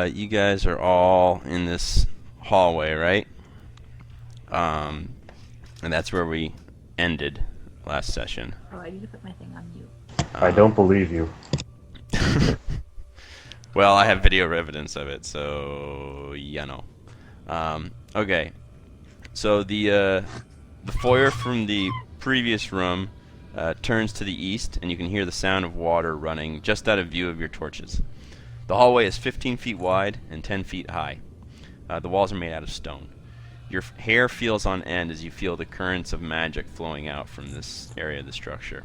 you guys are all in this hallway, right? And that's where we ended last session. Oh, I need to put my thing on mute. I don't believe you. Well, I have video evidence of it, so you know. Okay, so the foyer from the previous room turns to the east, and you can hear the sound of water running just out of view of your torches. The hallway is 15 feet wide and 10 feet high. The walls are made out of stone. Your hair feels on end as you feel the currents of magic flowing out from this area of the structure.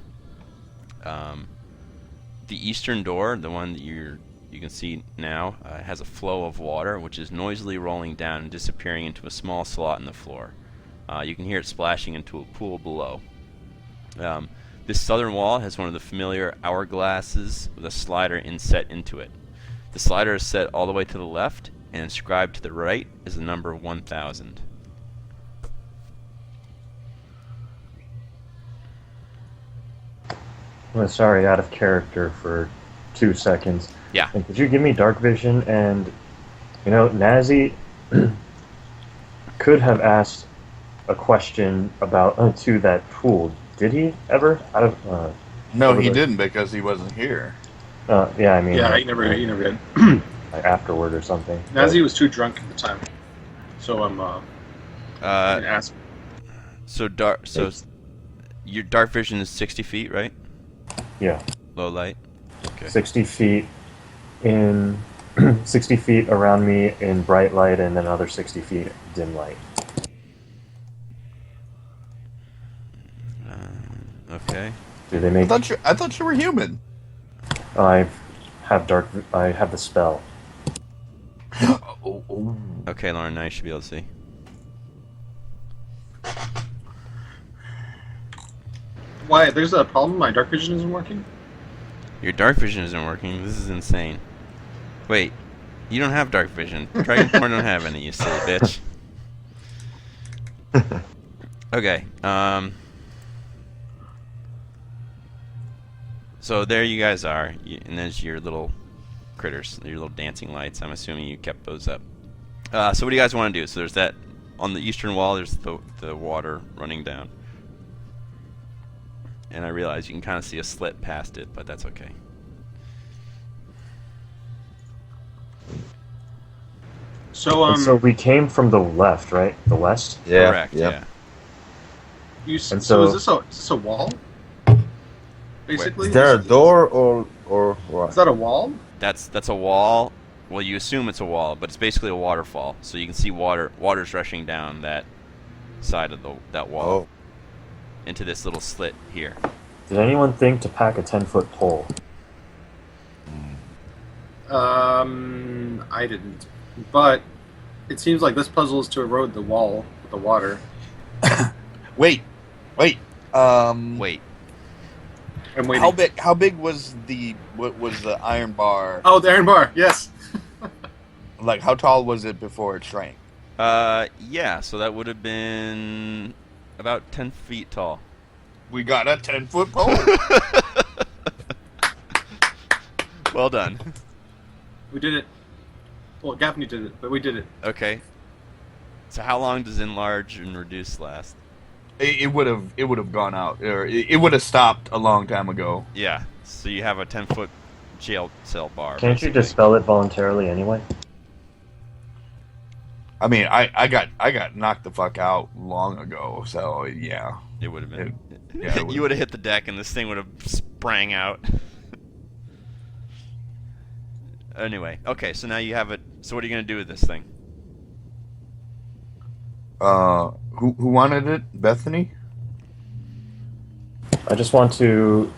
The eastern door, the one that you can see now, has a flow of water which is noisily rolling down and disappearing into a small slot in the floor. You can hear it splashing into a pool below. This southern wall has one of the familiar hourglasses with a slider inset into it. The slider is set all the way to the left, and inscribed to the right is the number 1000. I'm sorry, out of character for 2 seconds. Yeah. And could you give me dark vision? And, Nazi could have asked a question about to that pool. Did he ever? No, he didn't because he wasn't here. Yeah, I mean... Yeah, he never did. Afterward or something. Nazi was too drunk at the time. So I'm gonna ask. So your dark vision is 60 feet, right? Yeah. Low light? Okay. 60 feet in... 60 feet around me in bright light, and then another 60 feet dim light. Okay. Do they make... I thought you were human. I have the spell. Oh. Okay, Lauren, now you should be able to see. Why? There's a problem. My dark vision isn't working. Your dark vision isn't working. This is insane. Wait, you don't have dark vision. Dragonborn don't have any, you silly bitch. Okay, so there you guys are, and there's your little critters, your little dancing lights. I'm assuming you kept those up. So what do you guys want to do? So there's that, on the eastern wall, there's the water running down. And I realize you can kind of see a slit past it, but that's okay. So we came from the left, right? The west? Yeah. Correct, yeah. So so is this a wall? Basically, Is there a door or what? Is that a wall? That's a wall. Well, you assume it's a wall, but it's basically a waterfall. So you can see water's rushing down that side of that wall into this little slit here. Did anyone think to pack a 10-foot pole? I didn't. But it seems like this puzzle is to erode the wall with the water. Wait. Wait. I'm waiting. How big was the iron bar? Oh, the iron bar. Yes. Like, how tall was it before it shrank? Yeah. So that would have been about 10 feet tall. We got a 10-foot pole. Well done. We did it. Well, Gaffney did it, but we did it. Okay. So how long does enlarge and reduce last? It would have gone out, or it would have stopped a long time ago. Yeah. So you have a 10-foot jail cell bar. Can't you dispel it voluntarily anyway? I mean, I got knocked the fuck out long ago, so yeah. It would have been. Yeah, you would have hit the deck, and this thing would have sprang out. Anyway, okay. So now you have it. So what are you gonna do with this thing? Who wanted it? Bethany? I just want to,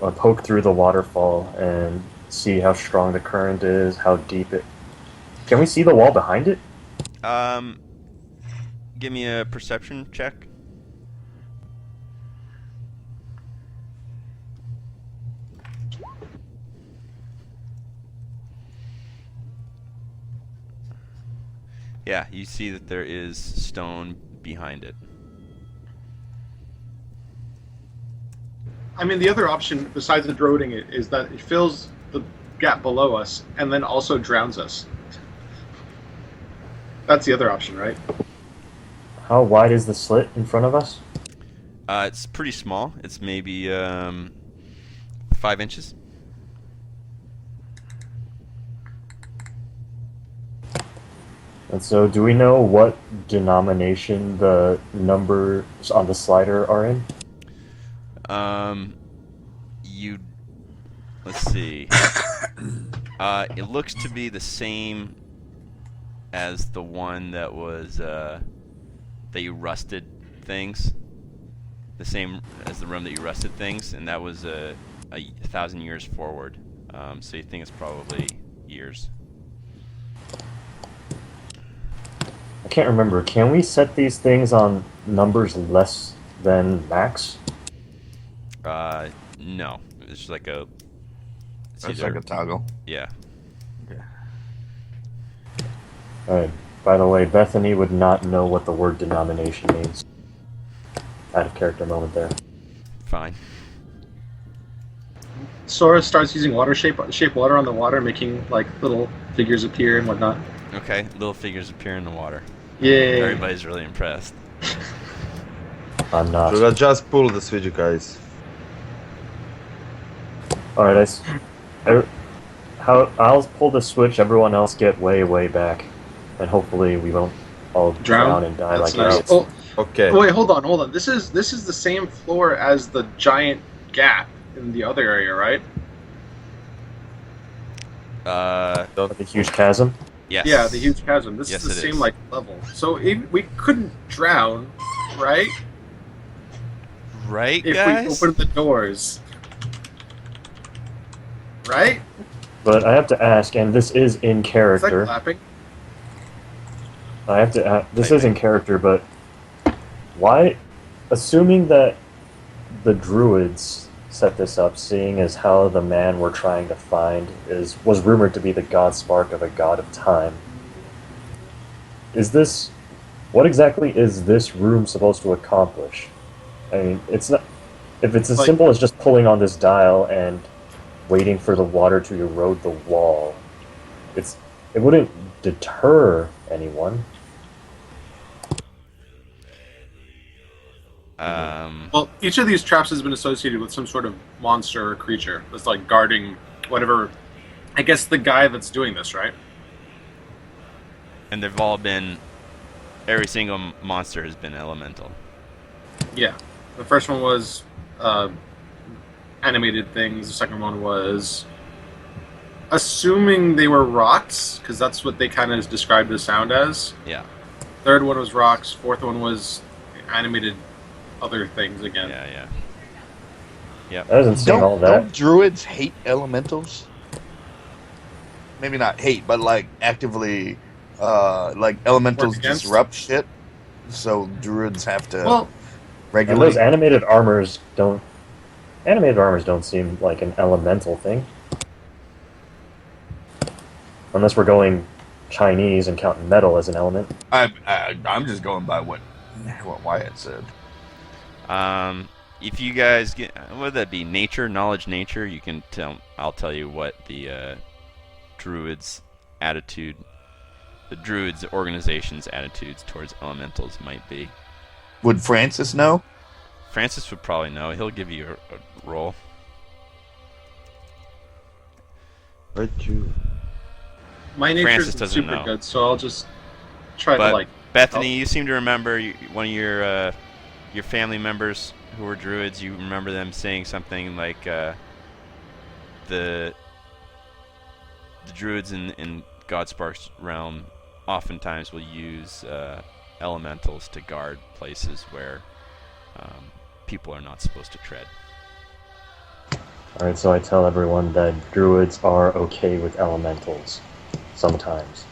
poke through the waterfall and see how strong the current is, how deep it... Can we see the wall behind it? Give me a perception check. Yeah, you see that there is stone behind it. I mean, the other option besides the eroding it is that it fills gap below us and then also drowns us. That's the other option, right? How wide is the slit in front of us? It's pretty small. It's maybe 5 inches. And so, do we know what denomination the numbers on the slider are in? You. Let's see. It looks to be the same as the one that was that you rusted things. The same as the room that you rusted things, and that was a 1,000 years forward. So you think it's probably years. I can't remember. Can we set these things on numbers less than max? No. It's just like a. It's It's either- like a toggle. Yeah. Alright. By the way, Bethany would not know what the word denomination means. Out of character moment there. Fine. Sora starts using shape water on the water, making like little figures appear and whatnot. Okay. Little figures appear in the water. Yay! Everybody's really impressed. I'm not. Should I just pull the switch, guys? Alright, I'll pull the switch, everyone else get way, way back. And hopefully we won't all drown and die That's like nice. idiots. Oh, Okay. wait, hold on. This is the same floor as the giant gap in the other area, right? The huge chasm? Yes. Yeah, the huge chasm. This Yes, is the it same is. like level. So we couldn't drown, right? Right, If guys? we open the doors, right? But I have to ask, and this is in Is that character. clapping? I have to. This is in character, but why? Assuming that the druids set this up, seeing as how the man we're trying to find was rumored to be the god spark of a god of time. Is this? What exactly is this room supposed to accomplish? I mean, it's not. If it's as Like- simple as just pulling on this dial and waiting for the water to erode the wall, it wouldn't deter anyone. Well, each of these traps has been associated with some sort of monster or creature that's like guarding whatever. I guess the guy that's doing this, right? And they've all been. Every single monster has been elemental. Yeah. The first one was animated things. The second one was assuming they were rocks, because that's what they kind of described the sound as. Yeah. Third one was rocks. Fourth one was animated other things again. Yeah. I wasn't seeing all that. Don't druids hate elementals? Maybe not hate, but like actively, like elementals Work against? disrupt shit. So druids have to Well, And regulate. those animated armors don't. Animated armors don't seem like an elemental thing, unless we're going Chinese and counting metal as an element. I'm just going by what Wyatt said. If you guys get, what would that be? Knowledge, nature. You can tell. I'll tell you what the druids' attitude, the druids' organization's attitudes towards elementals might be. Would Francis know? Francis would probably know. He'll give you a roll. Right, you. my nature Francis isn't doesn't super know. good, so I'll just try But to like. Bethany, you seem to remember one of your family members who were druids. You remember them saying something like the druids in Godspark's realm oftentimes will use elementals to guard places where people are not supposed to tread. Alright, so I tell everyone that druids are okay with elementals. Sometimes.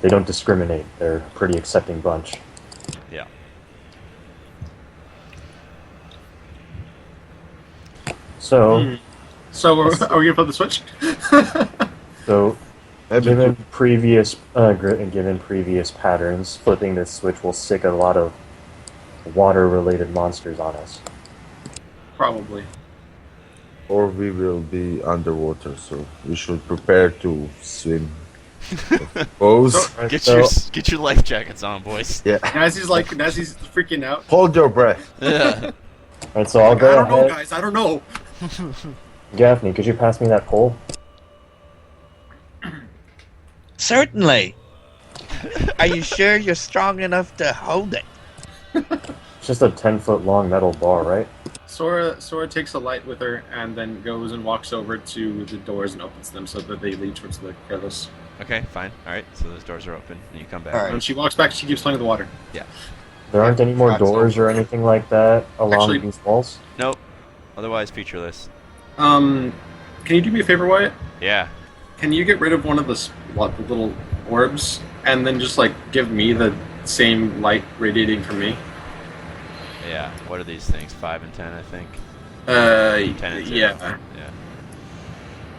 They don't discriminate. They're a pretty accepting bunch. Yeah. So, So are we gonna flip the switch? so Maybe given previous given previous patterns, flipping this switch will sick a lot of water-related monsters on us. Probably. or we will be underwater, so we should prepare to swim. Suppose. So- Get your life jackets on, boys. Yeah. As he's freaking out. Hold your breath. Yeah. Alright, so I'll Like, go I don't know, ahead. guys. I don't know. Gaffney, could you pass me that pole? Certainly. Are you sure you're strong enough to hold it? It's just a 10-foot long metal bar, right? Sora takes a light with her and then goes and walks over to the doors and opens them so that they lead towards the crevice. Okay, fine. All right, so those doors are open, and you come back. All right. When she walks back, she keeps playing with the water. There aren't any more That's doors or anything like that along Actually- these walls? Nope. Otherwise, featureless. Can you do me a favor, Wyatt? Yeah. Can you get rid of one of the little orbs and then just like give me the same light radiating from me? Yeah. What are these things? 5 and 10, I think. 10 and 0. Yeah. Yeah.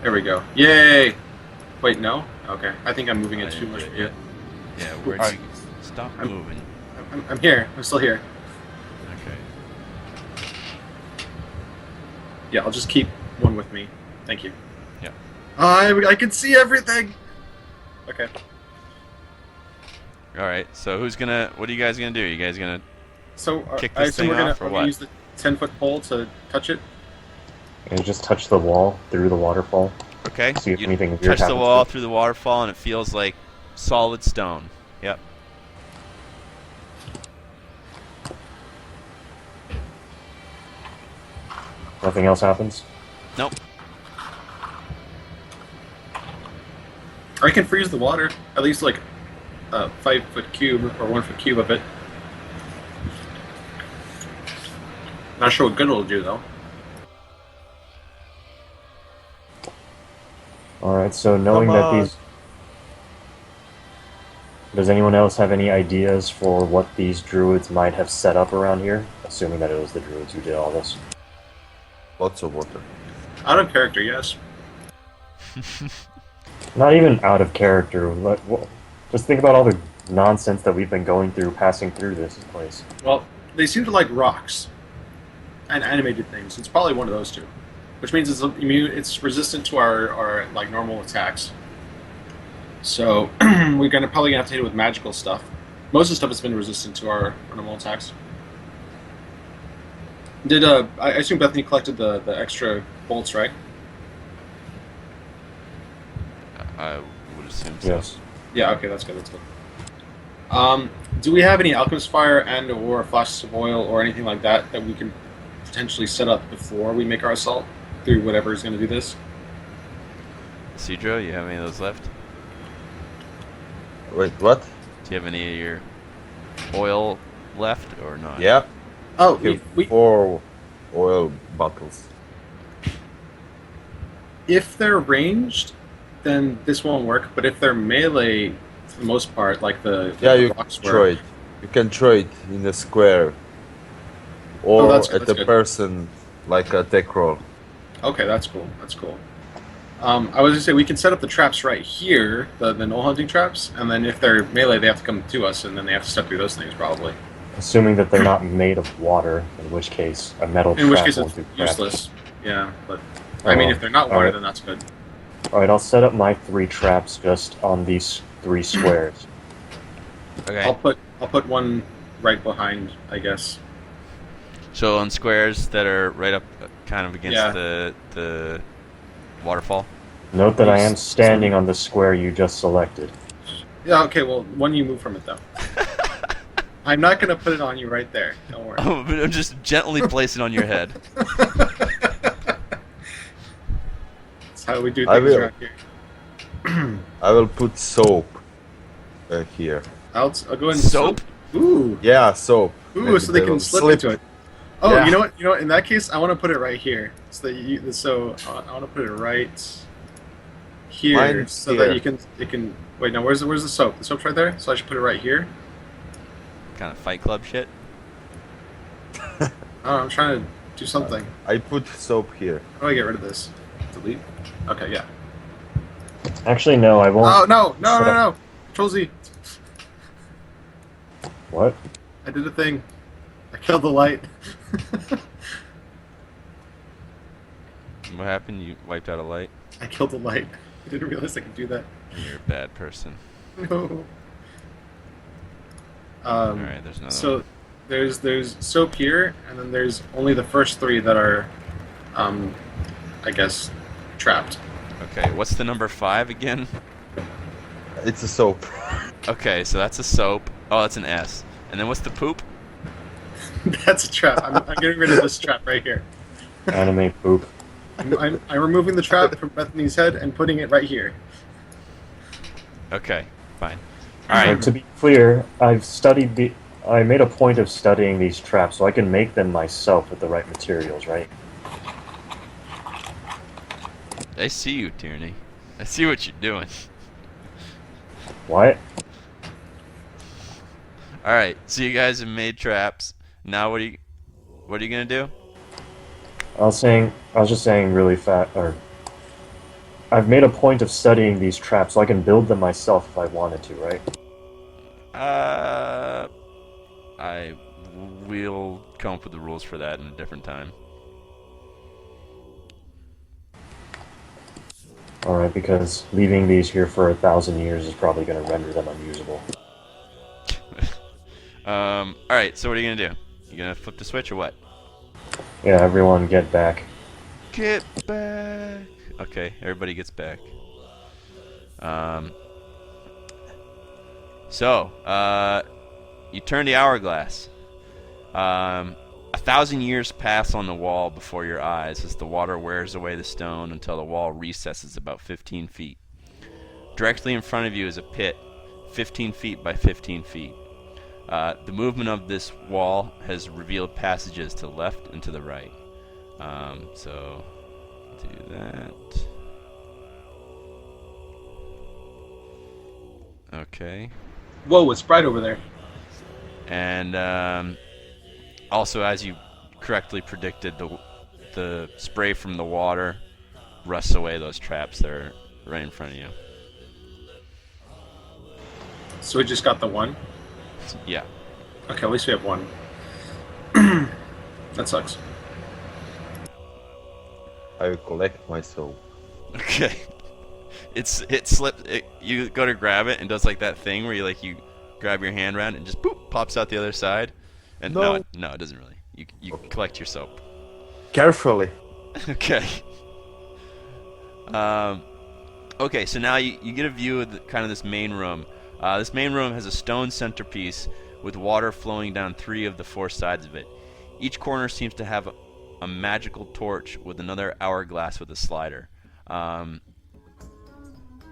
There we go. Yay! Wait, no? Okay. I think I'm moving I it too didn't much. do it Yeah. yet. Yeah. Where'd Alright. you stop I'm- moving? I'm here. I'm still here. Okay. Yeah, I'll just keep one with me. Thank you. Yeah. I can see everything! Okay. All right. So who's gonna? What are you guys gonna do? You guys gonna? So Kick I this assume thing we're gonna, off, or we're gonna what? use the 10-foot pole to touch it? And just touch the wall through the waterfall. Okay. See if You anything weird touch the happens wall to it. through the waterfall, and it feels like solid stone. Yep. Nothing else happens? Nope. I can freeze the water. At least like a 5-foot cube or 1-foot cube of it. Not sure what good it'll do though. Alright, so knowing Come that on. these... Does anyone else have any ideas for what these druids might have set up around here? Assuming that it was the druids who did all this. Lots of water. Out of character, yes. Not even out of character. Just think about all the nonsense that we've been going through, passing through this place. Well, they seem to like rocks and animated things. It's probably one of those two, which means it's immune. It's resistant to our like normal attacks. So we're probably gonna have to hit it with magical stuff. Most of the stuff has been resistant to our normal attacks. Did I assume Bethany collected the extra bolts, right? I would assume so. Yes. Yeah. Okay, that's good. That's good. Do we have any alchemist fire and or flashes of oil or anything like that that we can potentially set up before we make our assault through whatever is going to do this? Cedro, you have any of those left? Wait, what? Do you have any of your oil left or not? Yeah. Oh, Okay, we 4 oil bottles. if they're ranged, then this won't work. But if they're melee, for the most part, like the Yeah, you rocks can throw it. You can throw it in a square. Or that's good, at that's the good. person, like a tech roll. Okay, that's cool. That's cool. I was gonna say we can set up the traps right here, the null hunting traps, and then if they're melee, they have to come to us, and then they have to step through those things probably. Assuming that they're not made of water, in which case a metal In which trap case won't it's do crap. useless. Yeah, but I mean, Oh, if they're not water, alright. then that's good. Alright, I'll set up my 3 traps just on these 3 squares. Okay. I'll put one right behind, I guess. So on squares that are right up, kind of against Yeah. the waterfall. Note that I am Nice. standing on the square you just selected. Yeah. Okay. Well, when you move from it, though. I'm not gonna put it on you right there. Don't worry. Oh, but I'm just gently place it on your head. That's how we do I things will. around here. I will put soap here. I'll go and Soap? Ooh. Yeah, soap. Ooh, Maybe so they can will slip into it. Oh, Yeah. you know what? You know what? In that case, I want to put it right here. So that I want to put it right here, Mine's so here. that it can. Wait, no. Where's the soap? The soap's right there. So I should put it right here. Kind of Fight Club shit. Oh, I'm trying to do something. I put soap here. How do I get rid of this? Delete. Okay, yeah. Actually, no, I won't. Oh no! No! Shut No! up. No! Control Z. What? I did a thing. I killed the light. What happened? You wiped out a light? I killed the light. I didn't realize I could do that. You're a bad person. No. Alright, there's another So one. there's soap here, and then there's only the first 3 that are, I guess, trapped. Okay, what's the number 5 again? It's a soap. Okay, so that's a soap. Oh, that's an S. And then what's the poop? That's a trap. I'm getting rid of this trap right here. Anime poop. I'm removing the trap from Bethany's head and putting it right here. Okay, fine. And Alright, to be clear, I made a point of studying these traps so I can make them myself with the right materials, right? I see you, Tierney. I see what you're doing. What? Alright, so you guys have made traps. Now what are you gonna do? I was just saying really I've made a point of studying these traps so I can build them myself if I wanted to, right? I will come up with the rules for that in a different time. Alright, because leaving these here for 1,000 years is probably going to render them unusable. Alright, so what are you gonna do? You gonna flip the switch or what? Yeah, everyone get back. Get back! Okay, everybody gets back. You turn the hourglass. 1,000 years pass on the wall before your eyes as the water wears away the stone until the wall recesses about 15 feet. Directly in front of you is a pit, 15 feet by 15 feet. The movement of this wall has revealed passages to the left and to the right. So, do that. Okay. Whoa, it's bright over there. And also, as you correctly predicted, the spray from the water rusts away those traps that are right in front of you. So we just got the 1? Yeah. Okay, at least we have 1. That sucks. I will collect my soap. Okay. It slips. You go to grab it and does like that thing where you grab your hand around and just boop pops out the other side. And No. no, it doesn't really. You collect your soap. Carefully. Okay. Okay, so now you get a view of kind of this main room. This main room has a stone centerpiece with water flowing down 3 of the 4 sides of it. Each corner seems to have a magical torch with another hourglass with a slider.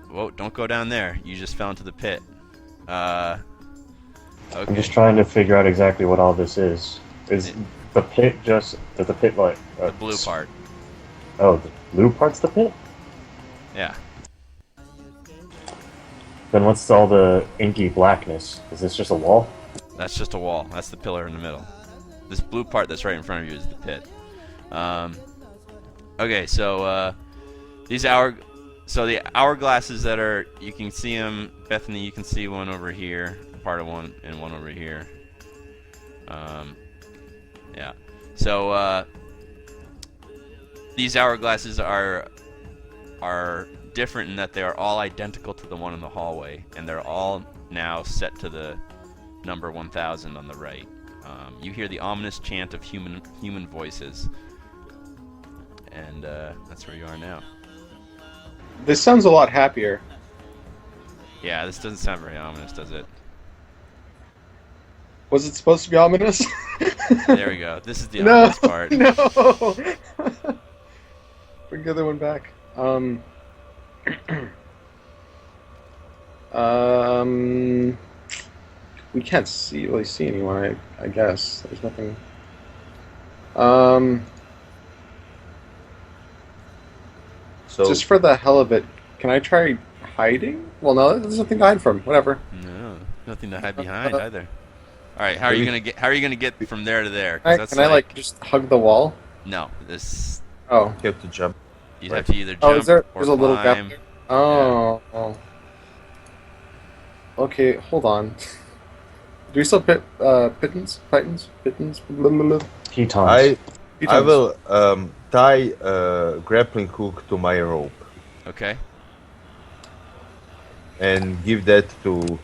Whoa, don't go down there. You just fell into the pit. Okay. I'm just trying to figure out exactly what all this is. Is the pit does the pit like... The blue part. Oh, the blue part's the pit? Yeah. Then what's all the inky blackness? Is this just a wall? That's just a wall. That's the pillar in the middle. This blue part that's right in front of you is the pit. Okay, so the hourglasses that are, you can see them. Bethany, you can see one over here, part of one, and one over here. Yeah. So these hourglasses are different in that they are all identical to the one in the hallway, and they're all now set to the number 1000 on the right. You hear the ominous chant of human voices, and that's where you are now. This sounds a lot happier. Yeah, this doesn't sound very ominous, does it? Was it supposed to be ominous? There we go. This is the No, ominous part. no. Bring the other one back. We can't really see anyone. I guess there's nothing. So Just for the hell of it, can I try hiding? Well, no, there's nothing to hide from. Whatever. No, nothing to hide behind either. All right, how are you gonna get from there to there? 'Cause Can that's I like just hug the wall? no, this Oh. you have to jump. you'd have to either jump Oh, is there? or There's a little gap climb. there. Oh. Okay, hold on. Do we still pittance? Blah, blah, blah. Tetons. I Pitons. will tie a grappling hook to my rope Okay. and give that to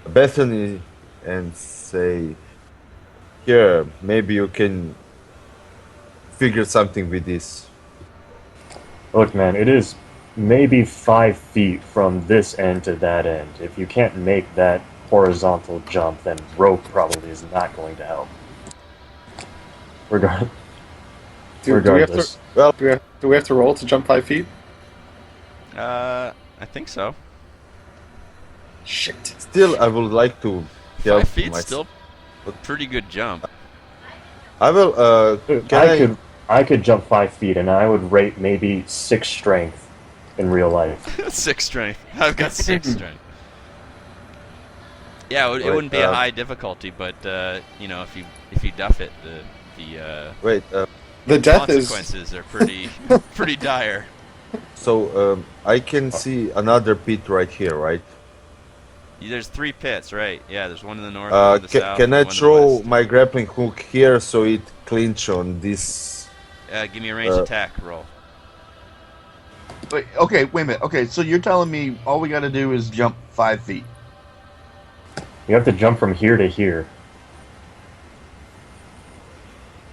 Bethany and say, "Here, maybe you can figure something with this." Look, man, it is maybe 5 feet from this end to that end. If you can't make that horizontal jump, then rope probably is not going to help. Do we have Regardless. to? Well, Do we have to roll to jump 5 feet? I think so. Shit. still, I would like to help 5 feet my- still a pretty good jump. I will. Can I could jump 5 feet, and I would rate maybe 6 strength in real life. 6 strength. I've got 6 strength. Yeah, it Right, wouldn't be a high difficulty, but you know, if you duff it, the wait. The death is. consequences are pretty pretty dire. So I can see another pit right here, right? There's 3 pits, right? Yeah, there's one in the north, one in the south. Can and I one in the throw west. my grappling hook here so it clinch on this? Give me a ranged attack roll. Wait, okay, wait a minute. Okay, so you're telling me all we got to do is jump 5 feet? You have to jump from here to here.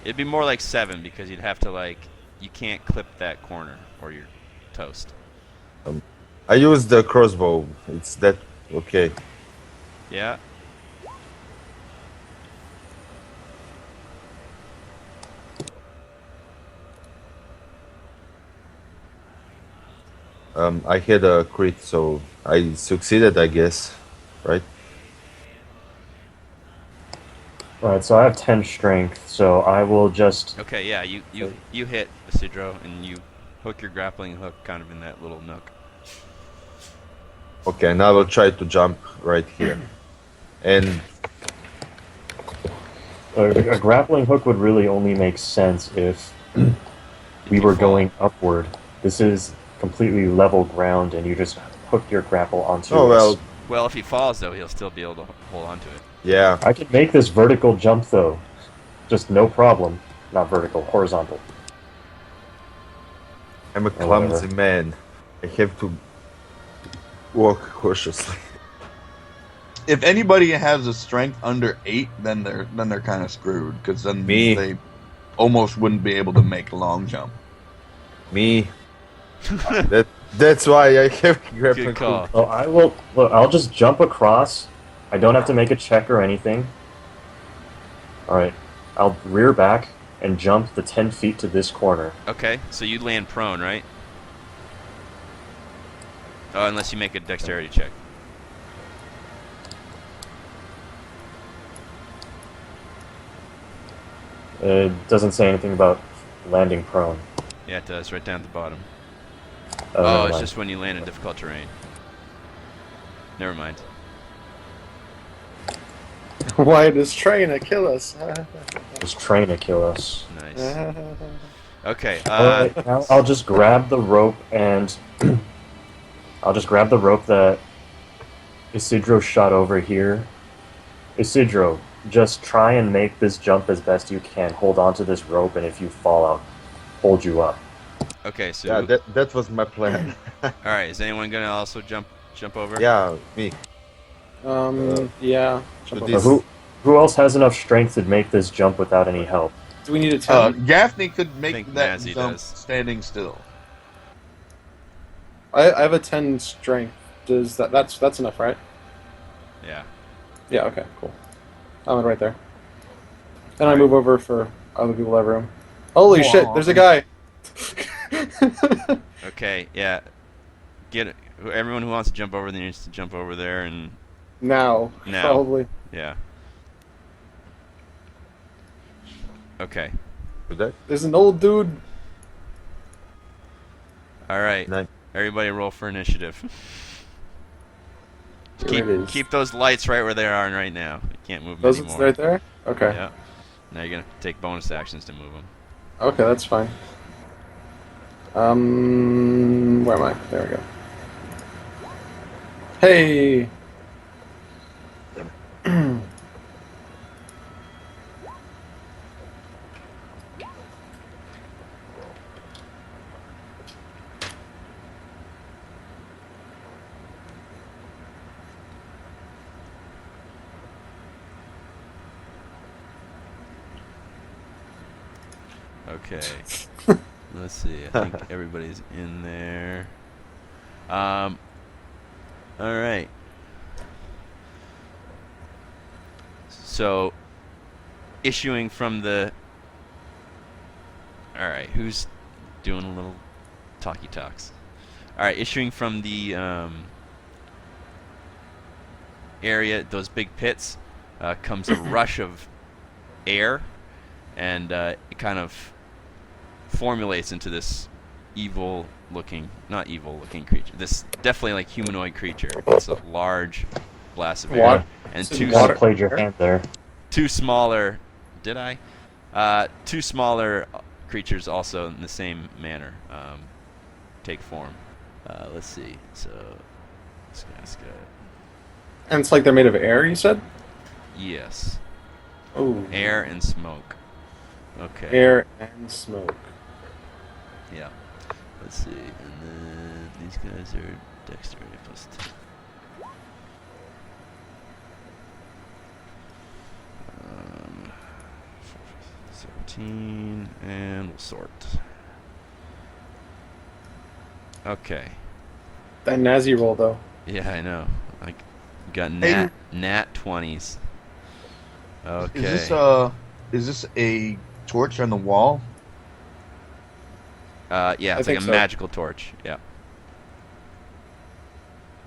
It'd be more like 7 because you'd have to you can't clip that corner or you're toast. I use the crossbow. It's that okay? Yeah. I had a crit, so I succeeded, I guess, right? Alright, so I have 10 strength, so I will just... Okay, yeah, you hit Isidro and you hook your grappling hook kind of in that little nook. Okay, and I will try to jump right here. And A grappling hook would really only make sense if we you were fall. going upward. This is completely level ground, and you just hook your grapple onto oh it. well, Well, if he falls though, he'll still be able to hold on to it. yeah. I can make this vertical jump, though. Just no problem. Not vertical, horizontal. I'm a Or clumsy whatever. man. I have to walk cautiously. If anybody has a strength under 8, then they're kind of screwed because then Me. they almost wouldn't be able to make a long jump. Me. That's why I have grappling Good call. hook. Oh, I will... Look, I'll just jump across. I don't have to make a check or anything. Alright. I'll rear back and jump the 10 feet to this corner. Okay, so you land prone, right? Oh, unless you make a dexterity check. It doesn't say anything about landing prone. Yeah, it does, right down at the bottom. Oh, Oh, never it's mind. just when you land in difficult terrain. Never mind. Why does train to kill us? Just trying to kill us. Nice. Okay, Alright, now I'll just grab the rope and... I'll just grab the rope that Isidro shot over here. Isidro, just try and make this jump as best you can. Hold on to this rope, and if you fall, I'll hold you up. okay, so Yeah, that was my plan. all right, is anyone gonna also jump over? Yeah, me. Yeah. So Jump this- over. Who else has enough strength to make this jump without any help? Do we need a 10? Gaffney could make think that Mazzy jump does. standing still. I have a 10 strength. Does that's enough, right? Yeah. Yeah. Okay. Cool. I'm right there. Then I move over for other people to have room. Holy shit! There's a guy. Okay, yeah. Everyone who wants to jump over there needs to jump over there, and now, Now. probably. yeah. Okay. That? There's an old dude. All right. Nice. Everybody roll for initiative. Here it is. Keep those lights right where they are right now. You can't move them Those anymore. it's right there. Okay. Yeah. Now you're gonna take bonus actions to move them. Okay, that's fine. Where am I? There we go. Hey. Okay. Let's see. I think everybody's in there. All right. So, issuing from the. All right. Who's doing a little talky talks? All right. Issuing from the area, those big pits, comes a rush of air, and it kind of formulates into this not evil looking creature. This definitely like humanoid creature. It's a large blast of air. Water. And So two You kind water- of played your hand there. two smaller. Did I? Two smaller creatures also in the same manner take form. Let's see. So this guy's got. And it's like they're made of air, you said? Yes. Oh. Air and smoke. Okay. Air and smoke. Yeah. Let's see. And then these guys are dexterity plus 2. 17, and we'll sort. Okay. That Nazi roll, though. Yeah, I know. I got Hey. nat 20s. Okay. Is this a torch on the wall? Yeah, I it's like think a so. magical torch. Yeah.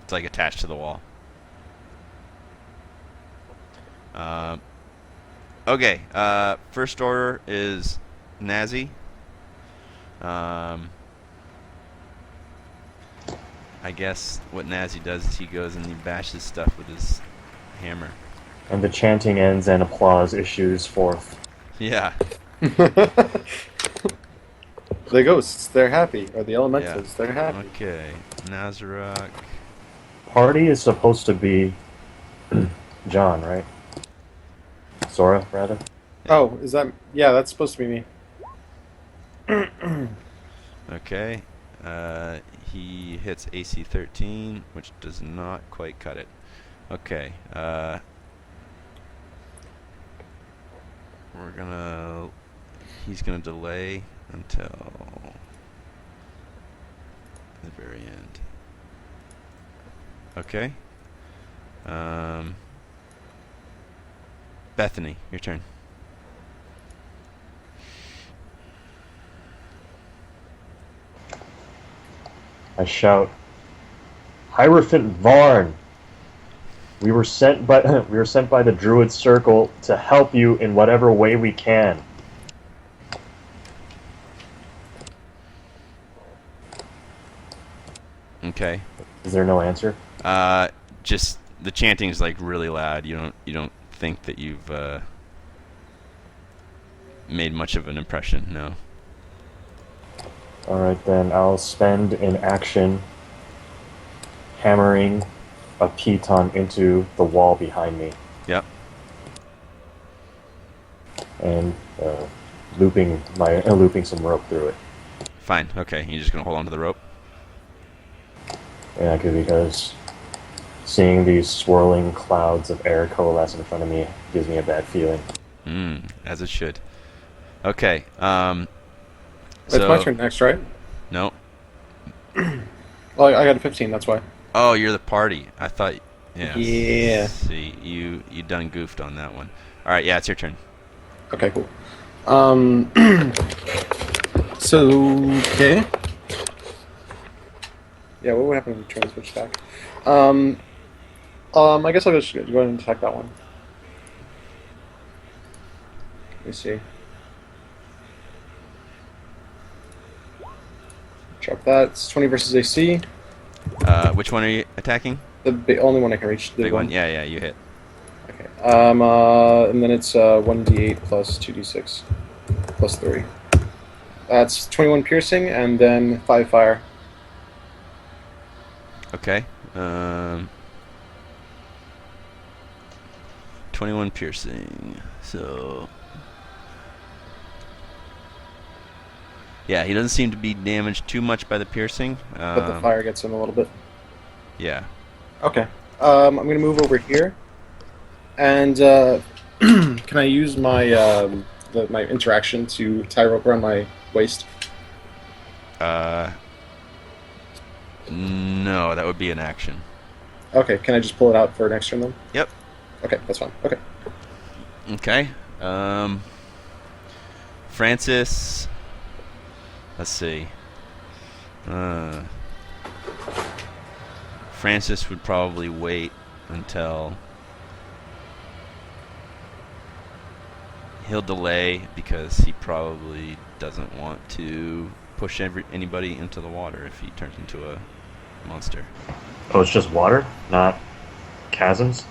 It's like attached to the wall. Okay. First order is Nazi. I guess what Nazi does is he goes and he bashes stuff with his hammer. And the chanting ends and applause issues forth. Yeah. The ghosts, they're happy. Or the elementals, they're happy. Okay. Nazarok. Party is supposed to be John, right? Sora, rather. Oh, is that... Yeah, that's supposed to be me. Okay. He hits AC 13, which does not quite cut it. Okay. He's gonna delay until the very end. Okay. Bethany, your turn. I shout, Hierophant Varn! We were sent by the Druid Circle to help you in whatever way we can. Okay. Is there no answer? Just the chanting is like really loud. You don't think that you've made much of an impression. No. Alright then, I'll spend an action hammering a piton into the wall behind me Yep. and looping some rope through it. Fine. Okay. You're just gonna hold on to the rope. Yeah, because seeing these swirling clouds of air coalesce in front of me gives me a bad feeling. As it should. Okay. It's my turn next, right? No. Well, I got a 15, that's why. Oh, you're the party. I thought. Yeah. Yeah. See, you done goofed on that one. All right. Yeah, it's your turn. Okay, cool. So, okay. Yeah, what would happen if we try and switch back? I guess I'll just go ahead and attack that one. Let me see. Drop that. It's 20 versus AC. Which one are you attacking? The only one I can reach. The Big one. Yeah, yeah, you hit. Okay. And then it's 1d8 plus 2d6 plus 3. That's 21 piercing and then 5 fire. Okay. 21 piercing. So. Yeah, he doesn't seem to be damaged too much by the piercing. But the fire gets him a little bit. Yeah. Okay. I'm gonna move over here, and can I use my my interaction to tie rope around my waist? No, that would be an action. Okay, can I just pull it out for next turn then? Yep. Okay, that's fine. Okay. Okay. Francis. Let's see. Francis would probably wait until he'll delay because he probably doesn't want to push anybody into the water if he turns into a monster. Oh, it's just water, not chasms?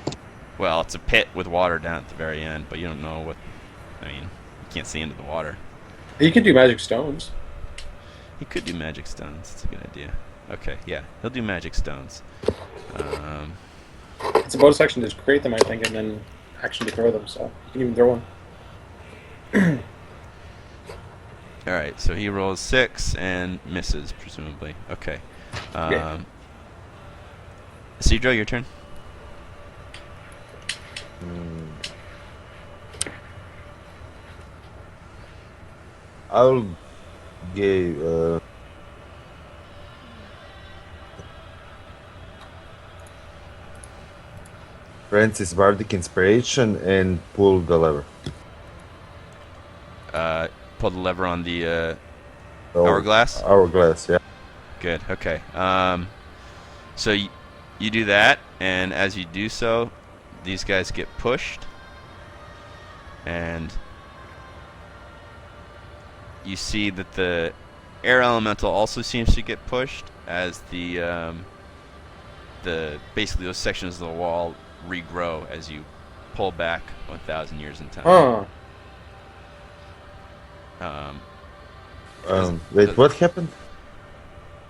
Well, it's a pit with water down at the very end, but you don't know what. I mean, you can't see into the water. You can do magic stones. He could do magic stones. That's a good idea. Okay, yeah, he'll do magic stones. It's a bonus action to create them, I think, and then action to throw them, so you can even throw one. All right, so he rolls 6 and misses, presumably. Okay. Cedro, your turn. I'll give Francis Bardic Inspiration and pull the lever. Pull the lever on the Oh, hourglass. Hourglass, yeah. Good. Okay. So you do that, and as you do so, these guys get pushed, and you see that the air elemental also seems to get pushed as the basically those sections of the wall regrow as you pull back 1,000 years in time. Wait, what happened?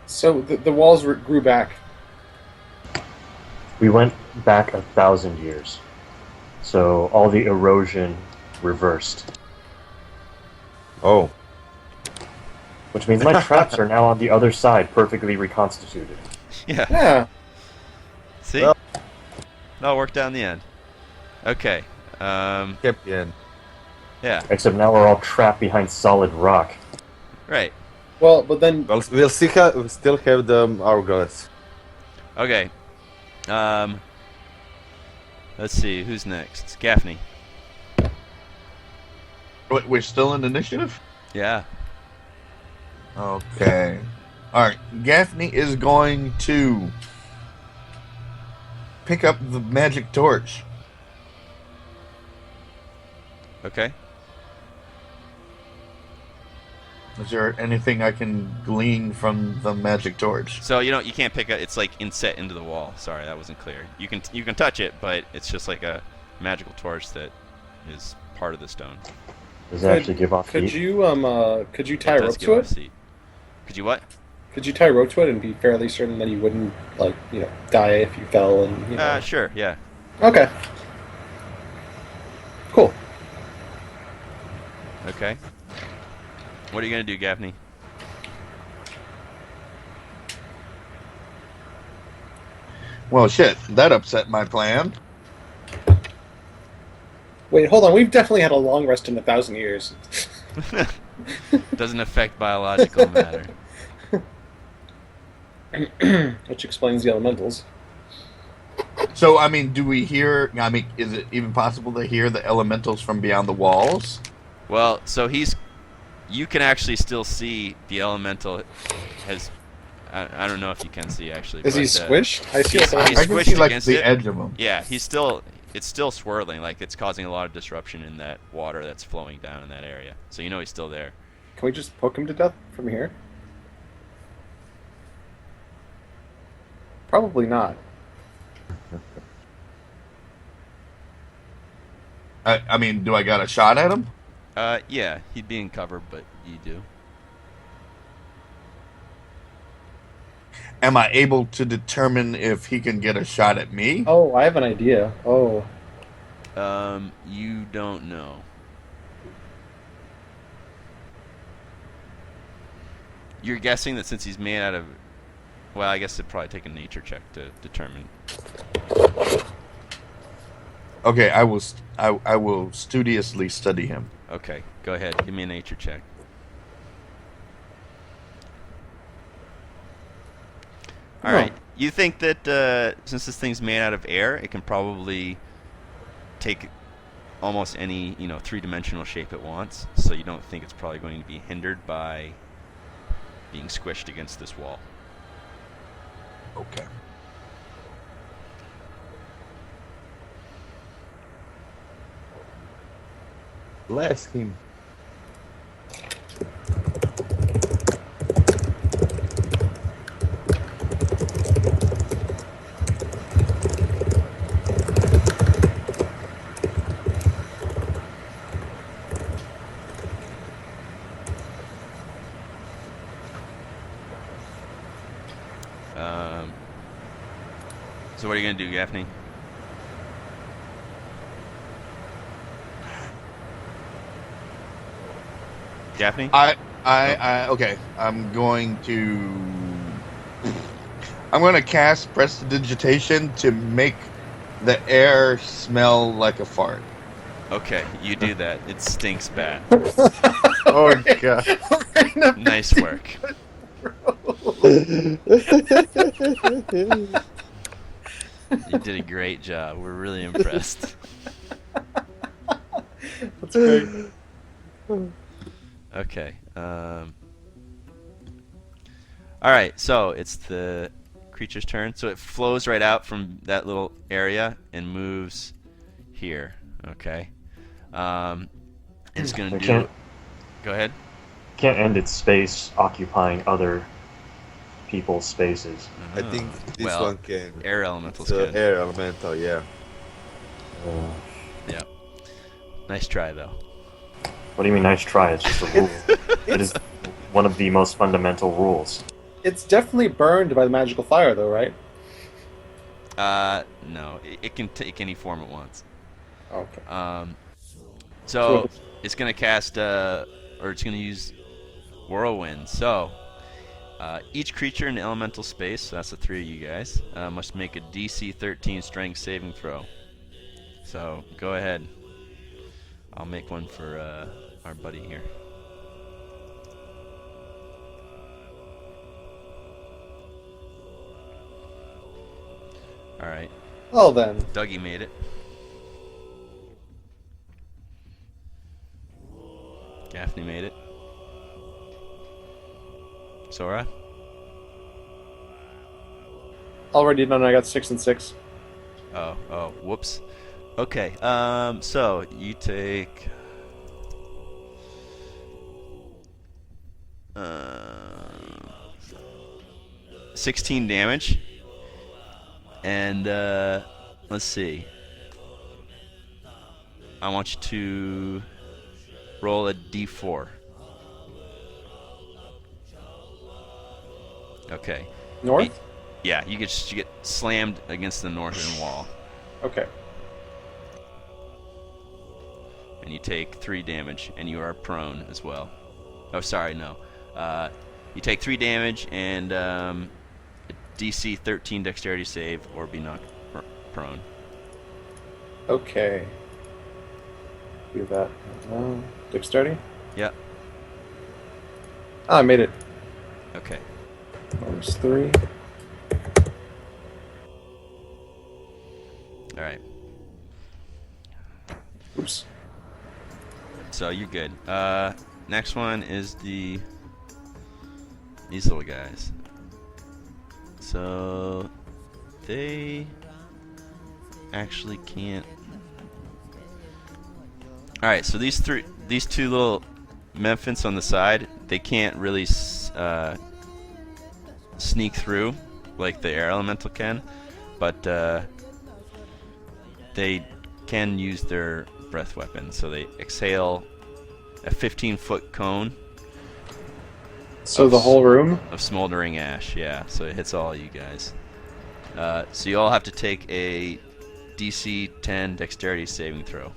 So the walls grew back. We went back 1,000 years. So all the erosion reversed. Oh, Which means my traps are now on the other side, perfectly reconstituted. Yeah. Yeah. See? Well- it all worked out in the end. Okay. kept the end. Yeah. Except now we're all trapped behind solid rock. Right. Well, but then Well, we'll still have the hourglass. Okay. Let's see. Who's next? Gaffney. Wait, we're still in initiative? Yeah. Okay. Alright, Gaffney is going to pick up the magic torch. Okay. Is there anything I can glean from the magic torch? So you can't pick it. It's like inset into the wall. Sorry, that wasn't clear. You can touch it, but it's just like a magical torch that is part of the stone. Does it actually give off could heat? you tie It rope does give to off it? heat. Could you what? Could you tie rope to it and be fairly certain that you wouldn't die if you fell and Sure. Yeah. Okay. Cool. Okay. What are you gonna do, Gaffney? Well, shit, that upset my plan. Wait, hold on. We've definitely had a long rest in 1,000 years. Doesn't affect biological matter. Which explains the elementals. So, I mean, do we hear... I mean, is it even possible to hear the elementals from beyond the walls? Well, so you can actually still see the elemental has. I don't know if you can see actually. Is he but, squished? I see. he's- like he's I can squished see, like, against the it. edge of them. Yeah, it's still swirling, like it's causing a lot of disruption in that water that's flowing down in that area. So he's still there. Can we just poke him to death from here? Probably not. I mean, do I got a shot at him? Yeah, he'd be in cover, but you do. Am I able to determine if he can get a shot at me? Oh, I have an idea. Oh. You don't know. You're guessing that since he's made out of. Well, I guess it'd probably take a nature check to determine. Okay, I will studiously study him. Okay, go ahead. Give me a nature check. All right. You think that since this thing's made out of air, it can probably take almost any three-dimensional shape it wants. So you don't think it's probably going to be hindered by being squished against this wall. Okay. Bless him. So what are you gonna do, Gaffney? Gaffney? Okay. I'm going to cast prestidigitation to make the air smell like a fart. Okay, you do that. It stinks bad. Oh god. Nice work. You did a great job. We're really impressed. That's great. Okay. All right. So it's the creature's turn. So it flows right out from that little area and moves here. Okay. It's gonna do. Go ahead. Can't end its space occupying other people's spaces. I think this Well, one can. Air elementals It's can. air elemental, yeah. Yeah. Nice try though. What do you mean, nice try? It's just a rule. It is one of the most fundamental rules. It's definitely burned by the magical fire, though, right? No. It can take any form it wants. Okay. So it's gonna cast or it's gonna use whirlwind. So each creature in the elemental space, so that's the three of you guys, must make a DC 13 strength saving throw. So go ahead. I'll make one for our buddy here. All right. Well then. Dougie made it. Gaffney made it. Sora? Already done. I got 6 and 6. Oh, whoops. Okay, so you take 16 damage, and let's see. I want you to roll a d4. Okay. North? Yeah, you get slammed against the northern wall, Okay. and you take 3 damage, and you are prone as well. Oh, sorry, no. You take 3 damage and a DC 13 Dexterity save, or be knocked prone. Okay. Do that. Dexterity? Yep. Ah, I made it. Okay. -3. All right. Oops. So you're good. Next one is these little guys. So they actually can't. All right. So these two little Memphins on the side, they can't really sneak through like the air elemental can, but they can use their breath weapon. So they exhale a 15-foot cone. So the whole room? Of smoldering ash, yeah. So it hits all you guys. So you all have to take a DC 10 Dexterity saving throw.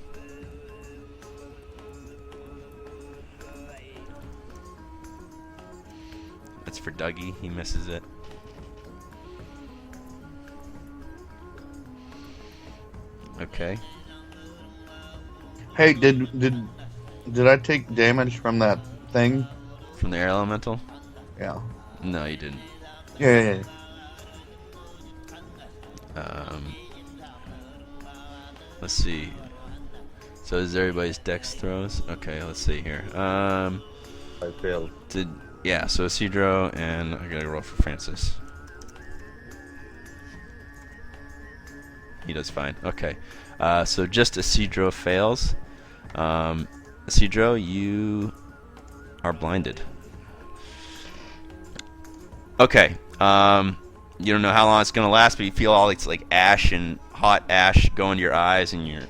That's for Dougie. He misses it. Okay. Hey, did Did I take damage from that thing? From the air elemental? Yeah. No, you didn't. Yeah. Let's see. So is everybody's dex throws? Okay, let's see here. I failed. Yeah, so Isidro and I gotta roll for Francis. He does fine. Okay. So just Isidro fails. Isidro, you are blinded. Okay. You don't know how long it's gonna last, but you feel all this like ash and hot ash go into your eyes, and you're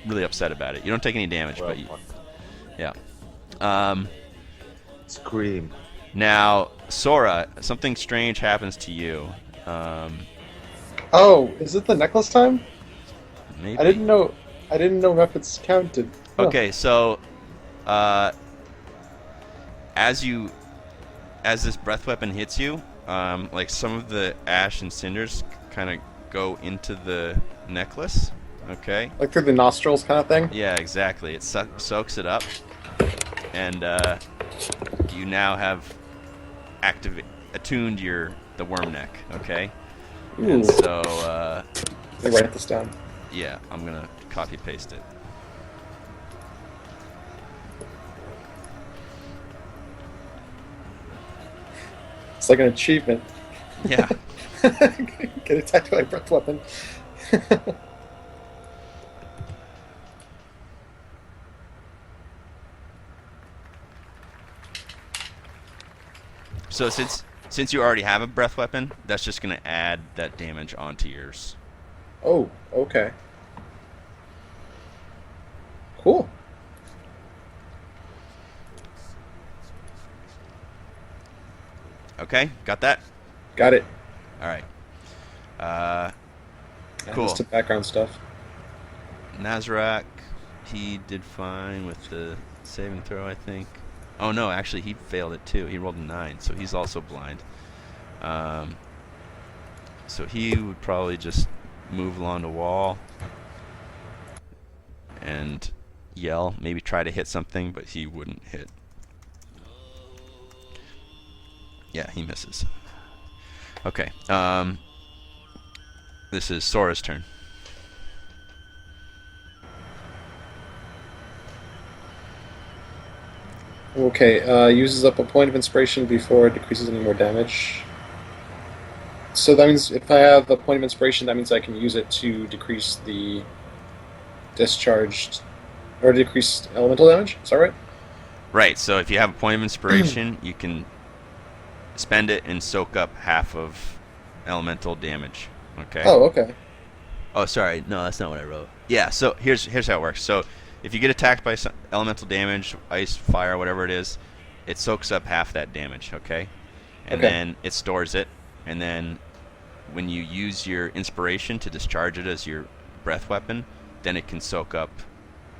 really upset about it. You don't take any damage, but yeah. Scream. Now, Sora, something strange happens to you. Oh, is it the necklace time? Maybe. I didn't know methods counted. Huh. Okay, so as this breath weapon hits you, like some of the ash and cinders kind of go into the necklace. Okay. Like through the nostrils kind of thing? Yeah, exactly. It soaks it up, and you now have attuned the worm neck. Okay. Ooh. And so Let me write this down. yeah, I'm gonna copy paste it. It's like an achievement. Yeah. Get attacked by a breath weapon. So since you already have a breath weapon, that's just gonna add that damage onto yours. Oh, okay. Cool. Okay, got that? Got it. All right. Yeah, Cool. just the background stuff. Nazrak, he did fine with the saving throw, I think. Oh no, actually he failed it too. He rolled a 9, so he's also blind. So he would probably just move along the wall and yell, maybe try to hit something, but he wouldn't hit. Yeah, he misses. Okay. This is Sora's turn. Okay, uses up a point of inspiration before it decreases any more damage. So that means if I have a point of inspiration, that means I can use it to decrease the discharged or decrease elemental damage. Is that right? Right, so if you have a point of inspiration, you can spend it and soak up half of elemental damage. Okay? Oh, okay. Oh, sorry. No, that's not what I wrote. Yeah, so here's how it works. So if you get attacked by some elemental damage, ice, fire, whatever it is, it soaks up half that damage, okay? And Okay. then it stores it, and then when you use your inspiration to discharge it as your breath weapon, then it can soak up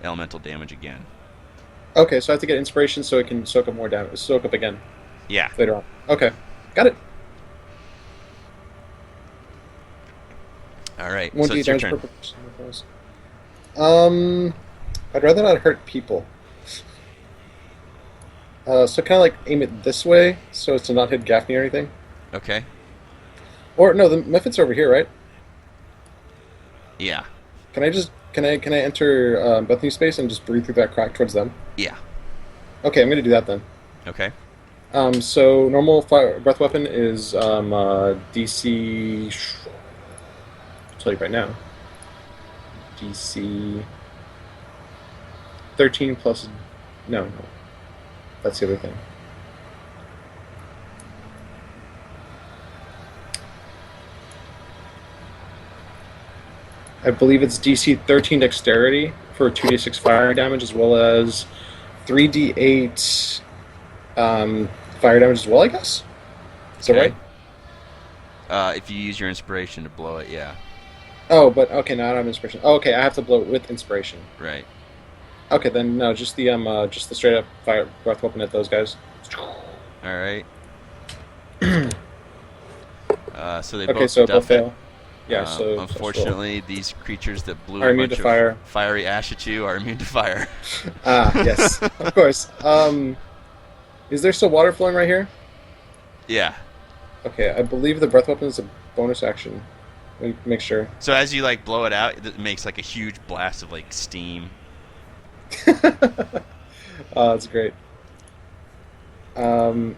elemental damage again. Okay, so I have to get inspiration so it can soak up more damage. Soak up again Yeah. later on. Okay, got it. All right. One So D it's your damage turn. per person. I'd rather not hurt people. So can I like aim it this way so as to not hit Gaffney or anything? Okay. Or no, the methods are over here, right? Yeah. Can I enter Bethany space and just breathe through that crack towards them? Yeah. Okay, I'm gonna do that then. Okay. So normal fire breath weapon is DC. I'll tell you right now. DC 13 plus. No, that's the other thing. I believe it's DC 13 dexterity for 2d6 fire damage, as well as 3d8 fire damage as well, I guess? Is that Okay. right? If you use your inspiration to blow it, yeah. Oh, but okay, no, I don't have inspiration. Oh, okay, I have to blow it with inspiration. Right. Okay, then no, just the straight up fire breath weapon at those guys. All right. So they Okay, both so duff both fail. it. Yeah, so unfortunately, these creatures that blew Are a immune bunch to fire. of fiery ash at you are immune to fire. Yes, of course. Is there still water flowing right here? Yeah. Okay, I believe the breath weapon is a bonus action. Let me make sure. So as you like blow it out, it makes like a huge blast of like steam. That's great. I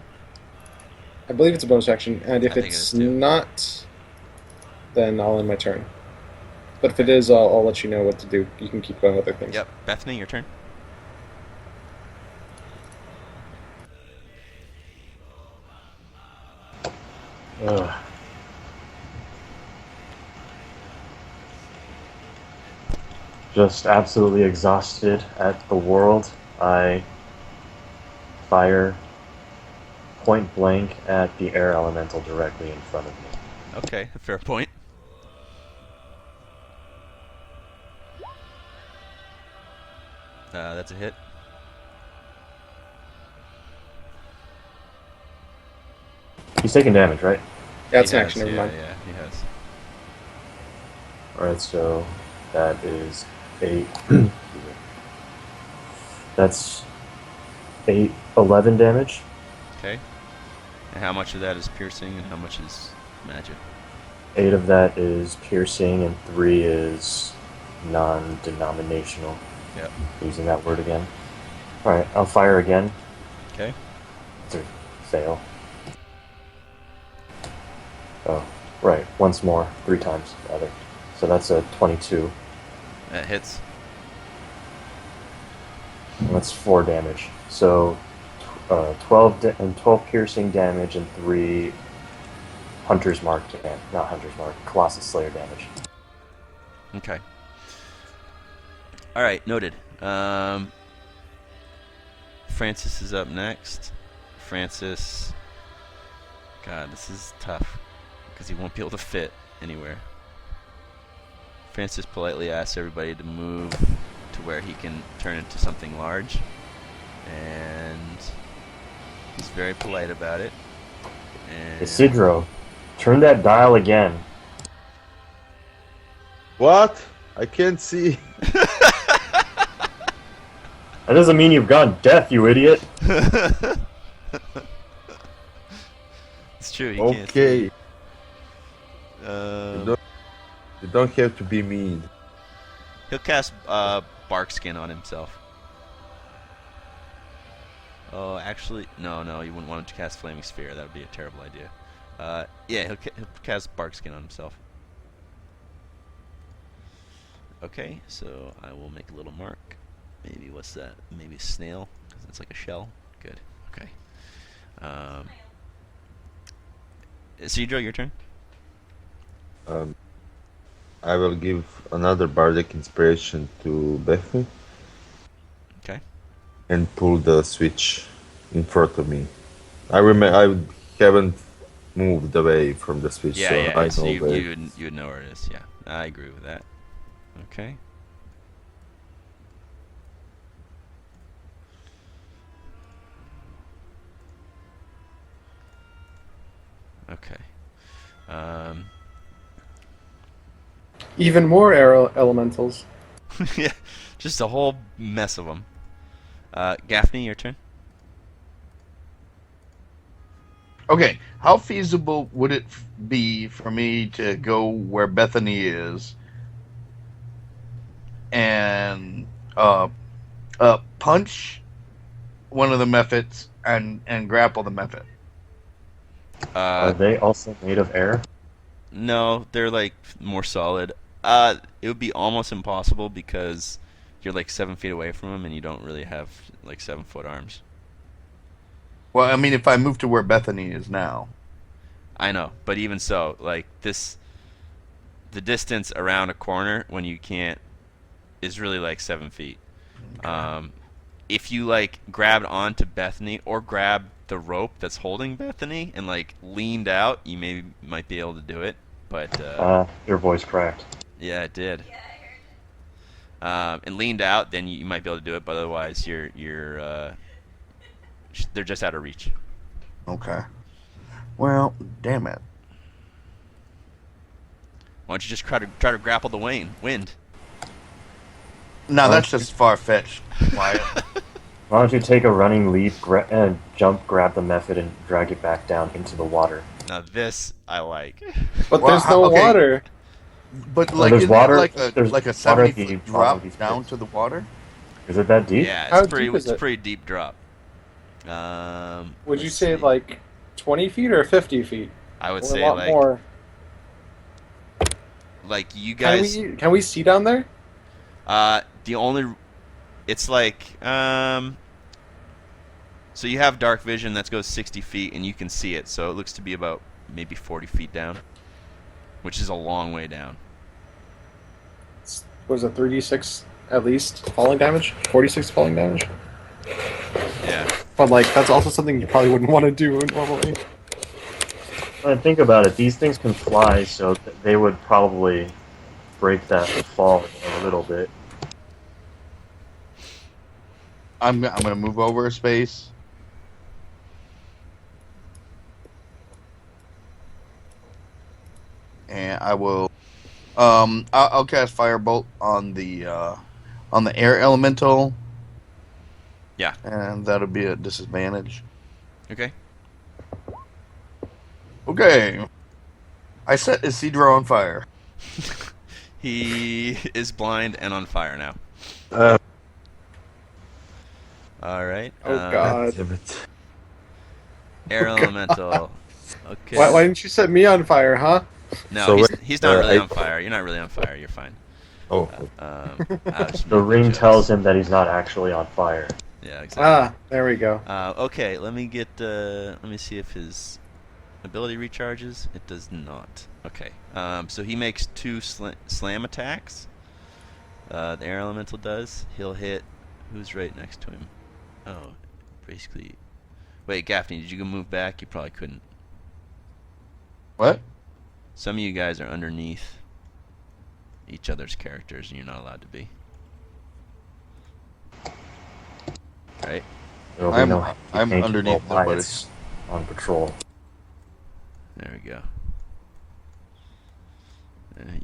believe it's a bonus action, and if I think it it's is, too. not, then I'll end my turn. But if it is, I'll let you know what to do. You can keep going with other things. Yep. Bethany, your turn. Ugh. Just absolutely exhausted at the world. I fire point blank at the air elemental directly in front of me. Okay, fair point. That's a hit. He's taking damage, right? Yeah, it's He an has, action, never mind. Yeah, he has. Alright, so that is 8. That's 11 damage. Okay. And how much of that is piercing and how much is magic? 8 of that is piercing, and 3 is non-denominational. Yep. Using that word again. Alright, I'll fire again. Okay. To fail. Oh, right. Once more. 3 times, rather. So that's a 22. That hits. And that's 4 damage. So 12 piercing damage and 3 Hunter's Mark damage. Not Hunter's Mark. Colossus Slayer damage. Okay. All right, noted. Francis is up next. Francis. God, this is tough because he won't be able to fit anywhere. Francis politely asks everybody to move to where he can turn into something large, and he's very polite about it. And Isidro, turn that dial again. What? I can't see. That doesn't mean you've gone deaf, you idiot. It's true. He can't Okay. see. You don't have to be mean. He'll cast bark skin on himself. Oh, actually, no, you wouldn't want him to cast flaming sphere. That would be a terrible idea. Yeah, he'll cast bark skin on himself. Okay, so I will make a little mark. Maybe what's that? Maybe a snail, because it's like a shell. Good. Okay. Isidro, your turn. I will give another bardic inspiration to Bethany Okay. and pull the switch in front of me. I haven't moved away from the switch, Yeah, so yeah. I So know where you would know where it is. Yeah, I agree with that. Okay. Okay. Even more air elementals. Yeah, just a whole mess of them. Gaffney, your turn. Okay, how feasible would it be for me to go where Bethany is and punch one of the methods and grapple the method? Are they also made of air? No, they're like more solid. It would be almost impossible because you're like 7 feet away from them and you don't really have like 7-foot arms. Well, I mean, if I move to where Bethany is now. I know, but even so, like the distance around a corner when you can't is really like 7 feet. Okay. If you like grabbed onto Bethany or grabbed the rope that's holding Bethany and like leaned out, you might be able to do it. But Your voice cracked. yeah, it did. And leaned out, then you might be able to do it. But otherwise, they're just out of reach. Okay. Well, damn it. Why don't you just try to grapple the wind? No, that's just far fetched. Wyatt. Why don't you take a running leap, jump, grab the method, and drag it back down into the water? Now this I like. But Well, there's no okay. water. But Well, like, there's isn't water- it like there's a water at 70 the foot bottom of drop these down pits. to the water? Is it that deep? Yeah, How it's pretty. deep is It's a it? pretty deep drop. Would you let's say see. like 20 feet or 50 feet? I would Or say a lot like more. you Can guys. can we see down there? The only it's like so you have dark vision that goes 60 feet and you can see it, so it looks to be about maybe 40 feet down, which is a long way down. Was it 3d6 at least falling damage? 46 falling damage? Yeah. But like that's also something you probably wouldn't want to do normally. When I think about it, these things can fly, so they would probably break that fall a little bit. I'm gonna move over a space. And I will I'll cast Firebolt on the air elemental. Yeah. And that'll be a disadvantage. Okay. Okay. I set Isidro on fire. He is blind and on fire now. Uh, All right. Oh god. damn it. Air Oh, God. elemental. Okay. Why didn't you set me on fire, huh? No, So he's not really I- on fire. You're not really on fire. You're fine. Oh, I'll just The make ring jokes. tells him that he's not actually on fire. Yeah, exactly. Ah, there we go. Okay, let me get. Let me see if his ability recharges. It does not. Okay. So he makes two slam attacks. The air elemental does. He'll hit. Who's right next to him? Oh, basically. Wait, Gaffney, did you go move back? You probably couldn't. What? Some of you guys are underneath each other's characters, and you're not allowed to be. Right? There will be I'm- no I'm change underneath while nobody. Wyatt's on patrol. There we go.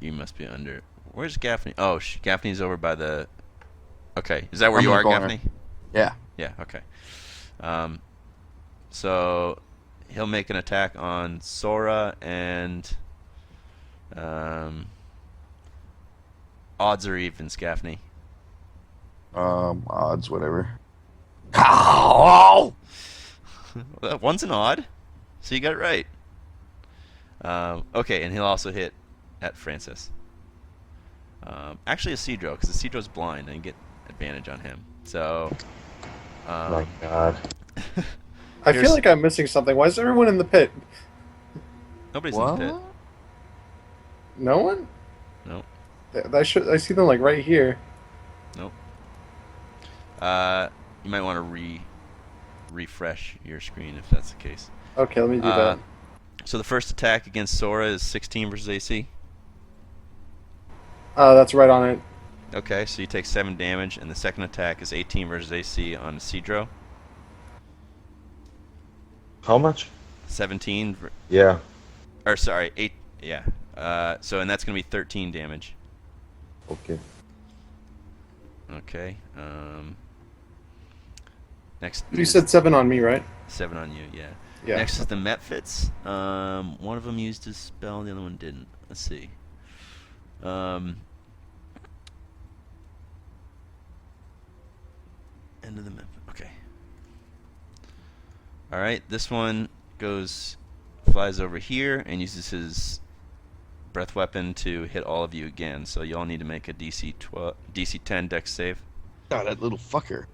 You must be under. Where's Gaffney? Oh, Gaffney's over by the. Okay, is that where I'm you in the are, corner. Gaffney? Yeah. Yeah. Okay. So he'll make an attack on Sora and. Odds or evens, Gaffney. Odds, whatever. Ow! One's an odd, so you got it right. Okay, and he'll also hit at Francis. Actually, Isidro, because Isidro's blind, and you get advantage on him. So, My God. I here's- feel like I'm missing something. Why is everyone in the pit? nobody's What? in the pit. No one? Nope. I see them like right here. Nope. You might want to refresh your screen if that's the case. Okay, let me do that. So the first attack against Sora is 16 versus AC. That's right on it. Okay, so you take 7 damage, and the second attack is 18 versus AC on Isidro. how much? 17, Yeah. or sorry, 8. Yeah. So and that's gonna be 13 damage. Okay. Okay. Next. You is said 7 on me, right? 7 on you. Yeah. Yeah. Next is the Metfits. One of them used his spell, the other one didn't. Let's see. End of the Metfit. Okay. All right. This one flies over here and uses his breath weapon to hit all of you again. So you all need to make a DC 10 Dex save. God, that little fucker.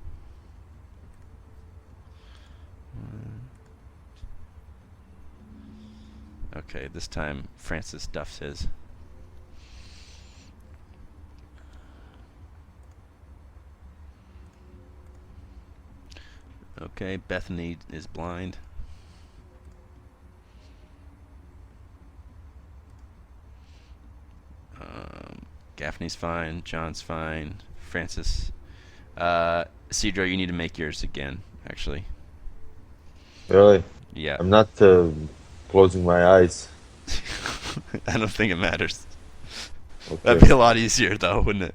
Okay, this time Francis duffs his. Okay, Bethany is blind. Gaffney's fine. John's fine. Francis. Cedro, you need to make yours again, actually. Really? Yeah. I'm not closing my eyes. I don't think it matters. That'd be a lot easier, though, wouldn't it?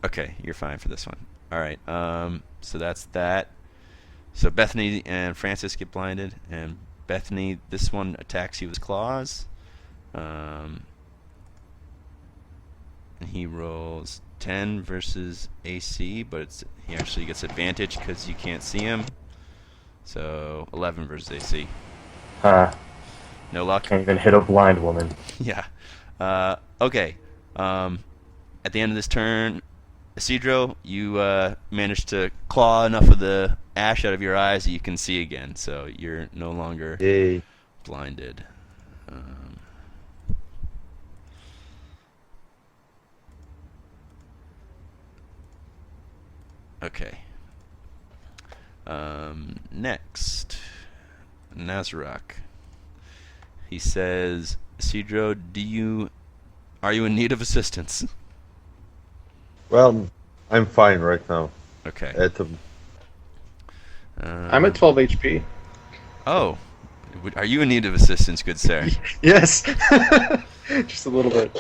Okay, you're fine for this one. All right. So that's that. So Bethany and Francis get blinded, and Bethany, this one attacks you with claws. And he rolls 10 versus AC, but he actually gets advantage because you can't see him. So 11 versus AC. Huh. No luck. Can't even hit a blind woman. Yeah. Okay. At the end of this turn, Isidro, you managed to claw enough of the ash out of your eyes that you can see again. So you're no longer Yay. blinded. Okay. Next, Nazarok. He says, Isidro, are you in need of assistance? Well, I'm fine right now. Okay. I'm at 12 HP. Oh, are you in need of assistance, good sir? Yes. Just a little bit.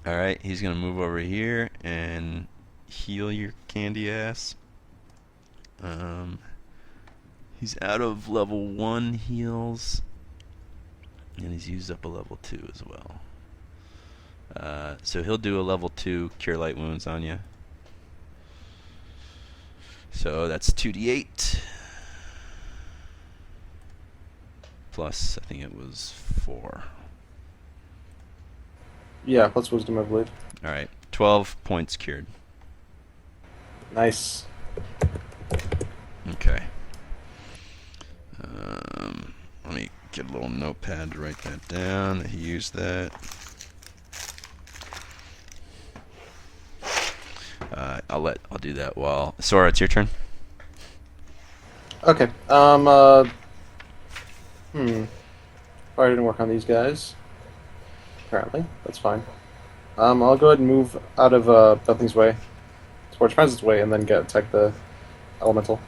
All right, he's gonna move over here and heal your candy ass. He's out of level 1 heals, and he's used up a level 2 as well. So he'll do a level 2 Cure Light Wounds on you. So that's 2d8. Plus, I think it was 4. Yeah, plus wisdom, I believe. Alright, 12 points cured. Nice. Okay. Let me get a little notepad to write that down, that he used that. I'll do that while... Sora, it's your turn. Okay. Probably didn't work on these guys. Apparently, that's fine. I'll go ahead and move out of Bethany's way, towards Francis' way, and then attack the elemental.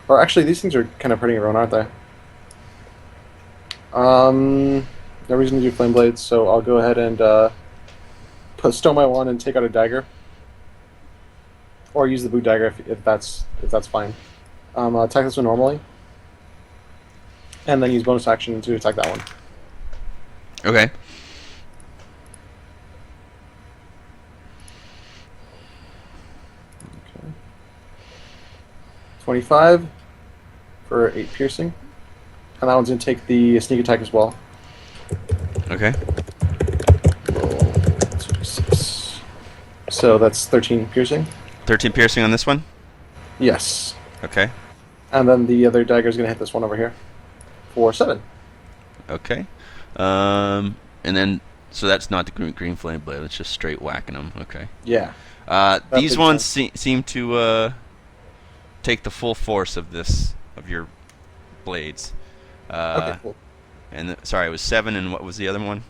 Or actually, these things are kind of hurting everyone, aren't they? No reason to do flame blades, so I'll go ahead and stow my wand and take out a dagger, or use the boot dagger if that's fine. I'll attack this one normally, and then use bonus action to attack that one. Okay. Okay. 25 for 8 piercing, and that one's gonna take the sneak attack as well. Okay. Roll 2d6. So that's 13 piercing. 13 piercing on this one? Yes. Okay. And then the other dagger is going to hit this one over here for 7. Okay. And then, so that's not the green flame blade, it's just straight whacking them. Okay. Yeah. These ones seem to take the full force of your blades. Okay, cool. And sorry, it was 7, and what was the other one?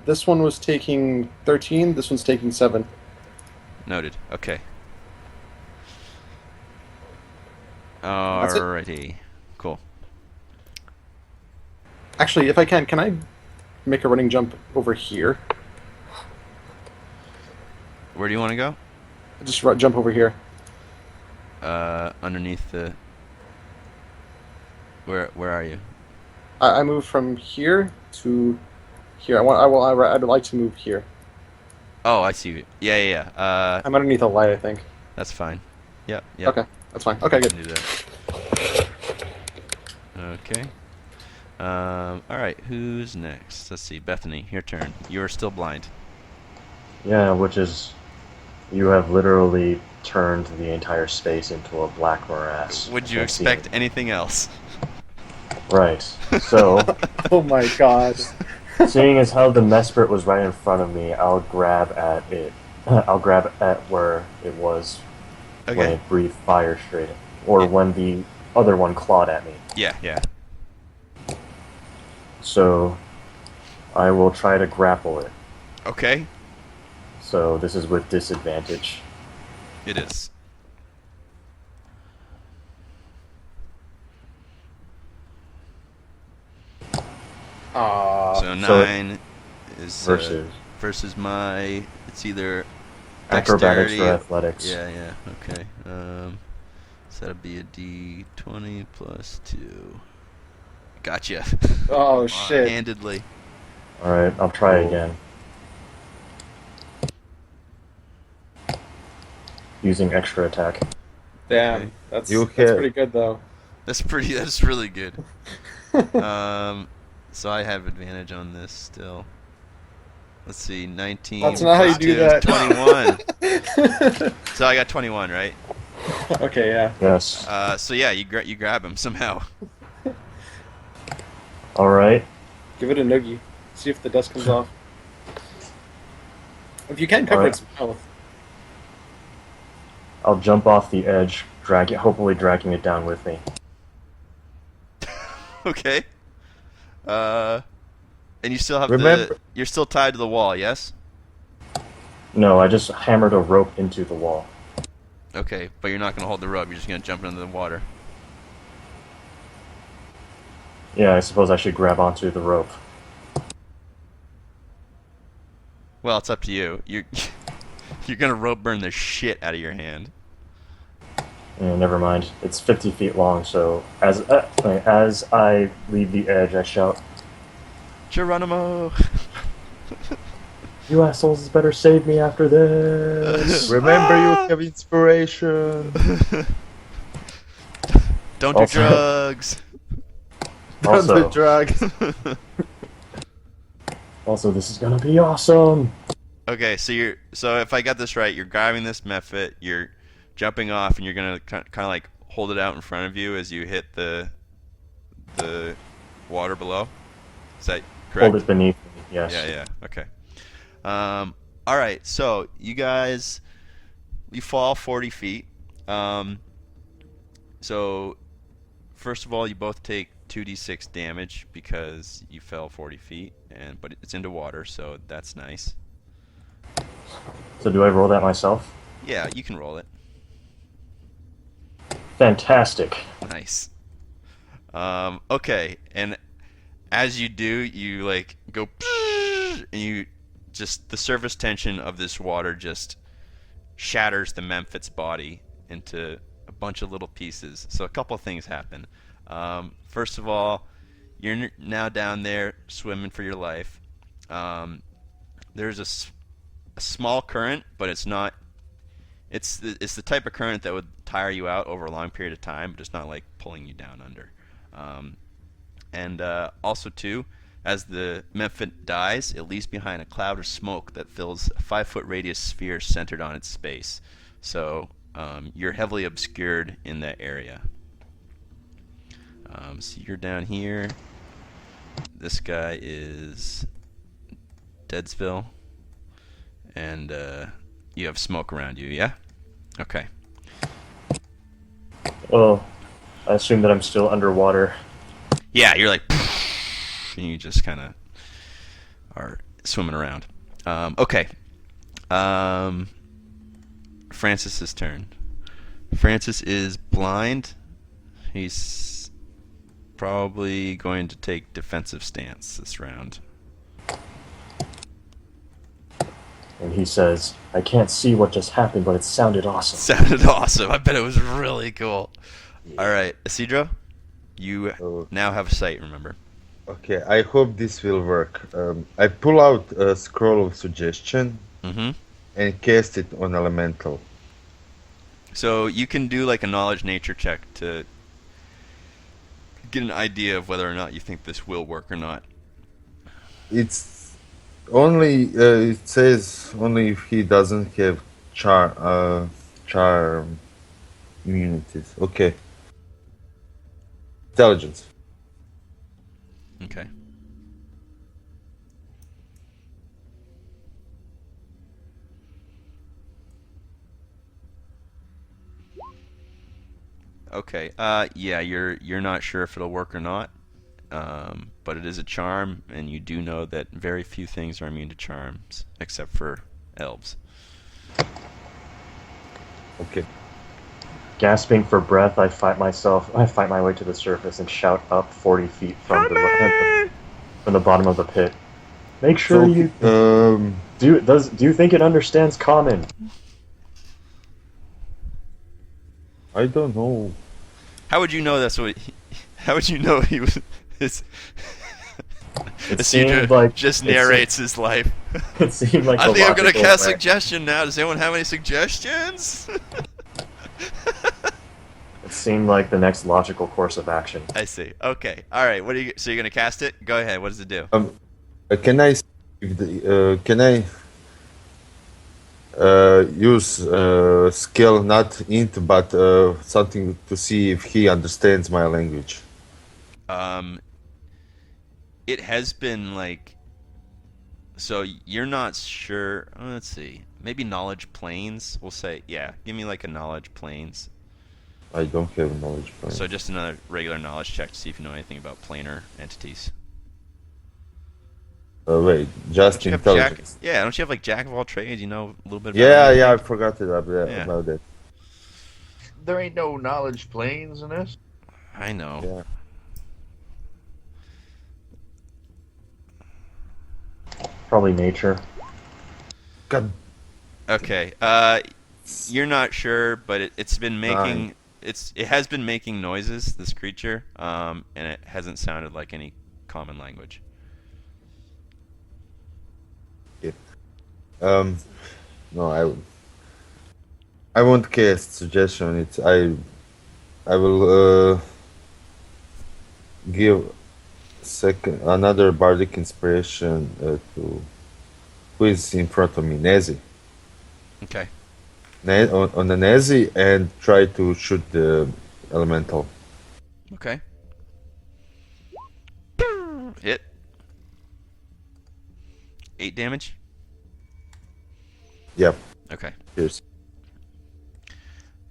This one was taking 13, this one's taking 7. Noted. Okay. That's it. Alrighty. Cool. Actually, if I can I make a running jump over here? Where do you want to go? Just jump over here. Underneath the... Where are you? I move from here to here. I'd like to move here. Oh, I see. Yeah. I'm underneath a light, I think. That's fine. Yep. Okay, that's fine. Okay, I good. can do that. Okay. Alright, who's next? Let's see. Bethany, your turn. You're still blind. Yeah, which is... You have literally turned the entire space into a black morass. Would you Can't see expect it. anything else? Right. So, Oh my god. seeing as how the Mesprit was right in front of me, I'll grab at it. I'll grab at where it was when Okay. it breathed fire straight, or when the other one clawed at me. Yeah. So, I will try to grapple it. Okay. So this is with disadvantage. It is. So So 9 is versus my. It's either acrobatics or dexterity. athletics. Yeah. Okay. So that'd be a D20 plus 2. Gotcha. Oh shit! Handedly. All right, I'll try Oh. again. Using extra attack. Damn, Okay. that's You that's have- pretty good though. That's really good. So I have advantage on this still. Let's see, 19. That's not how you plus do 2 is that. 21. So I got 21, right? Okay, yeah. Yes. So yeah, you grab him somehow. All right. Give it a noogie. See if the dust comes off. If you can, cover Alright. its mouth. I'll jump off the edge, hopefully dragging it down with me. Okay. And you still have Remember- you're still tied to the wall, yes? No, I just hammered a rope into the wall. Okay, but you're not gonna hold the rope. You're just gonna jump into the water. Yeah, I suppose I should grab onto the rope. Well, it's up to you. You're gonna rope burn the shit out of your hand. Yeah, never mind. It's 50 feet long, so as I leave the edge, I shout, Geronimo. "You assholes better save me after this!" Remember, you have inspiration. Don't do Also- drugs. Don't Also- do drugs. Also, this is gonna be awesome! Okay, so if I got this right, you're grabbing this mephit, you're jumping off, and you're gonna kind of like hold it out in front of you as you hit the water below. Is that correct? Hold it beneath me, yes. Yeah. Okay. All right. So you guys, you fall 40 feet. So first of all, you both take 2d6 damage because you fell 40 feet, but it's into water, so that's nice. So do I roll that myself? Yeah, you can roll it. Fantastic. Nice. Okay, and as you do, you like go, and you just the surface tension of this water just shatters the Memphit's body into a bunch of little pieces. So a couple of things happen. First of all, you're now down there swimming for your life. There's a small current, but it's not. It's the type of current that would tire you out over a long period of time, but it's not like pulling you down under. And also too, as the Memphit dies, it leaves behind a cloud of smoke that fills a 5-foot radius sphere centered on its space. So you're heavily obscured in that area. So you're down here. This guy is Deadsville, and you have smoke around you. Yeah. Okay. Well, I assume that I'm still underwater. Yeah, you're like, and you just kind of are swimming around. Okay. Francis's turn. Francis is blind. He's probably going to take defensive stance this round. And he says, "I can't see what just happened, but it sounded awesome." Sounded awesome. I bet it was really cool. All right, Isidro, you Oh. now have sight, remember. Okay, I hope this will work. I pull out a scroll of suggestion Mm-hmm. and cast it on elemental. So you can do like a knowledge nature check to get an idea of whether or not you think this will work or not. It's only it says only if he doesn't have charm immunities. Okay. Intelligence. Okay. Okay. Yeah, you're not sure if it'll work or not. But it is a charm, and you do know that very few things are immune to charms, except for elves. Okay. Gasping for breath, I fight my way to the surface and shout up 40 feet from the from the bottom of the pit. Make sure you Um, do you think it understands common? I don't know. How would you know that's what? How would you know he was? His, It the seemed Cedra like just narrates his life. It seemed like I the think I'm gonna logical cast way. suggestion now. Does anyone have any suggestions? It seemed like the next logical course of action. I see. Okay. All right. What are you? So you're gonna cast it? Go ahead. What does it do? Can I? Can I use skill not int but something to see if he understands my language? It has been like. So you're not sure. Let's see. Maybe knowledge planes. We'll say yeah. Give me like a knowledge planes. I don't have knowledge. Point. So just another regular knowledge check to see if you know anything about planar entities. Wait, just Don't you have jack? intelligence. Yeah, don't you have like jack of all trades? You know a little bit. About Yeah, everything? I forgot about that. There ain't no knowledge planes in this. I know. Yeah. Probably nature. God, Okay. You're not sure, but it's been making Nine. it has been making noises. This creature, and it hasn't sounded like any common language. no, I won't cast suggestion. I will give another bardic inspiration to who is in front of me, Nazi. Okay. On the Nazi and try to shoot the elemental. Okay. Hit. 8 damage. Yep. Okay. Here's.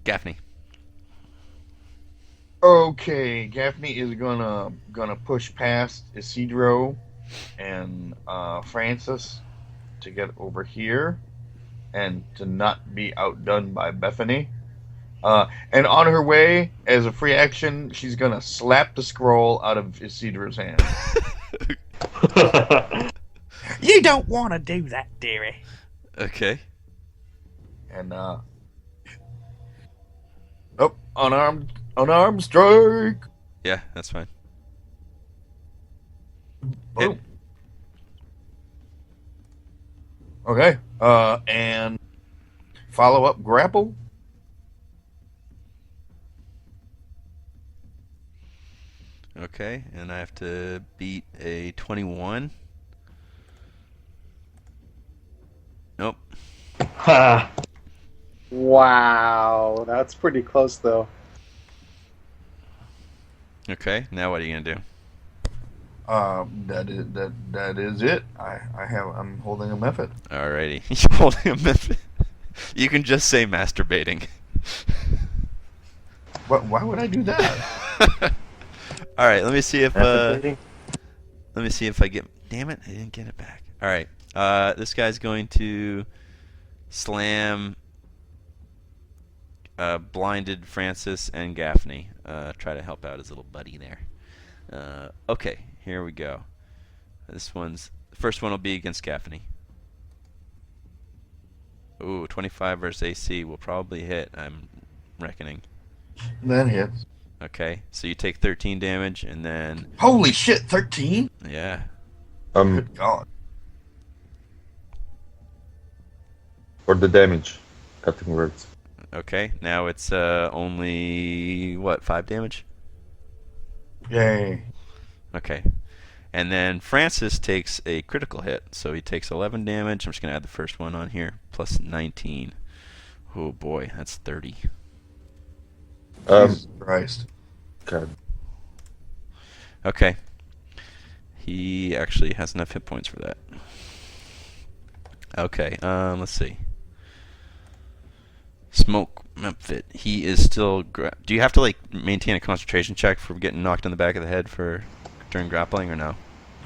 Gaffney. Okay, Gaffney is gonna push past Isidro and Francis to get over here, and to not be outdone by Bethany. And on her way, as a free action, she's gonna slap the scroll out of Isidro's hand. You don't want to do that, dearie. Okay. And unarmed strike. Yeah, that's fine. Boom. Okay. And follow up grapple. Okay, and I have to beat a 21. Nope. Ha! Wow, that's pretty close though. Okay, now what are you gonna do? That is it. I'm holding a method. Alrighty. You're holding a method. You can just say masturbating. Why would I do that? Alright, let me see if Masturbating? let me see if I get damn it, I didn't get it back. Alright. This guy's going to slam blinded Francis and Gaffney. Try to help out his little buddy there. Okay, here we go. The first one will be against Gaffney. Ooh, 25 versus AC will probably hit, I'm reckoning. That hits. Okay, so you take 13 damage, and then Holy shit! 13. yeah. Good God. For the damage, cutting words. Okay, now it's only what 5 damage? Yay. Okay. And then Francis takes a critical hit, so he takes 11 damage. I'm just going to add the first one on here, plus 19. Oh boy, that's 30. Jesus Christ. God. Okay. He actually has enough hit points for that. Okay, let's see. Smoke Memphit. He is still... Do you have to, like, maintain a concentration check for getting knocked in the back of the head during grappling, or no?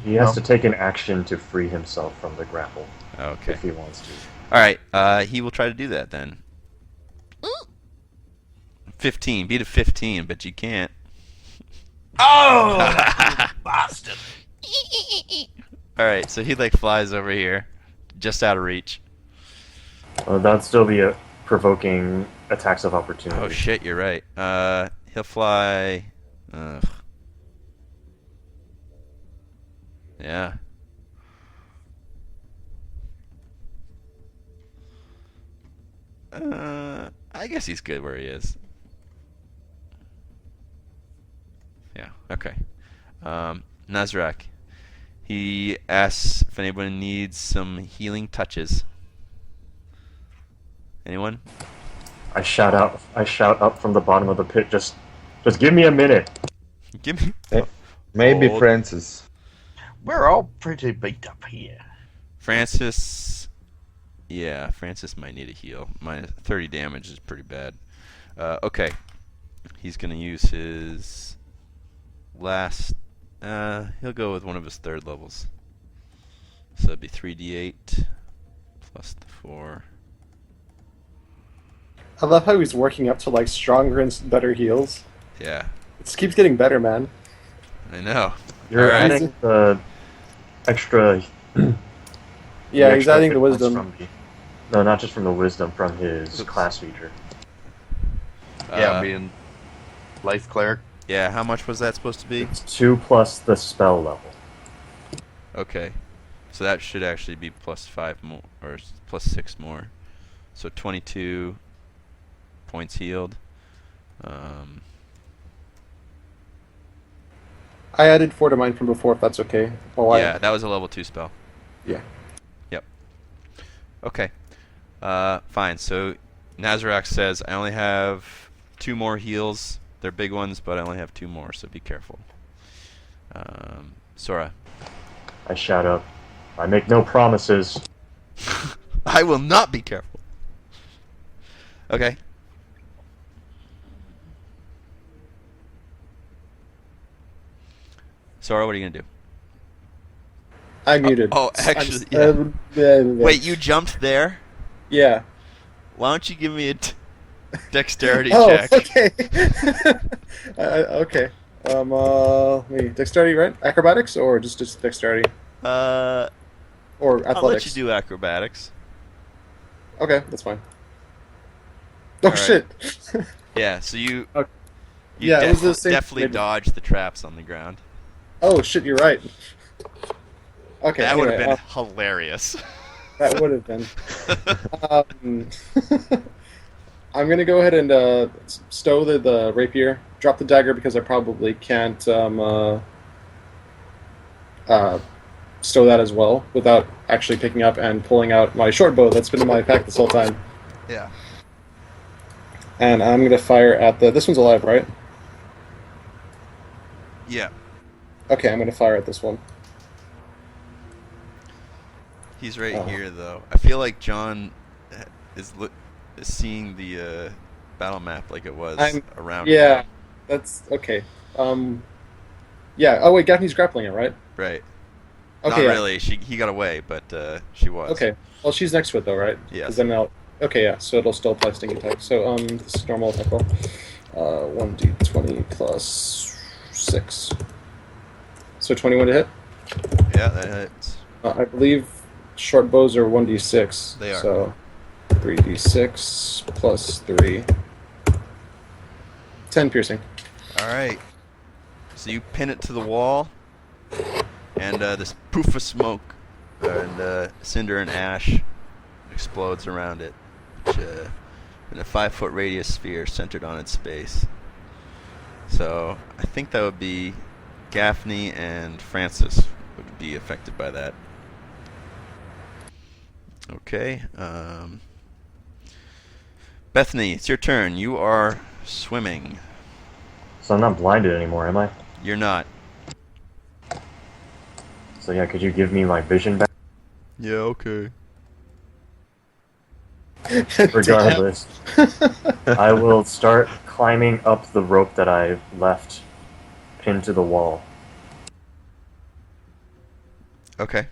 He has No. to take an action to free himself from the grapple Okay. if he wants to. Alright, he will try to do that then. 15. Beat a 15, but you can't. Oh, bastard. Alright, so he like flies over here, just out of reach. That'd still be a provoking attacks of opportunity. Oh shit, you're right. He'll fly. Ugh. Yeah. I guess he's good where he is. Yeah, okay. Nazrak. He asks if anyone needs some healing touches. Anyone? I shout up from the bottom of the pit. Just give me a minute. Give me. Maybe Hold. Francis. We're all pretty beat up here. Francis. Yeah, Francis might need a heal. Minus 30 damage is pretty bad. Okay. He's going to use his last. He'll go with one of his third levels. So that'd be 3d8 plus the 4. I love how he's working up to like stronger and better heals. Yeah, It just keeps getting better, man. I know. You're Alright. adding the extra. Yeah, the he's extra adding the hit points wisdom. from no, not just from the wisdom, from his class feature. Yeah, being life cleric. Yeah, how much was that supposed to be? It's 2 plus the spell level. Okay. So that should actually be plus 5 more, or plus 6 more. So 22 points healed. I added 4 to mine from before, if that's okay. Oh, Yeah, that was a level 2 spell. Yeah. Yep. Okay. Fine. So Nazarak says, I only have 2 more heals. They're big ones, but I only have 2 more, so be careful. Sora. I shout up. I make no promises. I will not be careful. Okay. Sora, what are you going to do? I muted. Oh, actually, Wait, you jumped there? Yeah. Why don't you give me a dexterity Oh, check? okay. Okay. Wait, dexterity, right? Acrobatics or just dexterity I'll or let athletics? you do acrobatics. Okay, that's fine. Oh Alright. shit. Yeah, so you Okay. Yeah, it was the same- definitely maybe. dodged the traps on the ground. Oh shit, you're right. Okay, That would have anyway, been hilarious. that would have been. I'm gonna go ahead and stow the rapier, drop the dagger because I probably can't stow that as well without actually picking up and pulling out my short bow that's been in my pack this whole time. Yeah. And I'm gonna fire at this one's alive, right? Yeah. Okay, I'm gonna fire at this one. He's right Oh. here, though. I feel like John is seeing the battle map like it was around Yeah, him. that's okay. Yeah. Oh wait, Gaffney's grappling it, right? Right. Okay. Not yeah. really. He got away, but she was. Okay. Well, she's next to it though, right? Yes. 'Cause then okay, yeah. So it'll still apply sting attack. So this is normal attack roll. 1d20 plus 6. So 21 to hit. Yeah, that hits. I believe short bows are 1d6. They are. So 3d6 plus 3. 10 piercing. All right. So you pin it to the wall, and this poof of smoke and cinder and ash explodes around it, which, in a 5-foot radius sphere centered on its base. So I think that would be Gaffney and Francis would be affected by that. Okay. Bethany, it's your turn. You are swimming. So I'm not blinded anymore, am I? You're not. So yeah, could you give me my vision back? Yeah, okay. Regardless, I will start climbing up the rope that I left pinned to the wall. Okay.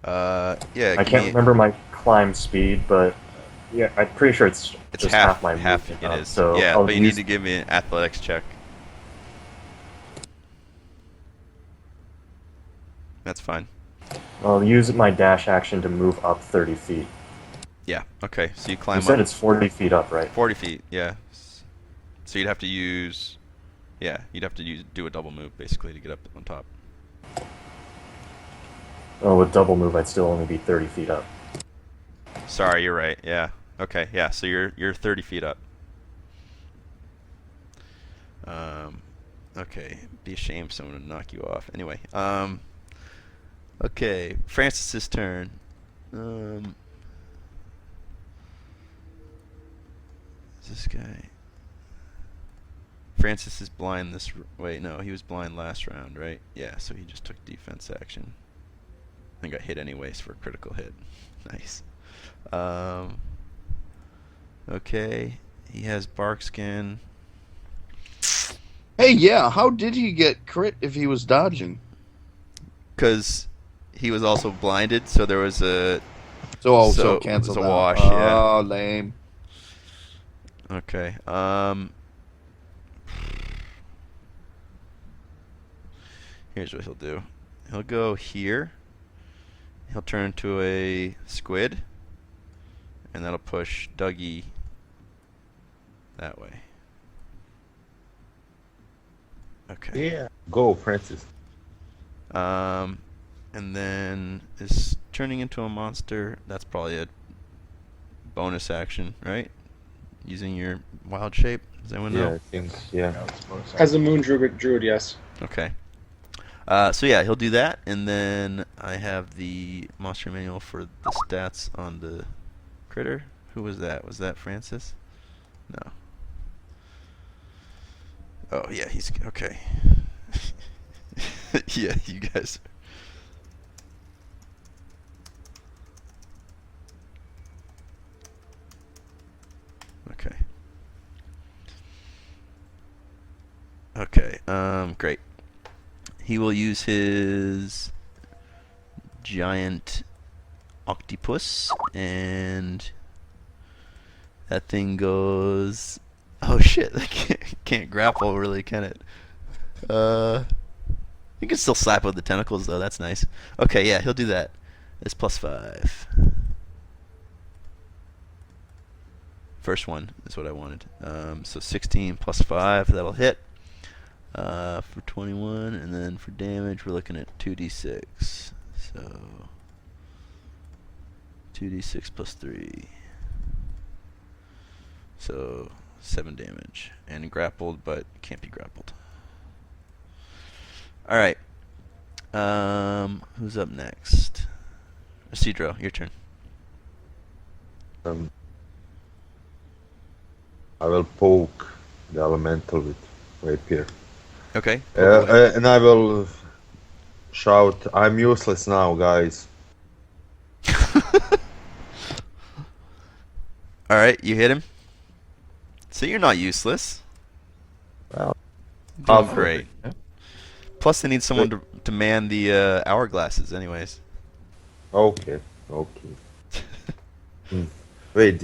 Yeah. I give can't me- remember my climb speed, but yeah, I'm pretty sure it's It's just half my half. movement It up, is. So yeah, I'll but you use- need to give me an athletics check. That's fine. I'll use my dash action to move up 30 feet. Yeah. Okay. So you You climb said up it's 40 feet up, right? 40 feet. Yeah. So you'd have to use. Yeah, you'd have to do a double move basically to get up on top. Oh, with double move, I'd still only be 30 feet up. Sorry, you're right. Yeah. Okay. Yeah. So you're 30 feet up. Okay. Be a shame someone would knock you off. Anyway. Okay. Francis's turn. This guy. Francis is blind this. Wait, no, he was blind last round, right? Yeah. So he just took defense action. And got hit anyways for a critical hit. Nice. Okay. He has bark skin. Hey, yeah. How did he get crit if he was dodging? Because he was also blinded, so there was a. So So, cancel it was a out. wash, yeah. Oh, lame. Okay. Here's what he'll do. He'll go here. He'll turn into a squid, and that'll push Dougie that way. Okay. Yeah. Go, Francis. And then is turning into a monster. That's probably a bonus action, right? Using your wild shape. Does anyone Yeah, know? I think. Yeah. As a moon druid, yes. Okay. So yeah, he'll do that, and then I have the monster manual for the stats on the critter. Who was that? Was that Francis? No. Oh yeah, he's okay. Yeah, you guys. Okay. Okay. Great. He will use his giant octopus, and that thing goes. Oh shit! I can't grapple really, can it? You can still slap with the tentacles though. That's nice. Okay, yeah, he'll do that. It's +5. First one is what I wanted. So 16 +5, that'll hit. For 21, and then for damage, we're looking at 2d6. So 2d6 +3. So 7 damage. And grappled, but can't be grappled. Alright. Who's up next? Isidro, your turn. I will poke the elemental with rapier. Okay. And I will shout, "I'm useless now, guys." Alright, you hit him. So you're not useless. Well, Doing half great. Yeah. Plus, they need someone to man the hourglasses, anyways. Okay. Wait,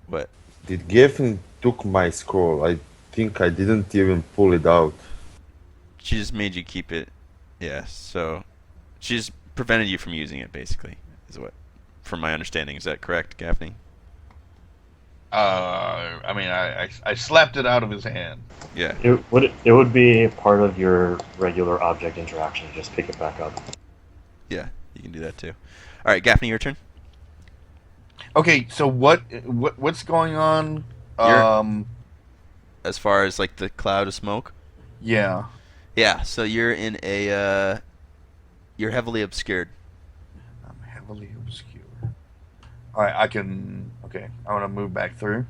What? did Geffen took my scroll? I think I didn't even pull it out. She just made you keep it. Yeah, so she just prevented you from using it, basically, is what, from my understanding. Is that correct, Gaffney? I mean, I slapped it out of his hand. Yeah. It would be part of your regular object interaction. Just pick it back up. Yeah, you can do that too. All right, Gaffney, your turn. Okay, so what's going on? You're- As far as like the cloud of smoke. Yeah. Yeah, so you're in a. You're heavily obscured. I'm heavily obscure. All right, I can. Okay, I want to move back through.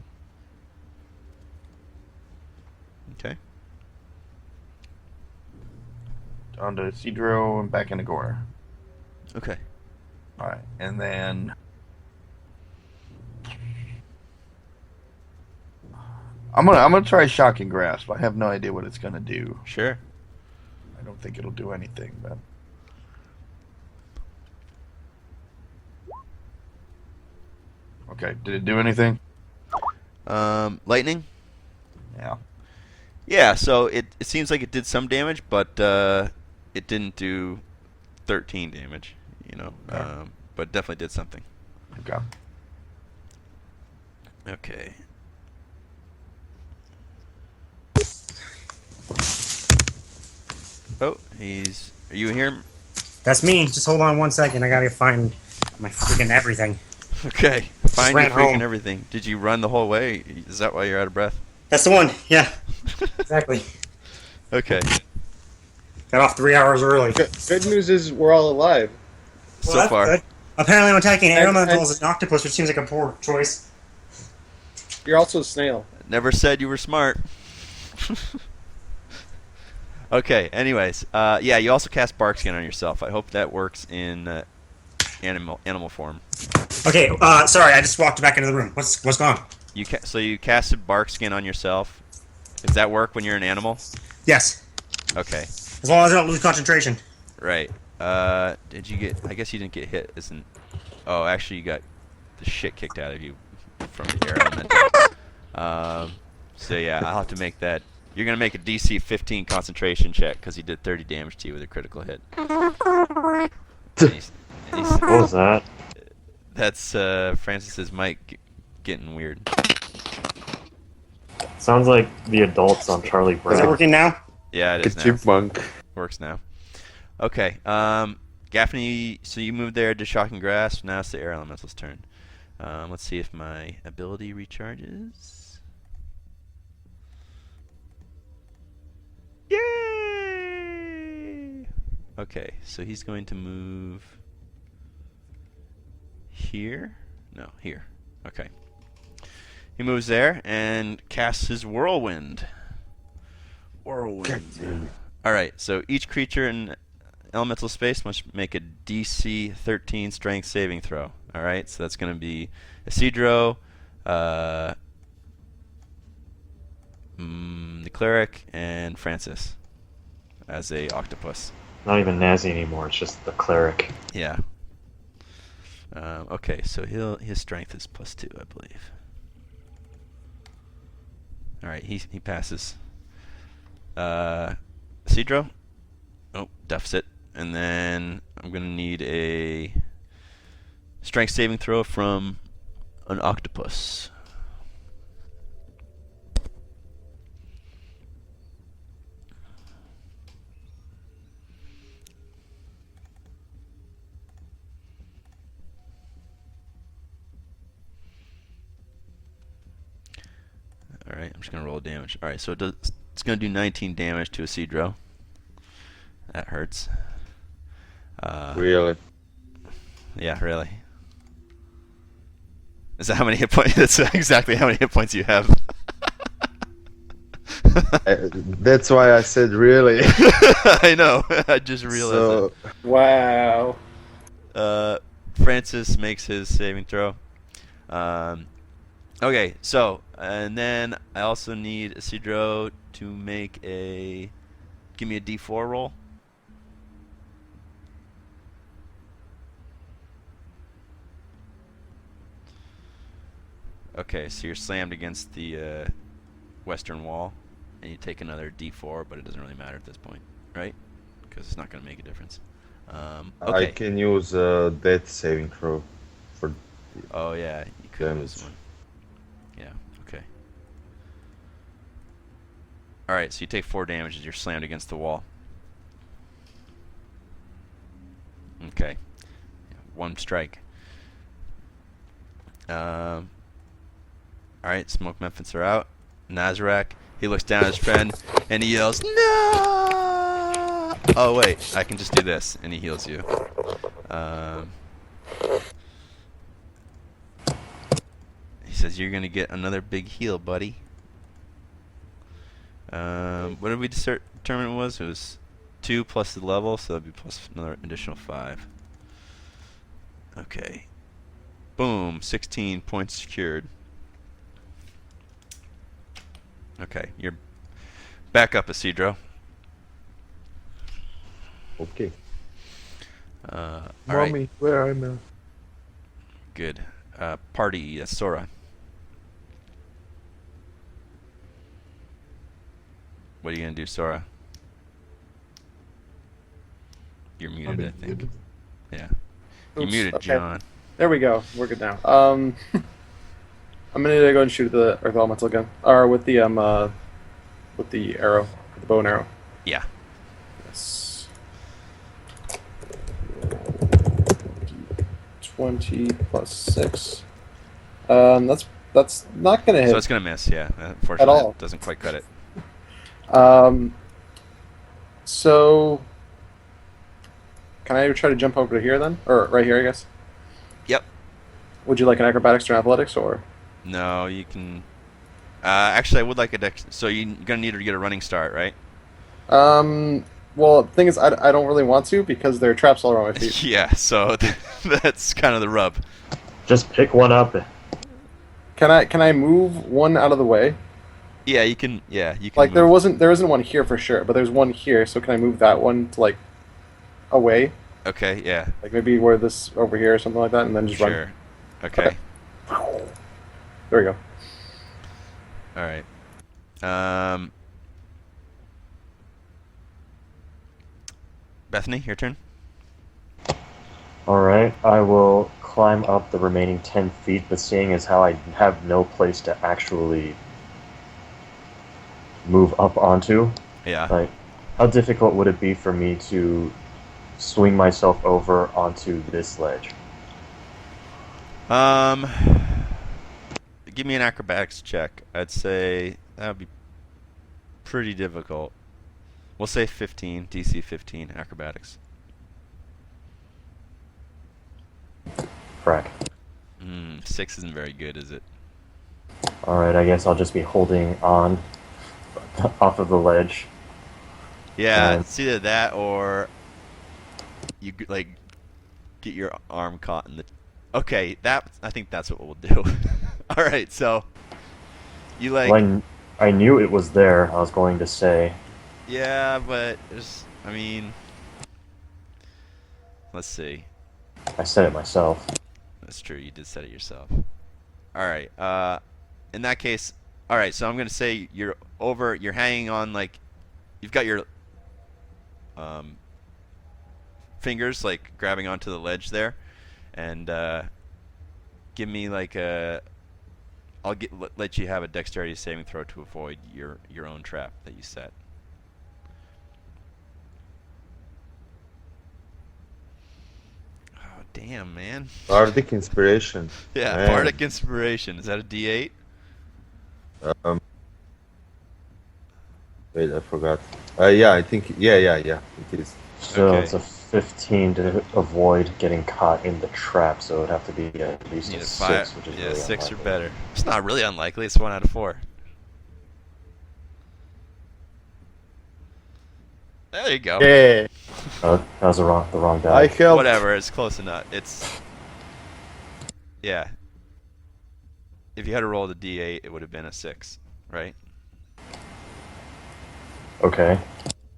Okay. Onto Cedro and back into Gore. Okay. All right, and then I'm gonna try Shocking Grasp. I have no idea what it's gonna do. Sure. I don't think it'll do anything, but okay. Did it do anything? Lightning. Yeah. Yeah, so it seems like it did some damage, but it didn't do 13 damage, you know, but definitely did something. Okay. Okay. Oh, are you here? That's me. Just hold on 1 second. I gotta find my freaking everything. Okay. Find your ran freaking home. everything. Did you run the whole way? Is that why you're out of breath? That's the one. Yeah, exactly. Okay. Got off 3 hours early. Good news is we're all alive. Well, So that's far. good. Apparently, I'm attacking And- elementals as an octopus, which seems like a poor choice. You're also a snail. Never said you were smart. Okay, anyways. Yeah, you also cast Bark Skin on yourself. I hope that works in animal form. Okay, sorry, I just walked back into the room. What's going on? So you casted Bark Skin on yourself. Does that work when you're an animal? Yes, Okay. as long as I don't lose concentration. Right. Did you get... I guess you didn't get hit, isn't... Oh, actually you got the shit kicked out of you from the air elemental. So yeah, I'll have to make that... You're going to make a DC 15 concentration check because he did 30 damage to you with a critical hit. And he's- What was that? That's Francis's mic getting weird. Sounds like the adults on Charlie Is it Brown. working now? Yeah, it A is now. chipmunk. Works now. Okay. Gaffney, so you moved there to Shocking Grasp. Now it's the Air Elemental's turn. Let's see if my ability recharges. Yay! Okay, so he's going to move here. No, here. Okay. He moves there and casts his Whirlwind. Whirlwind. Alright, so each creature in elemental space must make a DC 13 strength saving throw. Alright, so that's going to be Isidro, the cleric, and Francis as a octopus. Not even Nazi anymore. It's just the cleric. Yeah. Okay, so his strength is +2, I believe. All right, he passes. Isidro? Oh, deficit. And then I'm gonna need a strength saving throw from an octopus. Alright, I'm just going to roll damage. Alright, so it's going to do 19 damage to Isidro. That hurts. Really? Yeah, really. Is that how many hit points? That's exactly how many hit points you have. That's why I said really. I know. I just realized Wow. that. Francis makes his saving throw. Okay, so, and then I also need Isidro to make give me a D4 roll. Okay, so you're slammed against the western wall, and you take another D4, but it doesn't really matter at this point, right? Because it's not going to make a difference. I Okay. can use death saving throw for Oh yeah, you could damage. use one. Yeah. Okay. All right, so you take 4 damage as you're slammed against the wall. Okay. 1 strike. All right, Smoke Memphis are out. Nazarak, he looks down at his friend and he yells, "No!" Oh wait, I can just do this, and he heals you. He says you're gonna get another big heal, buddy. What did we determine it was? It was 2 plus the level, so that'd be plus another additional 5. Okay. Boom, 16 points secured. Okay, you're back up, Isidro. Okay. All right, Mommy, where am I? good. Party, that's Sora. What are you gonna do, Sora? You're muted, I think. Yeah. You Oops, muted okay. John. There we go. We're good now. I'm gonna go and shoot the Earth Elemental again, or with the arrow, the bow and arrow. Yeah. Yes. 20 plus 6. That's not gonna hit. So it's gonna miss. Yeah. Unfortunately, At all. it doesn't quite cut it. So can I try to jump over to here then, or right here, I guess? Yep. Would you like an acrobatics or athletics, or? No, you can. Actually, I would like a dex. So you're gonna need to get a running start, right? Well, the thing is, I don't really want to because there are traps all around my feet. Yeah. So that's kind of the rub. Just pick one up. Can I move one out of the way? Yeah, you can. Yeah, you can. Like move. there isn't one here for sure, but there's one here. So can I move that one to like away? Okay. Yeah. Like maybe where this over here or something like that, and then just run. Sure. Okay. There we go. All right. Bethany, your turn. Alright, I will climb up the remaining 10 feet, but seeing as how I have no place to actually move up onto, Yeah. like, how difficult would it be for me to swing myself over onto this ledge? Give me an acrobatics check. I'd say that would be pretty difficult. We'll say 15, DC 15 acrobatics. Frack. 6 isn't very good, is it? Alright, I guess I'll just be holding on off of the ledge. Yeah, it's either that or you like get your arm caught in the. Okay, I think that's what we'll do. All right, so you like. When I knew it was there, I was going to say. Yeah, but I mean, let's see. I said it myself. That's true. You did set it yourself. All right. In that case, all right. So I'm gonna say you're over. You're hanging on like, you've got your fingers like grabbing onto the ledge there, and give me like a. I'll let you have a dexterity saving throw to avoid your own trap that you set. Oh damn, man. Bardic inspiration. Yeah, Man. bardic inspiration. Is that a D8? Wait, I forgot. Yeah, I think. Yeah, it is. So Okay. it's a 15 to avoid getting caught in the trap. So it would have to be at least Need a a 6, five. which is Yeah, really 6 or unlikely. better. It's not really unlikely. It's 1 out of 4. There you go. Yeah. That was the wrong die. I helped. Whatever. It's close enough. It's. Yeah. If you had to roll the D8, it would have been a 6, right? Okay,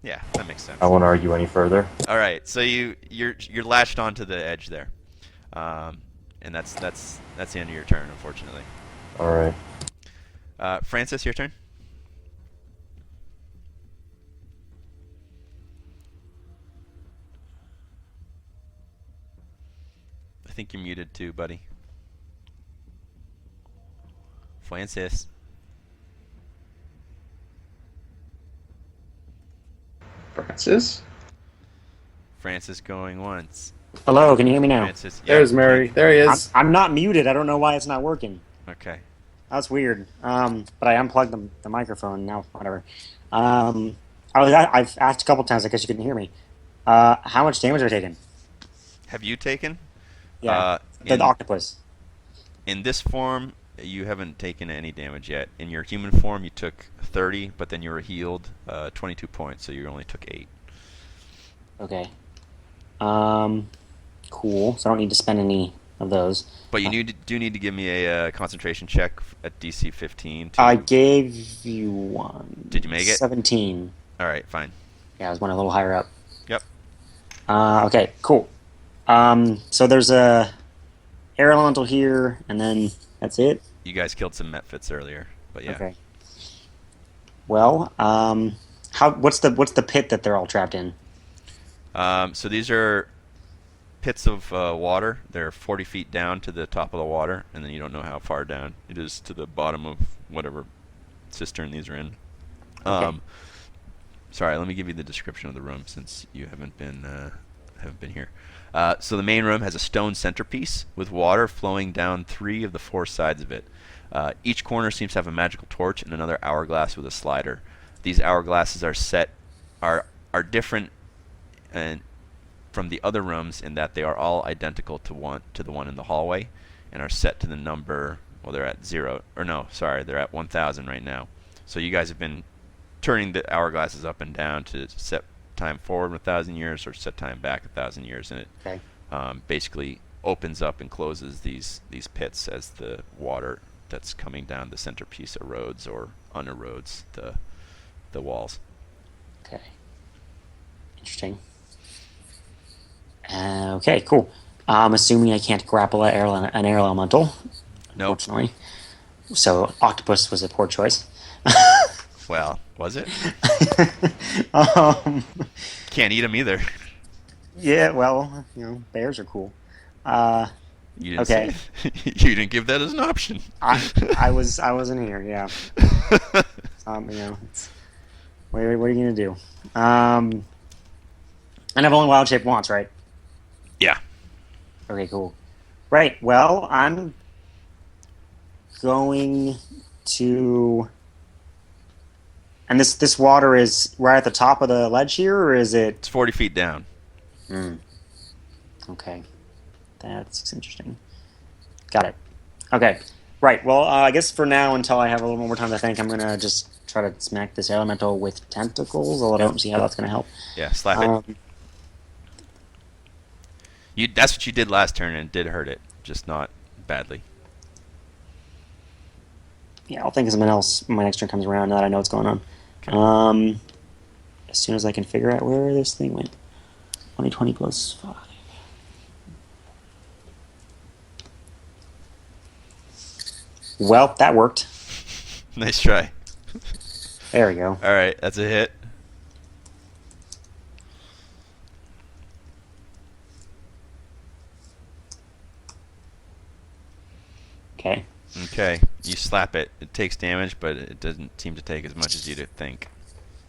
Yeah, that makes sense. I won't argue any further. All right, so you're latched onto the edge there, and that's the end of your turn, unfortunately. All right. Francis, your turn. I think you're muted too, buddy. Francis. Francis going once. Hello, can you hear me now? Francis. Yeah. There's Mary. There he is. I'm not muted. I don't know why it's not working. Okay. That's weird. But I unplugged the microphone. Now, whatever. I've asked a couple times. I guess you couldn't hear me. How much damage are I taking? Have you taken? Yeah, the octopus. In this form, you haven't taken any damage yet. In your human form, you took 30, but then you were healed 22 points, so you only took 8. Okay. Cool. So I don't need to spend any of those. But you do need to give me a concentration check at DC 15. I gave you one. Did you make it? 17. All right, fine. Yeah, I was one a little higher up. Yep. Okay, cool. So there's a air elemental here, and then that's it. You guys killed some Metfits earlier, but yeah. Okay. Well, what's the pit that they're all trapped in? So these are pits of water. They're 40 feet down to the top of the water, and then you don't know how far down it is to the bottom of whatever cistern these are in. Sorry, let me give you the description of the room since you haven't been here. So the main room has a stone centerpiece with water flowing down 3 of the 4 sides of it. Each corner seems to have a magical torch and another hourglass with a slider. These hourglasses are different and from the other rooms in that they are all identical to the one in the hallway and are set to the number. Well, they're at 0 or no, sorry, they're at 1,000 right now. So you guys have been turning the hourglasses up and down to set time forward 1,000 years or set time back 1,000 years, and it basically opens up and closes these pits as the water that's coming down the centerpiece erodes or unerodes the walls. Okay. Interesting. Okay, cool. I'm assuming I can't grapple an air elemental. Nope. Unfortunately. So octopus was a poor choice. Well, was it? Can't eat them either. Yeah, well, bears are cool. You didn't you didn't give that as an option. I wasn't here. Yeah. What are you gonna do? And I've only wild shape once, right? Yeah. Okay, cool. Right. Well, I'm going to. And this water is right at the top of the ledge here, or is it? It's 40 feet down. Okay. That's interesting. Got it. Okay. Right. Well, I guess for now, until I have a little more time to think, I'm going to just try to smack this elemental with tentacles, although I don't see how that's going to help. Yeah, slap it. That's what you did last turn, and it did hurt it, just not badly. Yeah, I'll think of something else when my next turn comes around now that I know what's going on. Okay. As soon as I can figure out where this thing went. 2020 plus 5. Well, that worked. Nice try. There we go. All right, that's a hit. Okay. Okay, you slap it. It takes damage, but it doesn't seem to take as much as you'd think.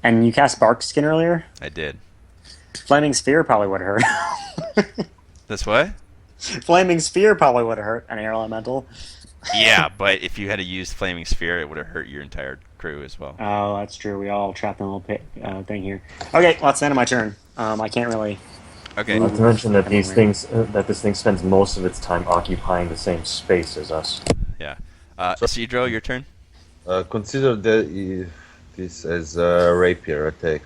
And you cast Bark Skin earlier? I did. Flaming Sphere probably would have hurt. This what? Flaming Sphere probably would have hurt an air elemental. Yeah, but if you had to use Flaming Sphere, it would have hurt your entire crew as well. Oh, that's true. We all trapped in a little pit thing here. Okay, well, that's the end of my turn. I can't really... Okay. Not to mention that this thing spends most of its time occupying the same space as us. Yeah. Isidro, your turn? Consider this as a rapier attack.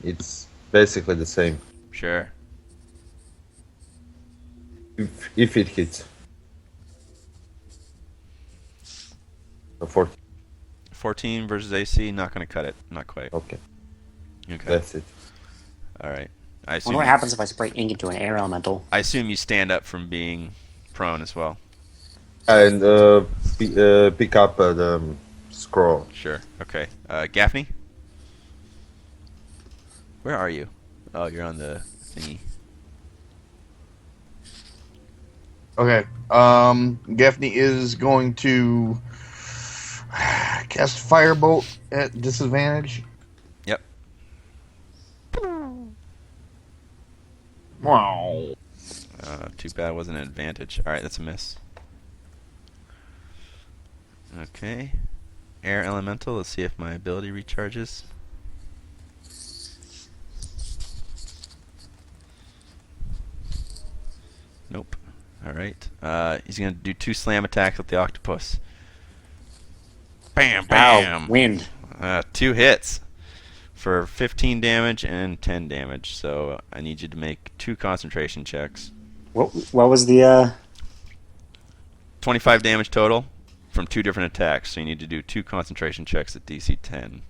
It's basically the same. Sure. If it hits. 14. 14 versus AC, not going to cut it. Not quite. Okay. Okay. That's it. All right. I wonder what happens if I spray ink into an air elemental. I assume you stand up from being prone as well. And pick up the scroll. Sure. Okay. Gaffney? Where are you? Oh, you're on the thingy. Okay. Gaffney is going to cast Firebolt at disadvantage. Yep. Wow. Too bad it wasn't an advantage. Alright, that's a miss. Okay. Air Elemental, let's see if my ability recharges. Nope. Alright. He's going to do 2 slam attacks with the octopus. Bam, bam! Ow, wind. 2 hits for 15 damage and 10 damage. So I need you to make 2 concentration checks. What was the... 25 damage total from 2 different attacks. So you need to do 2 concentration checks at DC 10.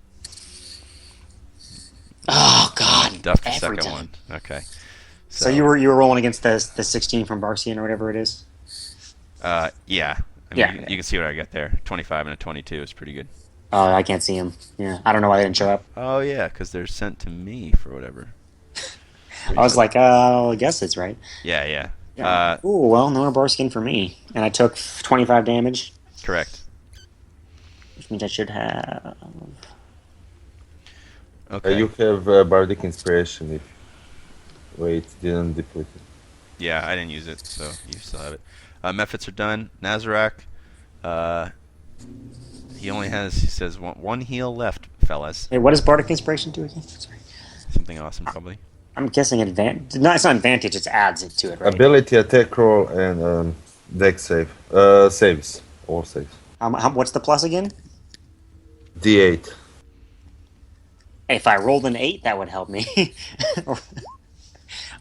Oh, God. Duff the every second time. one. Okay. So you were rolling against the 16 from Barksian or whatever it is? Yeah. I mean, Yeah. you can see what I got there. 25 and a 22 is pretty good. Oh, I can't see him. Yeah, I don't know why they didn't show up. Oh, yeah, because they're sent to me for whatever. I was like, I guess it's right. Yeah, yeah. Yeah. Ooh, well, no more bar skin for me. And I took 25 damage, Correct. which means I should have... Okay. You have Bardic Inspiration if... Wait, didn't deplete it. Yeah, I didn't use it, so you still have it. Methods are done. Nazarak, he only has, he says, one heal left, fellas. Hey, what does Bardic Inspiration do again? Sorry. Something awesome, probably. I'm guessing advantage. No, it's not advantage. It adds it to it, right? Ability, attack roll, and dex save. Saves. All saves. What's the plus again? D8. If I rolled an 8, that would help me.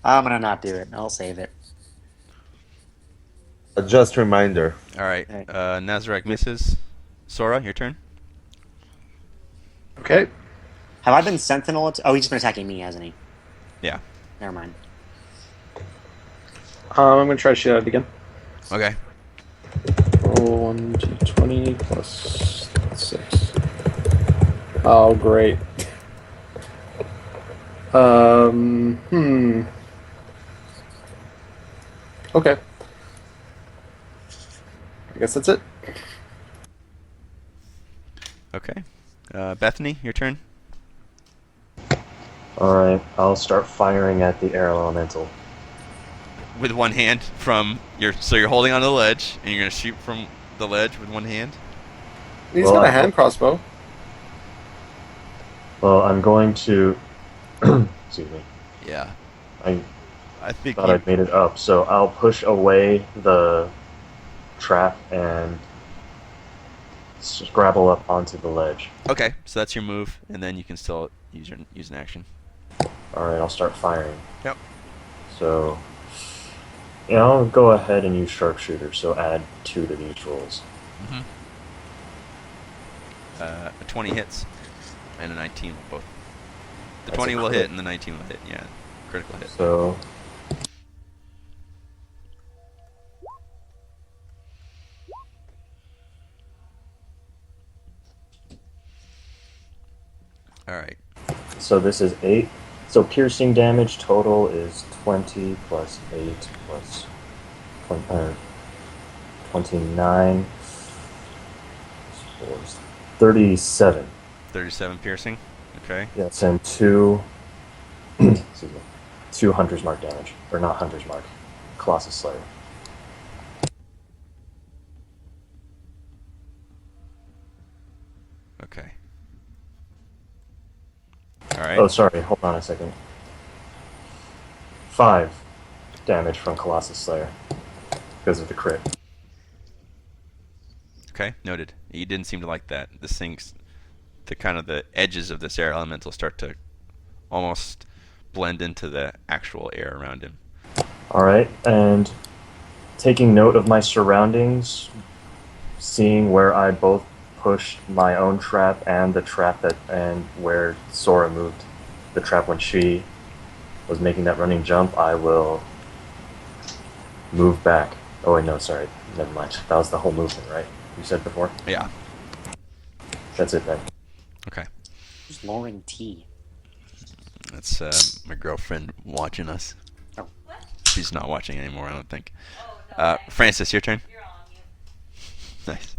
I'm gonna not do it. I'll save it. Just reminder. All right. Nazarak misses. Sora, your turn. Okay. Have I been Sentinel? Oh, he's just been attacking me, hasn't he? Yeah. Never mind. I'm gonna try to shoot at it again. Okay. Roll 1d20 plus 6. Oh, great. Okay. I guess that's it. Okay. Bethany, your turn. Alright, I'll start firing at the air elemental. With one hand from your, so you're holding onto the ledge, and you're gonna shoot from the ledge with one hand. He's Well, got a I- hand crossbow. Well, I'm going to... excuse me. Yeah. I I think. thought I'd made it up, so I'll push away the trap and scrabble up onto the ledge. Okay, so that's your move, and then you can still use an action. Alright, I'll start firing. Yep. So... Yeah, I'll go ahead and use sharpshooter, so add 2 to these rolls. Mm-hmm. A 20 hits, and a 19 will both. The That's 20 a will crit. hit, and the 19 will hit. Yeah, critical hit. So... All right. So this is 8. So piercing damage total is 20 plus 8 plus 29. 37. 37 piercing. Okay. Yes, and 2... excuse me. 2 Hunter's Mark damage. Or not Hunter's Mark. Colossus Slayer. Okay. All right. Oh, sorry. Hold on a second. 5 damage from Colossus Slayer. Because of the crit. Okay, noted. You didn't seem to like that. This thing's the kind of the edges of this air elemental start to almost blend into the actual air around him. Alright, and taking note of my surroundings, seeing where I both pushed my own trap and the trap and where Sora moved the trap when she was making that running jump, I will move back. Oh wait, no, sorry. Never mind. That was the whole movement, right? You said before? Yeah. That's it then. Okay. Who's Lauren T? That's my girlfriend watching us. Oh. She's not watching anymore, I don't think. Francis, your turn. Nice.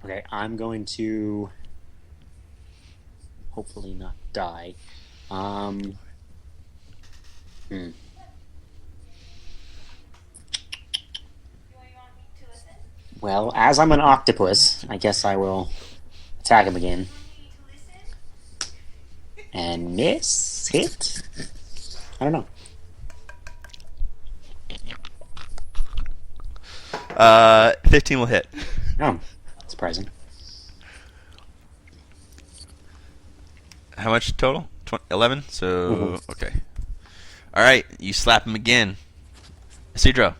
Okay, I'm going to hopefully not die. Well, as I'm an octopus, I guess I will attack him again. And miss? Hit? I don't know. 15 will hit. Oh, surprising. How much total? 11? So, Mhm. okay. Alright, you slap him again. Isidro,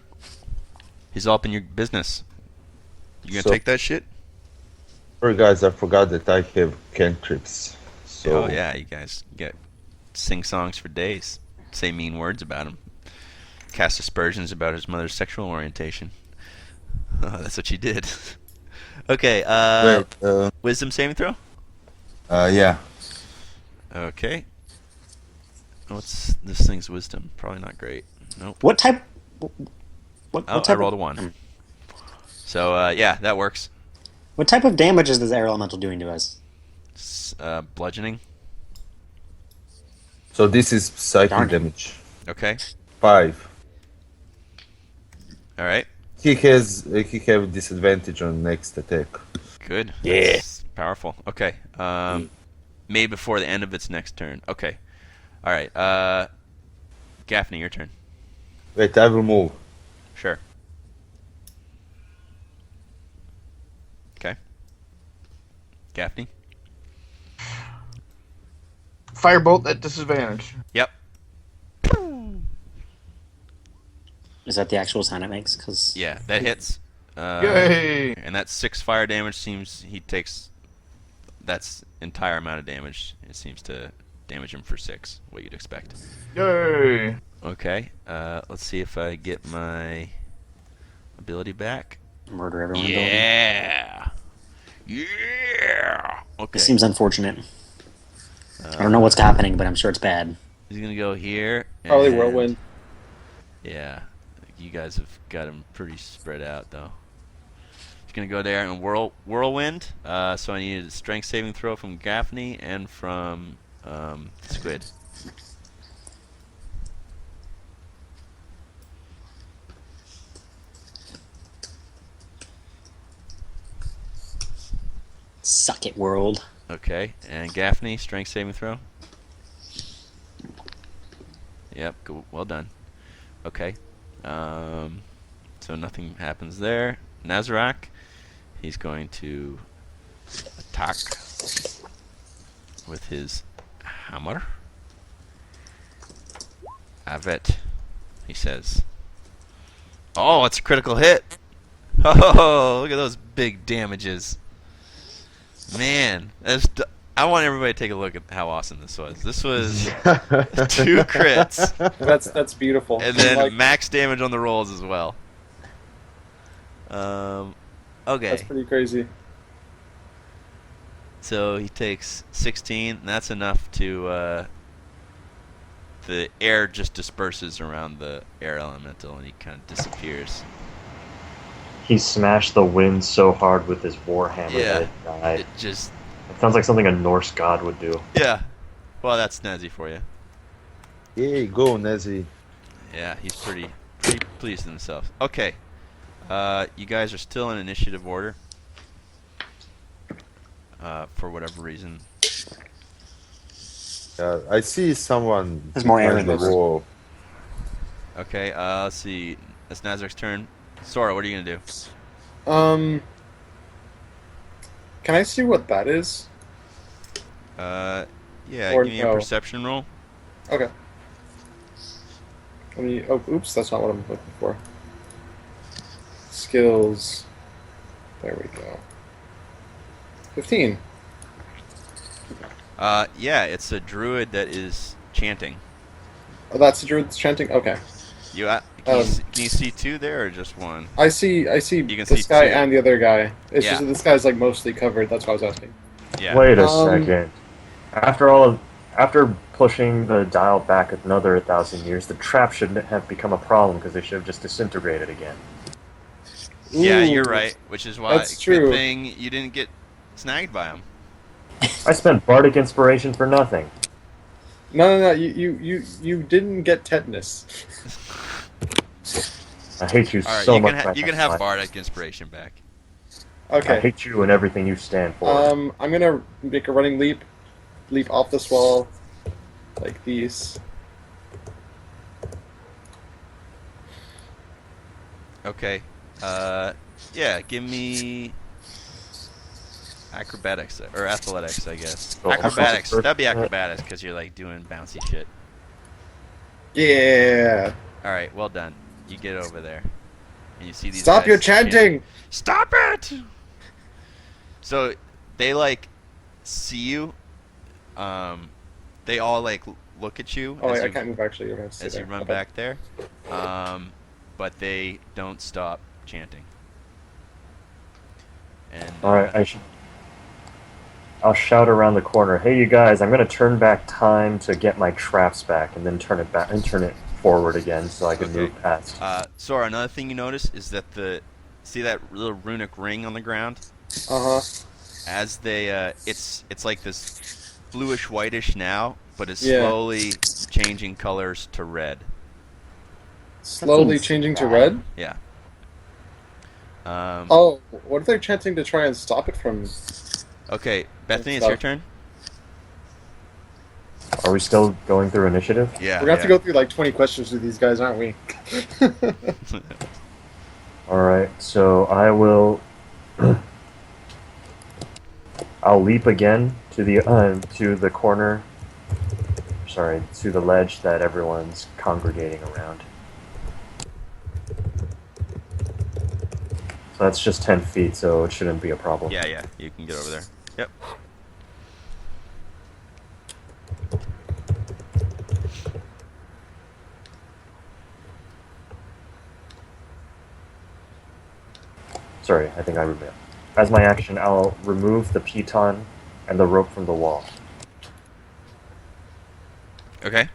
he's all up in your business. You gonna So- take that shit? Sorry guys, I forgot that I have cantrips. So Oh yeah, you guys get sing songs for days. Say mean words about him. Cast aspersions about his mother's sexual orientation. Oh, that's what you did. Okay, Wait, wisdom saving throw? yeah. Okay. What's this thing's wisdom? Probably not great. Nope. What type? Oh, What I type? rolled a 1. So yeah, that works. What type of damage is this air elemental doing to us? Bludgeoning. So this is psychic Darn it. damage. Okay. 5. All right. He have disadvantage on next attack. Good. Yeah. That's powerful. Okay. Made before the end of its next turn. Okay. All right. Gaffney, your turn. Wait, I will move. Sure. Okay. Gaffney. Firebolt at disadvantage. Yep. Is that the actual sound it makes? Because Yeah, that hits. Yay! And that's 6 fire damage. Seems he takes that's entire amount of damage. It seems to damage him for 6. What you'd expect. Yay! Okay. Let's see if I get my ability back. murder everyone. ability. Yeah. Yeah. Okay. This seems unfortunate. I don't know what's happening, but I'm sure it's bad. He's gonna go here. Probably and- whirlwind. Yeah. You guys have got him pretty spread out, though. He's gonna go there and whirlwind. So I need a strength saving throw from Gaffney and from Squid. Suck it, world. Okay, and Gaffney, strength saving throw. Yep, well done. Okay, so nothing happens there. Nazarak, he's going to attack with his hammer. Avet, he says. Oh, it's a critical hit. Oh, look at those big damages. Man, I want everybody to take a look at how awesome this was. This was 2 crits, That's beautiful. and then Like, max damage on the rolls as well. Okay, that's pretty crazy. so he takes 16, and that's enough to, the air just disperses around the air elemental, and he kind of disappears. He smashed the wind so hard with his warhammer Yeah, that it died. it just, It sounds like something a Norse god would do. yeah. Well, that's snazzy for you. Yay, go, Nazi. Yeah, he's pretty pleased with himself. Okay, you guys are still in initiative order. For whatever reason. I see someone There's more air behind in the this. wall. Okay, let's see. It's Nazarek's turn. Sora, what are you gonna do? Can I see what that is? Yeah, Or give me a no. perception roll. Okay. Let me. Oh, oops, that's not what I'm looking for. Skills. There we go. 15. Yeah, it's a druid that is chanting. Oh, that's the druid that's chanting. Okay. You can you see 2 there or just 1? I see. can This see guy 2. and the other guy. It's Yeah. just that this guy's like mostly covered. That's why I was asking. Yeah. Wait a Um, second. After pushing the dial back another 1,000 years, the trap shouldn't have become a problem because they should have just disintegrated again. Yeah, Ooh. you're right. Which is why That's true. good thing you didn't get snagged by him. I spent bardic inspiration for nothing. No. You didn't get tetanus. I hate you All right, so you much. you can have bardic inspiration back. I Okay. hate you and everything you stand for. I'm gonna make a running leap off this wall, like these. Okay. Yeah, give me acrobatics or athletics, I guess. Oh, Acrobatics. first- That'd be acrobatics because you're like doing bouncy shit. Yeah. All right, well done. You get over there, and you see these. Stop guys your chanting. Stop it! So they like see you. They all like look at you Oh, as, wait, I you, can't move actually. You're gonna stay as there. you run Okay. back there. But they don't stop chanting. And All right, I'll shout around the corner, "Hey, you guys! I'm gonna turn back time to get my traps back, and then turn it back and turn it forward again so I can Okay. move past." Sora, another thing you notice is that see that little runic ring on the ground? Uh huh. As they, it's like this bluish whitish now, but it's Yeah. slowly changing colors to red. Slowly seems changing to bad. red. Yeah. Oh, what if they're chanting to try and stop it from? Okay, Bethany, it's your turn. Are we still going through initiative? Yeah. We're gonna have to go through like 20 questions with these guys, aren't we? All right, so I will. I'll leap again to the corner. Sorry, to the ledge that everyone's congregating around. So that's just 10 feet, so it shouldn't be a problem. Yeah, you can get over there. Yep. Sorry, I think I remember. As my action, I'll remove the piton and the rope from the wall. Okay.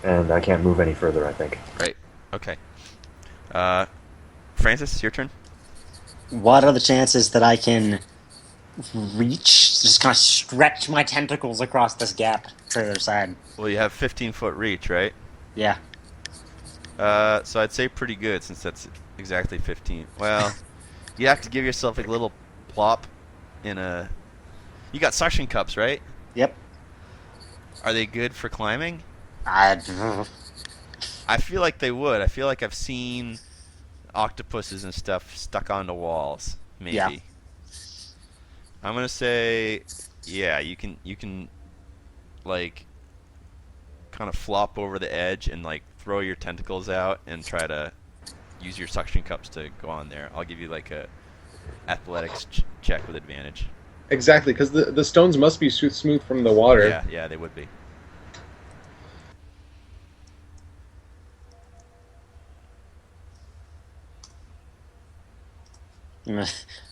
And I can't move any further, I think. Right. Okay. Francis, your turn. What are the chances that I can reach, just kind of stretch my tentacles across this gap to the other side? Well, you have 15-foot reach, right? Yeah. So I'd say pretty good since that's exactly 15. Well, you have to give yourself a little plop in a. You got suction cups, right? Yep. Are they good for climbing? I feel like they would. I feel like I've seen octopuses and stuff stuck onto walls. Maybe. Yeah. I'm gonna say, yeah. You can, like, kind of flop over the edge and like throw your tentacles out and try to use your suction cups to go on there. I'll give you like a athletics check with advantage. Exactly, because the stones must be smooth from the water. Yeah, they would be. I'm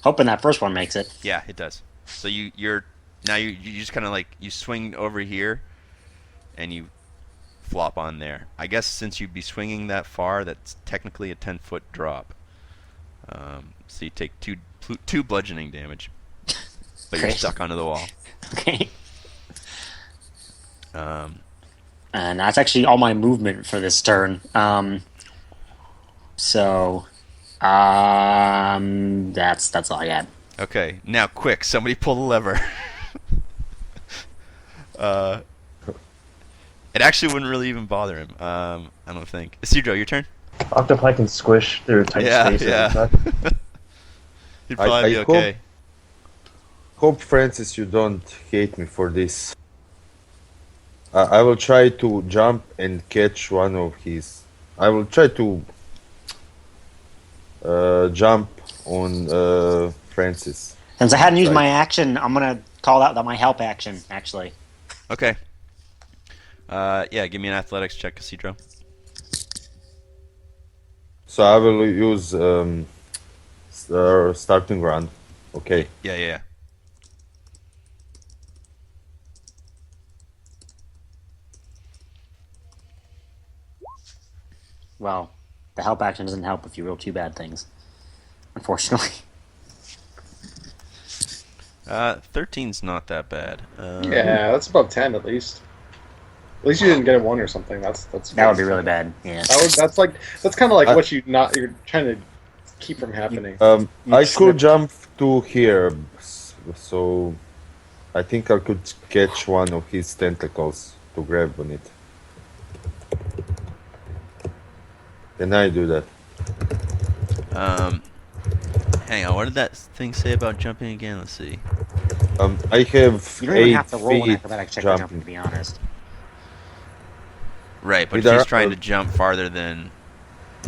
hoping that first one makes it. Yeah, it does. So you're now you just kind of like you swing over here, and you flop on there. I guess since you'd be swinging that far, that's technically a 10-foot drop. So you take two bludgeoning damage, but you're Great. stuck onto the wall. Okay. And that's actually all my movement for this turn. So, that's all I got. Okay, now quick, somebody pull the lever. It actually wouldn't really even bother him. I don't think. Isidro, your turn. Octopi can squish through tight spaces. Yeah. and such. He'd probably be okay. Hope, Francis, you don't hate me for this. I will try to jump and catch one of his. I will try to jump on Francis. Since I hadn't used Right. my action, I'm gonna call out my help action. Actually, Okay. Yeah, give me an athletics check, Isidro. So I will use starting round. Okay. Yeah. well, the help action doesn't help if you roll two bad things. Unfortunately. 13's not that bad. Yeah, that's above 10 at least. At least you didn't get a 1 or something. That's That would be really bad. Yeah. That's kind of like what you're trying to keep from happening. I could slipped. jump to here, so I think I could catch one of his tentacles to grab on it. Can I do that? Hang on, what did that thing say about jumping again? Let's see. I have You don't even 8 have to roll an feet acrobatic check for jumping, jumping. to be honest. Right, but Either- she's trying to jump farther than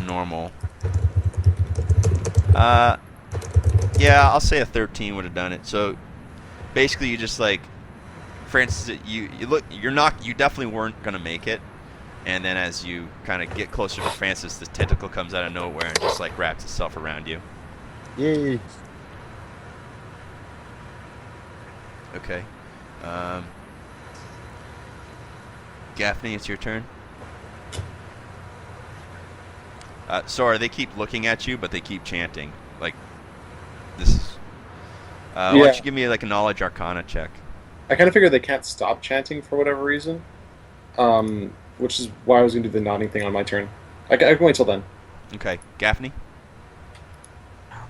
normal. Yeah, I'll say a 13 would have done it. So basically, you just like, for instance, you definitely weren't gonna make it, and then as you kind of get closer to Francis, this tentacle comes out of nowhere and just like wraps itself around you. Yay! Okay. Gaffney, it's your turn. Sorry, they keep looking at you, but they keep chanting. Like, this is... Why Yeah. don't you give me, like, a Knowledge Arcana check? I kind of figured they can't stop chanting for whatever reason, which is why I was going to do the nodding thing on my turn. I can wait till then. Okay. Gaffney?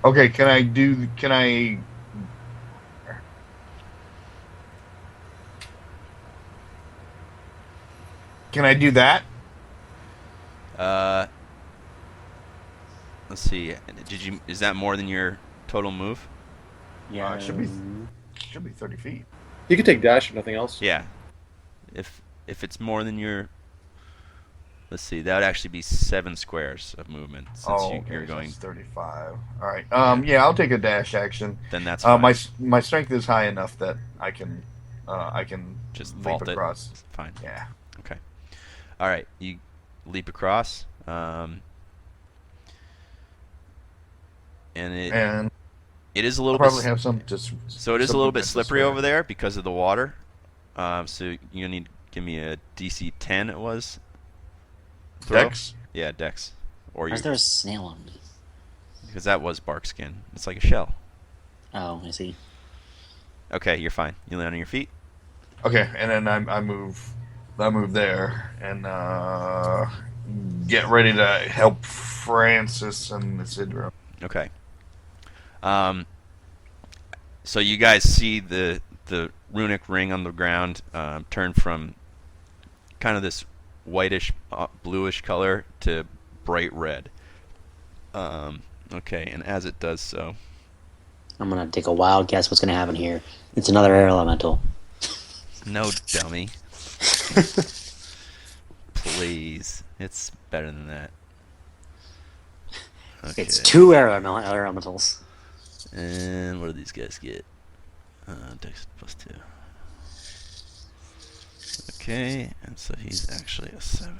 Okay, can I do that? Let's see. Is that more than your total move? Yeah. It should be 30 feet. You could take dash if nothing else. Yeah. If it's more than your... Let's see. That would actually be 7 squares of movement since you're so going... it's 35. All right. Yeah, I'll take a dash action. Then that's fine. My strength is high enough that I can Just leap vault across. it. Fine. Yeah. Okay. All right. You leap across. And it is a I'll little probably bit... have some just. So it is a some little bit movement to slippery spare. over there because of the water. So you need to give me a DC 10. It was. Throw? Dex. Yeah, Dex. Or Why is you, there a snail on me? because that was bark skin. It's like a shell. Oh, I see. Okay, you're fine. You land on your feet. Okay, and then I move there and get ready to help Francis and Isidro. Okay. So you guys see the runic ring on the ground turn from kind of this whitish, bluish color to bright red. Okay, and as it does so, I'm gonna take a wild guess what's gonna happen here. It's another air elemental. no dummy. Please, it's better than that. Okay. It's 2 air elementals. And what do these guys get? Dex +2. Okay, and so he's actually a 7.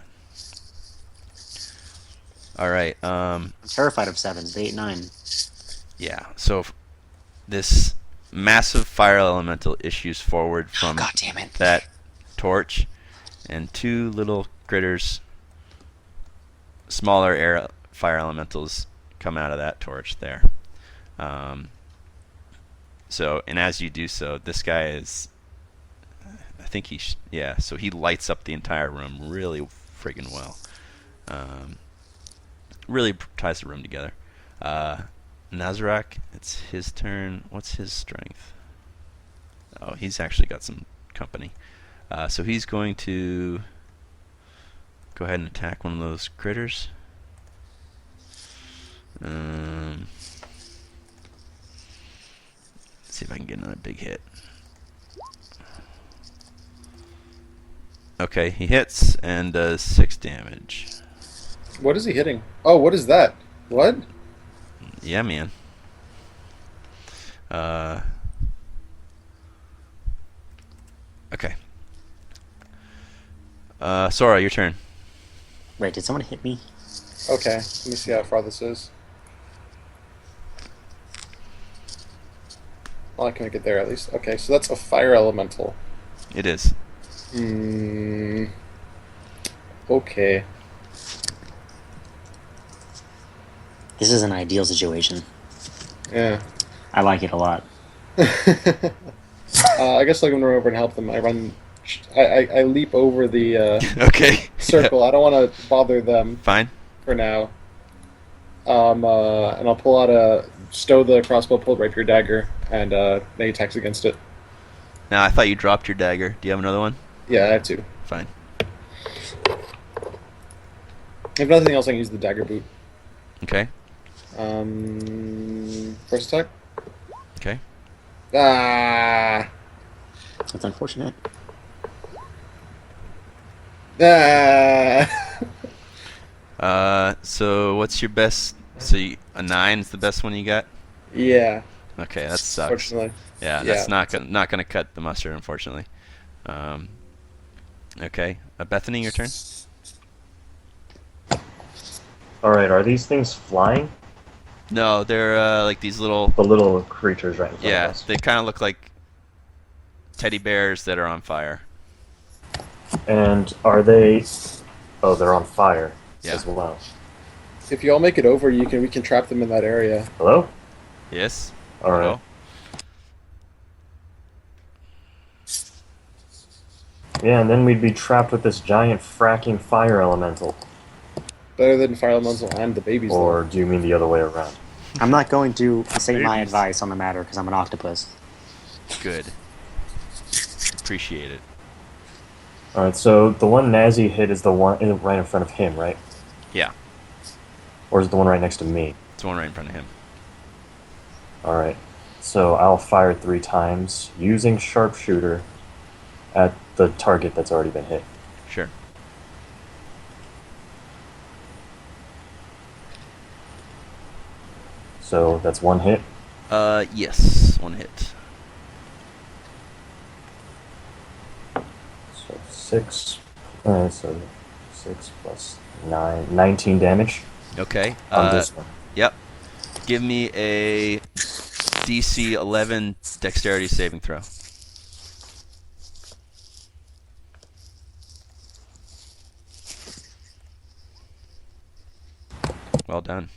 All right. I'm terrified of 7s. They 8, 9. Yeah. So this massive fire elemental issues forward from God damn it. that torch, and 2 little critters, smaller air fire elementals, come out of that torch there. So, and as you do so, this guy is, I think so he lights up the entire room really friggin' well. Really ties the room together. Nazarak, it's his turn. What's his strength? Oh, he's actually got some company. So he's going to go ahead and attack one of those critters. Let's see if I can get another big hit. Okay, he hits and does 6 damage. What is he hitting? Oh, what is that? What? Yeah, man. Okay. Sora, your turn. Wait, did someone hit me? Okay, let me see how far this is. Well, I can get there at least. Okay, so that's a fire elemental. It is. Okay. This is an ideal situation. Yeah. I like it a lot. I guess I can run over and help them. I leap over the Okay. circle. I don't want to bother them Fine. for now. And I'll pull out stow the crossbow, pull the rapier dagger, and make attacks against it. Now, I thought you dropped your dagger. Do you have another one? Yeah, I have 2. Fine. If nothing else, I can use the dagger boot. Okay. First attack. Okay. Ah. That's unfortunate. Ah. So what's your best? So a 9 is the best one you got? Yeah. Okay, that sucks. Fortunately. Yeah, that's not gonna cut the mustard, unfortunately. Okay, Bethany, your turn. All right, are these things flying? No, they're like these little. The little creatures right in front of Yeah, us. they kind of look like teddy bears that are on fire. And are they? Oh, they're on fire Yeah. as well. If you all make it over, we can trap them in that area. Hello? Yes. All right. Hello? Yeah, and then we'd be trapped with this giant fracking fire elemental. Better than Fire Elemental and the babies. Or do you mean the other way around? I'm not going to say my Babies. advice on the matter because I'm an octopus. Good. Appreciate it. All right, so the one Nazi hit is the one right in front of him, right? Yeah. Or is it the one right next to me? It's the one right in front of him. All right. So I'll fire 3 times using sharpshooter at the target that's already been hit. Sure. So that's 1 hit. Yes. 1 hit. So 6. So 6 plus 9. 19 damage Okay. on this one. Yep. Give me a DC 11 dexterity saving throw. Well done.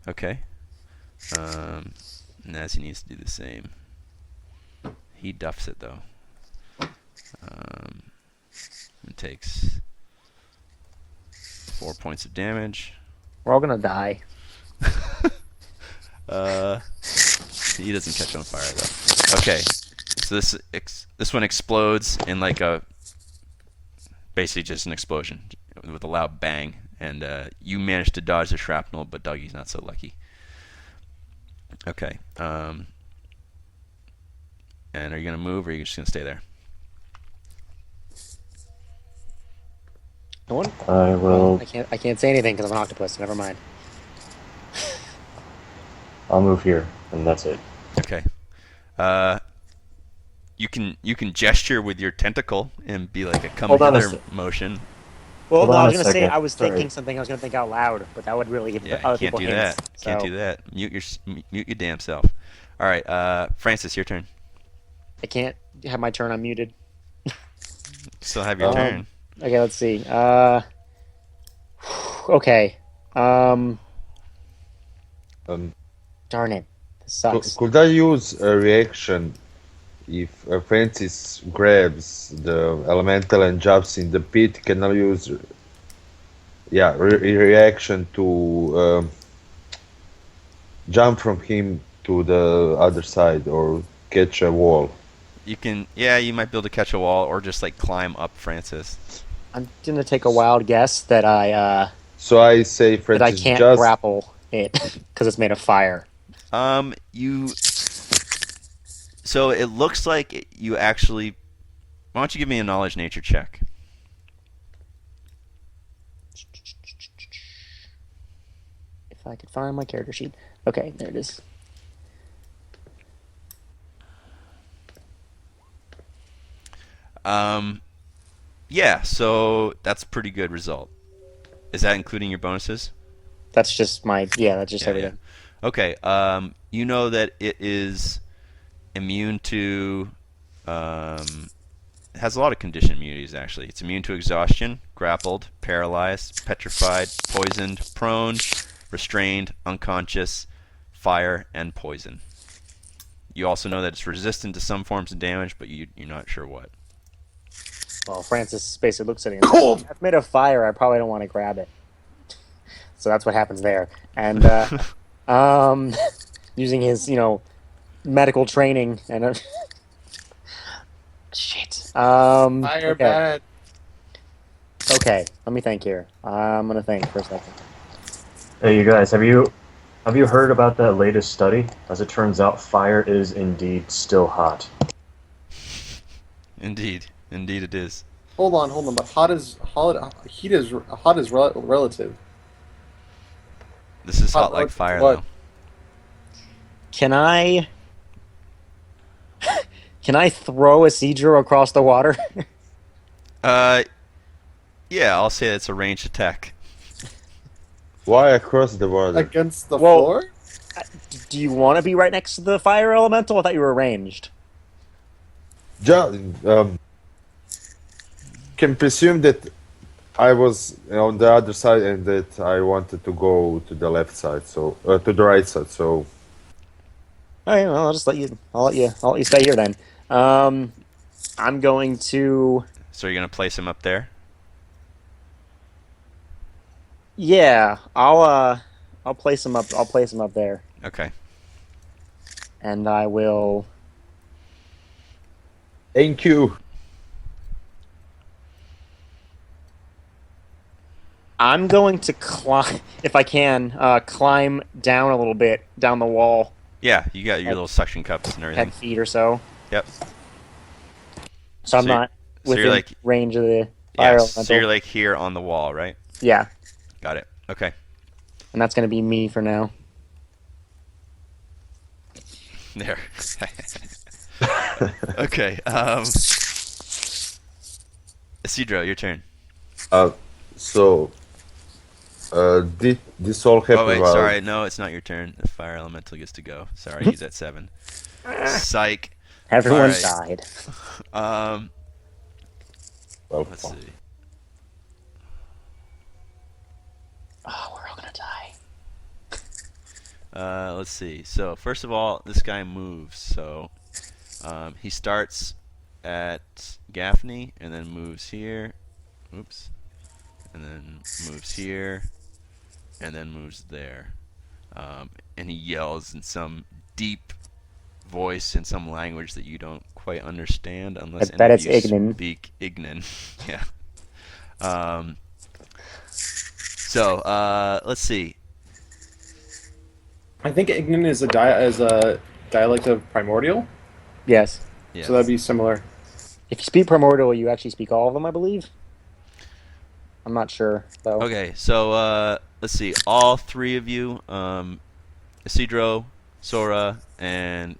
Okay. Nazi needs to do the same. He duffs it though. It takes 4 points of damage. We're all gonna die. He doesn't catch on fire though. Okay, so this one explodes in like basically just an explosion with a loud bang, and you manage to dodge the shrapnel, but Dougie's not so lucky. Okay, and are you gonna move, or are you just gonna stay there? No one? I will. I can't say anything because I'm an octopus. Never mind. I'll move here, and that's it. Okay. You can gesture with your tentacle and be like a come Hold on a hither sec. motion. Well, Hold no, on I a was gonna say second. I was Sorry. thinking something I was gonna think out loud, but that would really give Yeah, other you can't people do hints. that. Can't so do that. Mute your damn self. All right, Francis, your turn. I can't have my turn unmuted. Still have your turn. Okay, let's see. Okay. Um, Darn it. This sucks. could I use a reaction if Francis grabs the elemental and jumps in the pit? Can I use reaction to jump from him to the other side or catch a wall? You can, you might be able to catch a wall or just like climb up Francis. I'm gonna take a wild guess that So I say, that Francis, I can't just grapple it because it's made of fire. So it looks like you actually. Why don't you give me a knowledge nature check? If I could find my character sheet. Okay, there it is. Yeah, so that's a pretty good result. Is that including your bonuses? That's just my that's just everything. Okay, you know that it is immune to it has a lot of condition immunities actually. It's immune to exhaustion, grappled, paralyzed, petrified, poisoned, prone, restrained, unconscious, fire, and poison. You also know that it's resistant to some forms of damage, but you're not sure what. Well, Francis basically looks at it and says, "That's made of fire. I probably don't want to grab it." So that's what happens there. And using his, medical training and shit. Fire okay. bad. Okay, let me think here. I'm gonna think for a second. Hey, you guys, have you heard about that latest study? As it turns out, fire is indeed still hot. Indeed it is. Hold on. But heat is relative. This is hot Hot like like fire, what? though. Can I throw a Seadro across the water? Yeah, I'll say it's a ranged attack. why across the border? Against the Well- floor? Do you want to be right next to the fire elemental? I thought you were ranged. Can presume that I was on the other side and that I wanted to go to the left side, so to the right side. So Okay, well, I'll just let you. I'll let you stay here then. I'm going to. So you're gonna place him up there. Yeah, I'll place him up. I'll place him up there, Okay. and I will. thank you. I'm going to climb, if I can, climb down a little bit down the wall, Yeah, you got your little suction cups and everything. 10 feet or so. Yep. So I'm So you're- not so you're within like- range of the Yeah. fire So you're elemental. like here on the wall, right? Yeah, Got it. Okay. and that's going to be me for now. There. Okay. Isidro, your turn. So did this all happen? Oh wait, while... sorry. No, it's not your turn. The fire elemental gets to go. Sorry, he's at 7. Psych. Everyone Alright. died. Well, Let's see. Oh, we're all going to die. Let's see. So first of all, this guy moves. So he starts at Gaffney and then moves here. Oops. And then moves here and then moves there. And he yells in some deep voice in some language that you don't quite understand unless I bet any it's of you Ignan. speak Ignan. Yeah. Let's see. I think Ignan is a dialect of Primordial, Yes. Yes. so that'd be similar. If you speak Primordial, you actually speak all of them, I believe. I'm not sure, though. Okay, so let's see. All 3 of you, Isidro, Sora, and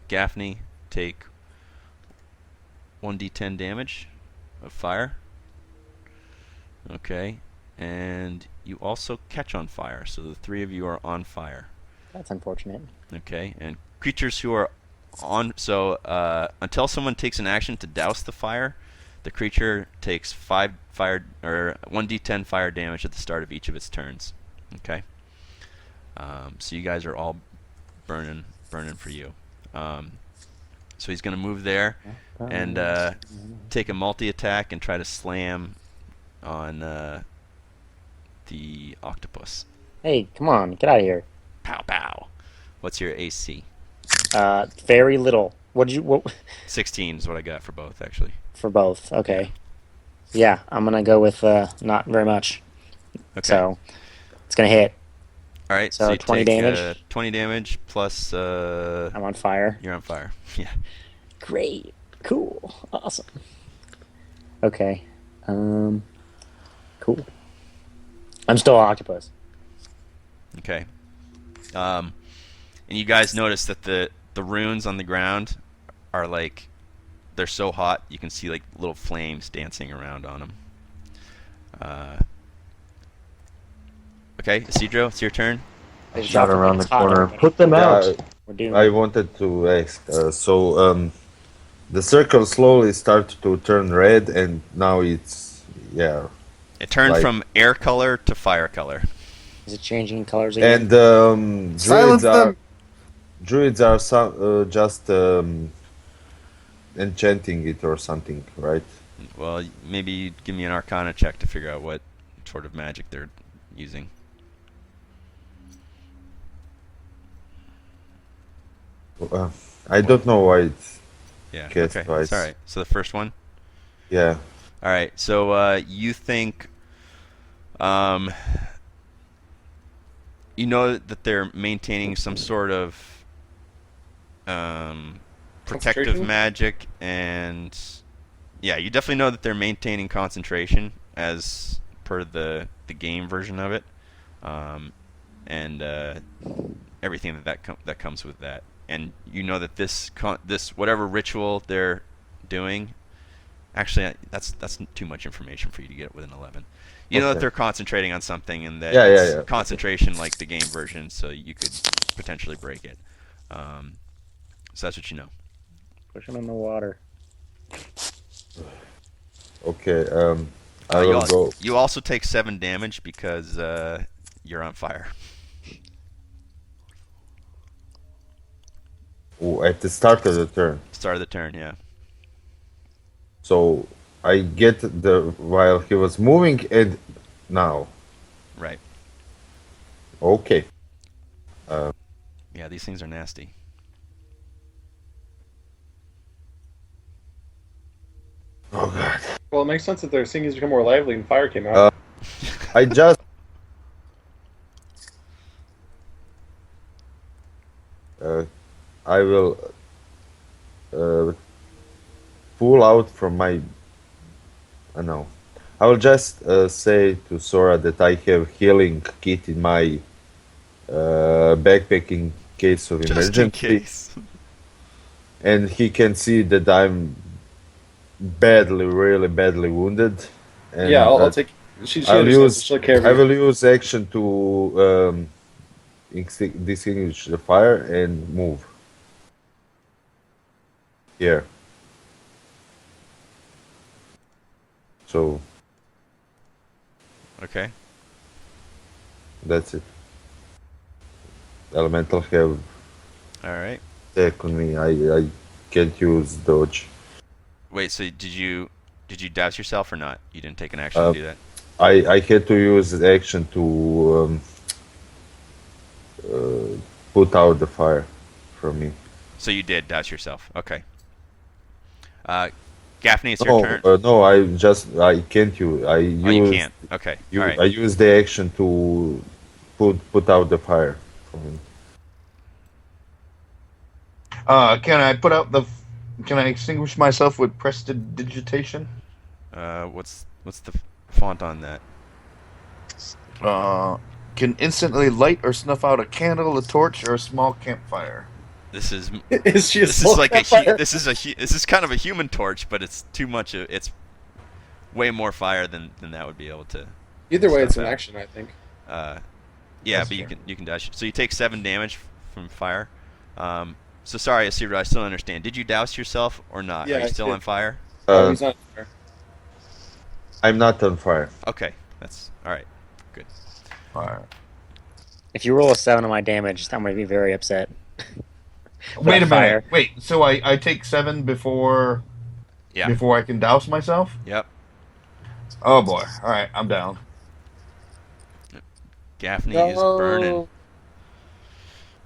Gaffney, take 1d10 damage of fire. Okay, and you also catch on fire, so the 3 of you are on fire. That's unfortunate. Okay, and creatures who are on, so until someone takes an action to douse the fire, the creature takes 5 fire or 1d10 fire damage at the start of each of its turns. Okay, so you guys are all burning for you. So he's gonna move there and take a multi-attack and try to slam on the octopus. Hey, come on, get out of here. Pow pow. What's your AC? Very little. What 16 is what I got for both, actually. for both? Okay. Yeah, I'm gonna go with not very much. Okay. So it's gonna hit. All right. so you 20 take, damage? 20 damage plus I'm on fire. you're on fire. Yeah. Great. Cool. Awesome. Okay. Cool. I'm still an octopus. Okay. And you guys notice that the runes on the ground are like, they're so hot you can see like little flames dancing around on them. Okay, Isidro, it's your turn. They Shot drop around the it's hot, corner. okay. Put them out. We're doing I wanted to ask. The circle slowly started to turn red, and now it's It turned Like- from air color to fire color. Is it changing colors again? And Silence them! druids are just enchanting it or something, right? Well, maybe give me an Arcana check to figure out what sort of magic they're using. I don't know why it's Yeah. Guess Okay. twice. It's all right. So the first one. yeah. All right. So you think, you know that they're maintaining some sort of protective Concentration? magic, and yeah, you definitely know that they're maintaining concentration as per the game version of it, and everything that comes with that. And you know that this whatever ritual they're doing. Actually, that's too much information for you to get with an 11. You know that Okay. they're concentrating on something, and that Yeah, yeah, it's yeah. concentration like the game version, so you could potentially break it. So that's what you know. Push him in the water. Okay. I you, will go. you also take 7 damage because you're on fire. Ooh, at the start of the turn. Start of the turn, yeah. So I get the while he was moving and now. Right. Okay. Yeah, these things are nasty. Oh god. Well, it makes sense that their singings become more lively and fire came out. Uh, I just. I will pull out from my. No. I will just say to Sora that I have healing kit in my backpack in case of Just in emergency, case. and he can see that I'm badly, really badly wounded. And Yeah, I'll take. She I'll understands. use. She'll take care of I you. will use action to distinguish the fire and move here. So Okay. that's it. Elemental have All right. attack on me. I can't use dodge. Wait, so did you douse yourself or not? You didn't take an action to do that. I had to use action to put out the fire from me. So you did douse yourself. Okay. Gaffney, it's your turn. No, I can't use. Oh, you can't. Okay. All right. I use the action to put out the fire from me. Can I put out the? Can I extinguish myself with prestidigitation? What's the font on that? Can instantly light or snuff out a candle, a torch, or a small campfire. This is Is she a this is like a fire? this is kind of a human torch, but it's too much. It's way more fire than that would be able to. Either way, it's stuff an out. action, I think. Yeah, That's but fair. you can dash. So you take 7 damage from fire. So sorry, Asira, I still don't understand. Did you douse yourself or not? Yeah, Are you I still did. on fire? Oh, Uh, he's not there. I'm not on fire. Okay, that's all right. Good. Fire. If you roll a 7 on my damage, I'm going to be very upset. Wait a fire. minute. Wait. So I take 7 before Yeah. before I can douse myself. Yep. Oh boy. All right, I'm down. Gaffney is burning. No.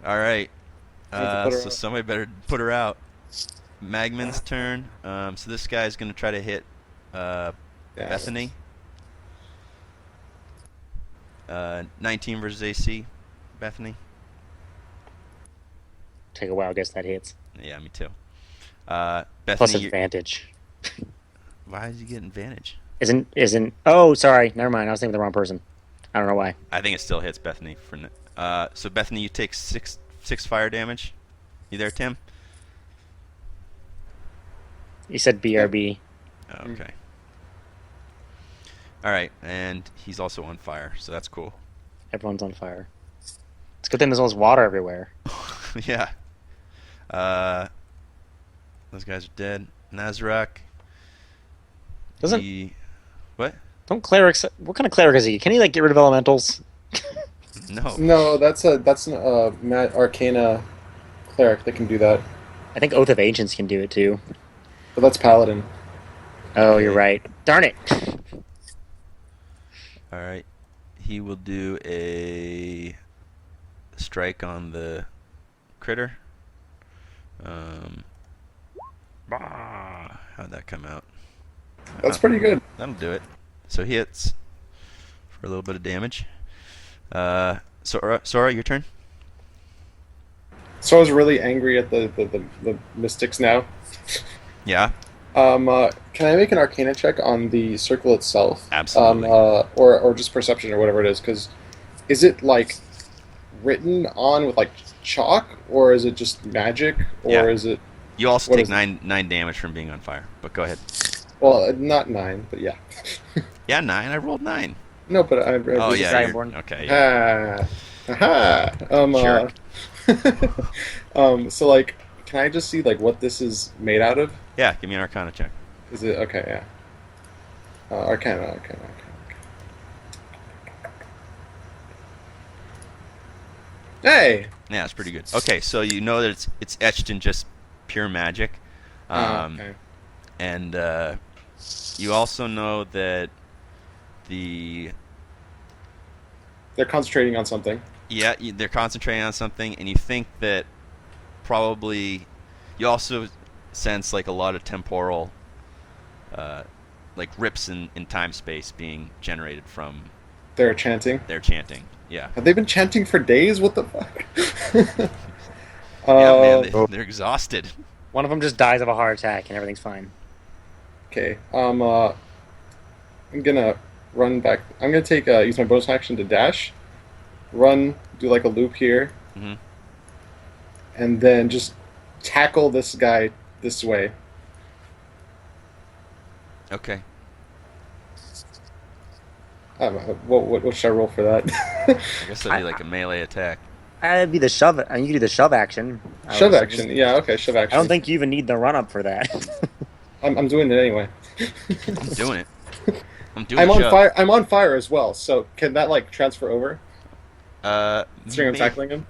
All right. Need to put her So out. somebody better put her out. Magman's turn. So this guy's gonna try to hit Yeah. Bethany. 19 versus AC. Bethany. Take a wild guess that hits. Yeah, me too. Plus Bethany, advantage. why did you get advantage? Isn't? Oh, sorry. Never mind. I was thinking of the wrong person. I don't know why. I think it still hits Bethany for. So Bethany, you take six fire damage. You there, Tim? You said BRB. Oh, okay. All right, and he's also on fire, so that's cool. Everyone's on fire. It's a good thing there's always water everywhere. Yeah. Those guys are dead. Nazrak. Doesn't What? don't clerics? What kind of cleric is he? Can he like get rid of elementals? No. No, that's an Arcana cleric that can do that. I think Oath of Ancients can do it too. But that's Paladin. Oh, you're right. Darn it. All right. He will do a strike on the critter. How'd that come out? That's pretty good. That'll do it. So he hits for a little bit of damage. Sora, your turn. So I was really angry at the mystics now. Yeah. Can I make an Arcana check on the circle itself? Absolutely. Or just perception or whatever it is? Because is it like written on with like chalk, or is it just magic, or Yeah. is it? You also What take is it? 9 damage from being on fire. But go ahead. Well, not 9, but yeah. Yeah, 9. I rolled 9. No, but I. Oh yeah. Dragonborn. Okay. Yeah. Aha. Jerk. So like, can I just see like what this is made out of? Yeah, give me an Arcana check. Is it okay? Yeah. Arcana. Hey. Yeah, it's pretty good. Okay, so you know that it's etched in just pure magic, Okay. and you also know that They're concentrating on something. they're concentrating on something, and you think that probably you also sense like a lot of temporal, like rips in time space being generated from They're chanting. their chanting. Yeah. Have they been chanting for days? What the fuck? Yeah, man, they're exhausted. One of them just dies of a heart attack and everything's fine. Okay. I'm gonna run back. I'm gonna take use my bonus action to dash, run, do like a loop here, Mhm. and then just tackle this guy this way. Okay. What should I roll for that? I guess that'd be like a melee attack. That'd be the shove. You can do the shove action. Shove action. Yeah. Okay. Shove action. I don't think you even need the run up for that. I'm doing it anyway. I'm doing it. I'm doing. I'm on shove. fire. I'm on fire as well. So can that like transfer over? Considering I'm Maybe. tackling him.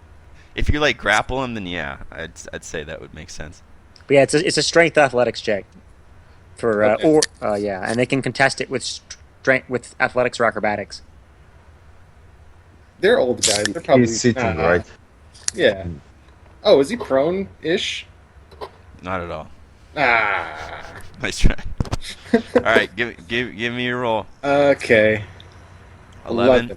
If you like grapple him, then yeah, I'd say that would make sense. But yeah, it's a strength athletics check for Okay. yeah, and they can contest it with strength with athletics or acrobatics. They're old guys. They're probably He's sitting right. Yeah. Oh, is he prone-ish? Not at all. Ah. Nice try. All right, give me your roll. Okay. 11.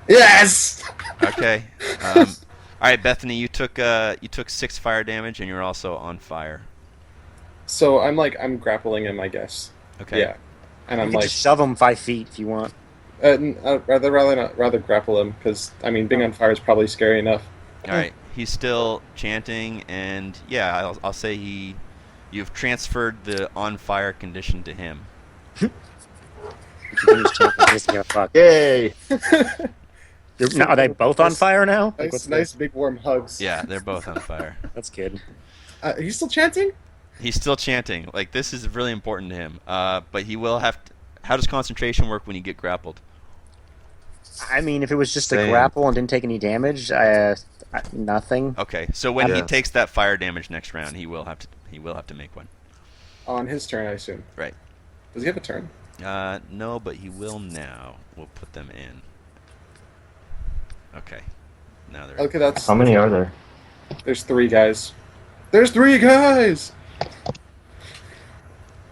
Yes. Okay. All right, Bethany, you took 6 fire damage, and you're also on fire. So I'm grappling him, I guess. Okay. Yeah. And You I'm can like, just shove them 5 feet if you want. rather grapple him because being on fire is probably scary enough. All right. He's still chanting, and yeah, I'll say you've transferred the on fire condition to him. You can just check if this is gonna fuck. Yay! Now, are they both on fire now? Like, what's Nice big warm hugs. Yeah, they're both on fire. That's good. Are you still chanting? He's still chanting. Like, this is really important to him. But he will have to... How does concentration work when you get grappled? I mean, if it was just a Same. grapple and didn't take any damage, nothing. Okay, so when he Yeah. takes that fire damage next round, he will have to make one. On his turn, I assume. Right. Does he have a turn? No, but he will now. We'll put them in. Okay. Now they're... Okay, that's. How many are there? There's 3 guys. There's 3 guys.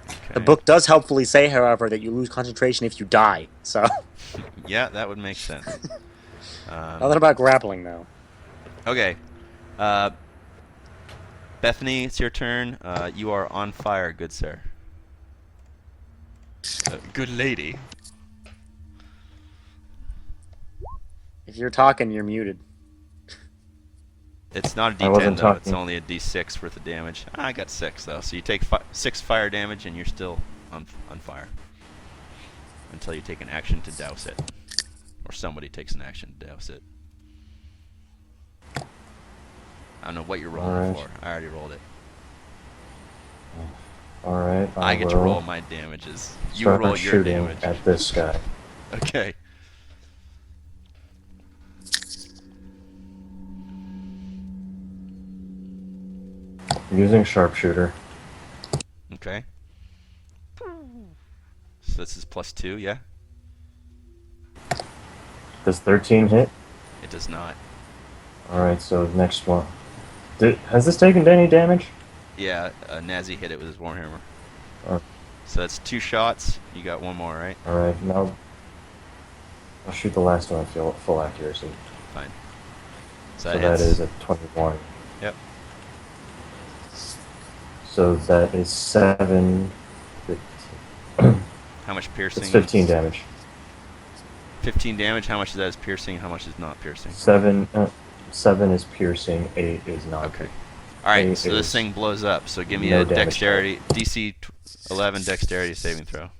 Okay. The book does helpfully say, however, that you lose concentration if you die. So, Yeah, that would make sense. nothing about grappling though. Okay. Bethany, it's your turn. You are on fire, good sir. Good lady. If you're talking, you're muted. It's not a I D10 wasn't though. It's talking. only a D6 worth of damage. I got 6 though, so you take 6 fire damage and you're still on fire until you take an action to douse it, or somebody takes an action to douse it. I don't know what you're rolling Alright. for. I already rolled it. Alright, I get to roll my damages. You start roll your shooting damage. at this guy. Okay. Using sharpshooter. Okay. So this is +2, yeah? Does 13 hit? It does not. Alright, so next one. Has this taken any damage? Yeah, Nazi hit it with his warhammer. Oh. So that's 2 shots. You got 1 more, right? Alright, now I'll shoot the last one at full accuracy. Fine. So that is a 21. Yep. So that is 7. 15. How much piercing? It's 15 damage. 15 damage. How much of that is piercing? How much is not piercing? 7 is piercing, 8 is not. Okay. All right. Eight So this is thing blows up. So give me no a damage dexterity DC 11 dexterity saving throw.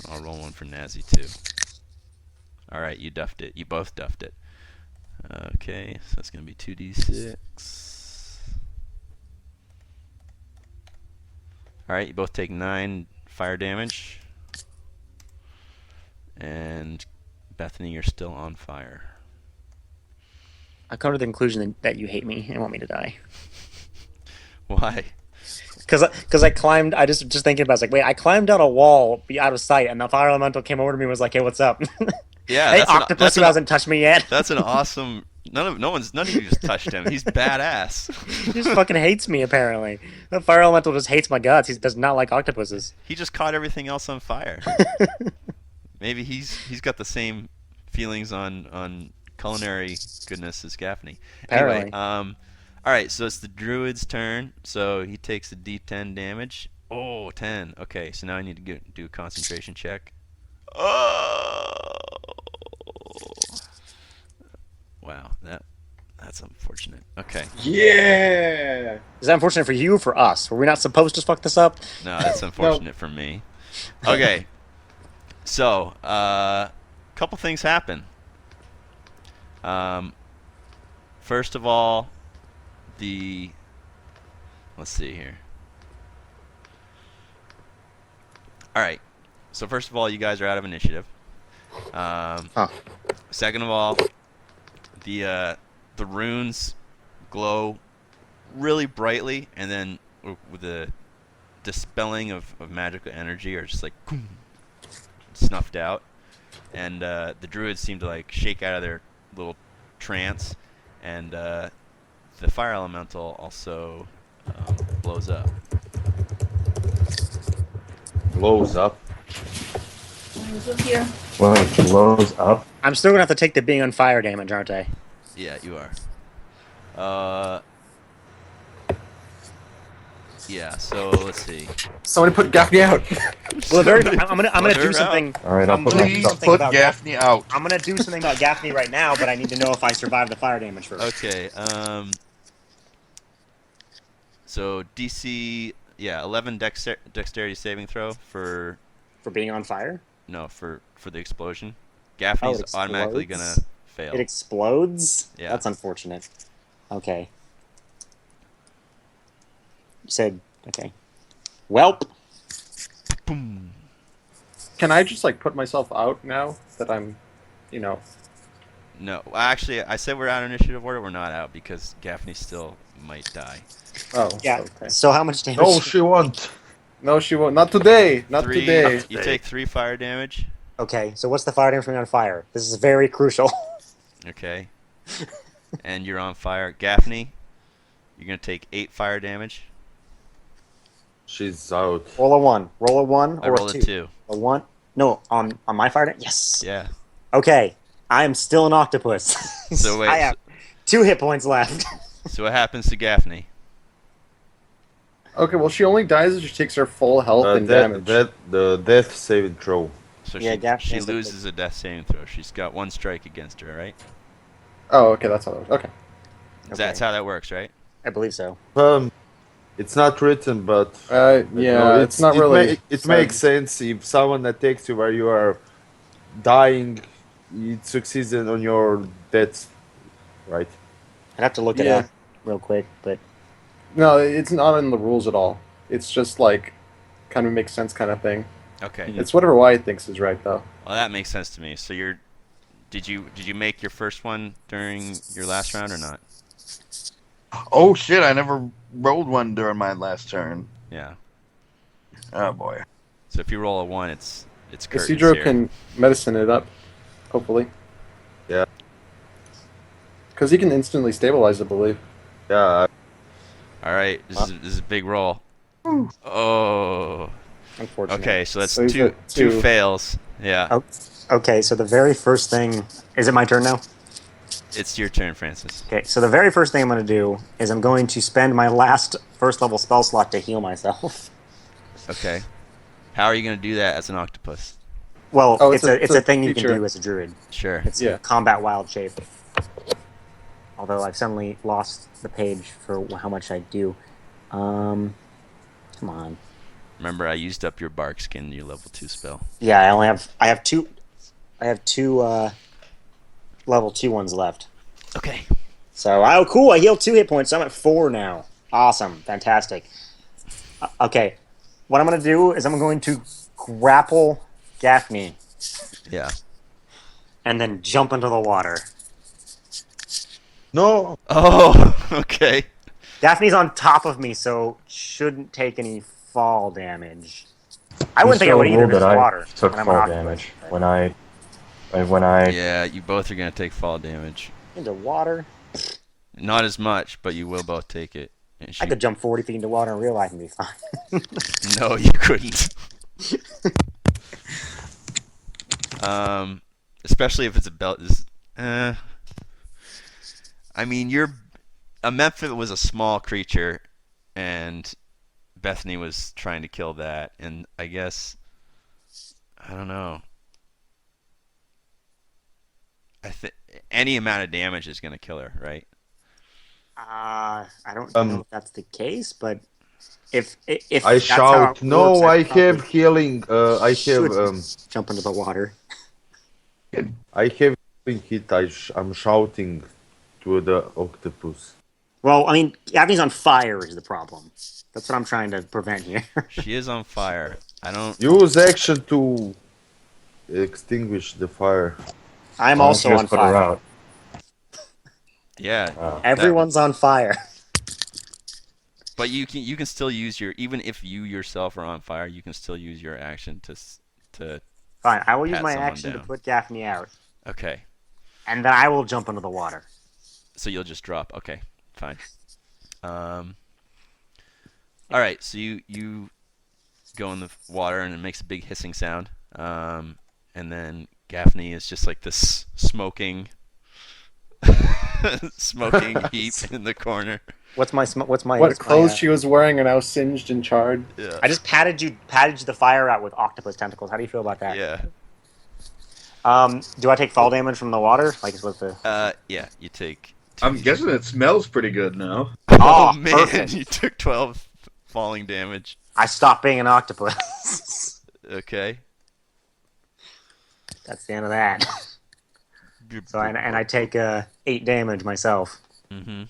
I'll roll one for Nazi too. All right, you duffed it. You both duffed it. Okay, so it's gonna be 2d6. All right, you both take 9 fire damage. And Bethany, you're still on fire. I come to the conclusion that you hate me and want me to die. Why? Because I climbed. I just thinking about it, I was like, wait, I climbed down a wall, be out of sight, and the fire elemental came over to me and was like, hey, what's up? Yeah, hey, that's octopus who hasn't touched me yet. That's an awesome. None of you just touched him. He's badass. He just fucking hates me. Apparently, the fire elemental just hates my guts. He does not like octopuses. He just caught everything else on fire. Maybe he's got the same feelings on culinary goodness as Gaffney. Apparently. Anyway, all right, so it's the druid's turn. So he takes a D10 damage. Oh, 10. Okay, so now I need to do a concentration check. Oh. Wow, that's unfortunate. Okay. Yeah. Is that unfortunate for you or for us? Were we not supposed to fuck this up? No, that's unfortunate for me. Okay. So, couple things happen. First of all, let's see here. All right. So first of all, you guys are out of initiative. Second of all, the runes glow really brightly, and then with the dispelling of magical energy are just like snuffed out, and the druids seem to like shake out of their little trance, and the fire elemental also blows up. Blows up. Is it here? Well, it blows up. I'm still gonna have to take the being on fire damage, aren't I? Yeah, you are. Yeah. So let's see. Somebody put Gaffney out. Well, I'm gonna do something. All right, I'll put Please myself. put Gaffney out. I'm gonna do something about Gaffney right now, but I need to know if I survive the fire damage first. Okay. So DC, 11 dexterity saving throw for being on fire. No, for the explosion. Gaffney's it automatically explodes? gonna fail. It explodes? Yeah. That's unfortunate. Okay. You said, okay. Welp. Boom. Can I just like put myself out now that I'm, you know? No, actually, I said we're out of initiative order. We're not out because Gaffney still might die. Oh, Yeah. Okay. So how much damage? No, she won't. No, she won't. Not today. Not 3, today. You take 3 fire damage. Okay, so what's the fire damage from being on fire? This is very crucial. Okay. And you're on fire. Gaffney, you're gonna take 8 fire damage. She's out. Roll a 1. Roll a 1 I or rolled a a 2. 2. A 1? No, on my fire damage? Yes. Yeah. Okay, I am still an octopus. So wait, I have 2 hit points left. So what happens to Gaffney? Okay, well, she only dies if she takes her full health and damage. The death saving throw. So Yeah, Gaffney she has to loses a death saving throw. She's got 1 strike against her, right? Oh, okay, that's how that was. Okay. That's how that works, right? I believe so. It's not written, but Yeah, no, it's not really. it makes sense if someone attacks you while you are dying, it succeeds on your death, right? I'd have to look it Yeah. up real quick, but No, it's not in the rules at all. It's just like, kind of makes sense kind of thing. Okay. It's whatever Wyatt thinks is right, though. Well, that makes sense to me. So did you make your first one during your last round or not? Oh shit! I never rolled one during my last turn. Yeah. Oh boy. So if you roll a 1, it's curtains Isidro here. can medicine it up, hopefully. Yeah. Because he can instantly stabilize, I believe. Yeah. All right. This is a big roll. Oh. unfortunately. Okay, so that's So he's two at 2. fails. Yeah. Oh, okay, so the very first thing... Is it my turn now? It's your turn, Francis. Okay, so the very first thing I'm going to do is I'm going to spend my last first level spell slot to heal myself. Okay. How are you going to do that as an octopus? Well, Oh, it's a thing you can feature. do as a druid. Sure. It's Yeah. combat wild shape. Although I've suddenly lost the page for how much I do. Come on. Remember, I used up your bark skin in your level 2 spell. Yeah, I have two level 2 ones left. Okay. So, oh, cool! I healed 2 hit points. So I'm at 4 now. Awesome, fantastic. Okay, what I'm going to do is I'm going to grapple Gaffney Yeah. and then jump into the water. No. Oh, okay. Gaffney's on top of me, so shouldn't take any fall damage. I You wouldn't think I still would either ruled if it's that I water. took and I'm an fall octopus, damage but- when I Yeah, you both are gonna take fall damage. Into water? Not as much, but you will both take it. And I could jump 40 feet into water in real life and be fine. No, you couldn't. Especially if it's a belt. I mean, a Memphis was a small creature, and Bethany was trying to kill that, and I guess I don't know. I think any amount of damage is gonna kill her, right? I don't know if that's the case, but if I that's how shout, it no, works, I probably have healing. I should have jump into the water. I have healing hit. I'm shouting to the octopus. Well, I mean, Gaffney's on fire is the problem. That's what I'm trying to prevent here. She is on fire. I don't. Use action to extinguish the fire. I'm Why don't also you on just put her fire. out. Yeah. Oh. Everyone's on fire. But you can still use your, even if you yourself are on fire, you can still use your action to Fine, I will use Pat my someone action to down. put Gaffney out, Okay. and then I will jump into the water. So you'll just drop. Okay, fine. All right. So you go in the water and it makes a big hissing sound. And then Gaffney is just like this smoking heap in the corner. What What clothes she was wearing are now singed and charred. Yeah. I just patted the fire out with octopus tentacles. How do you feel about that? Yeah. Do I take fall damage from the water? Like it's with the. Yeah. You take. I'm guessing it smells pretty good now. Oh, Oh, man, perfect. you took 12 falling damage. I stopped being an octopus. Okay. That's the end of that. So I take 8 damage myself. Mm-hmm.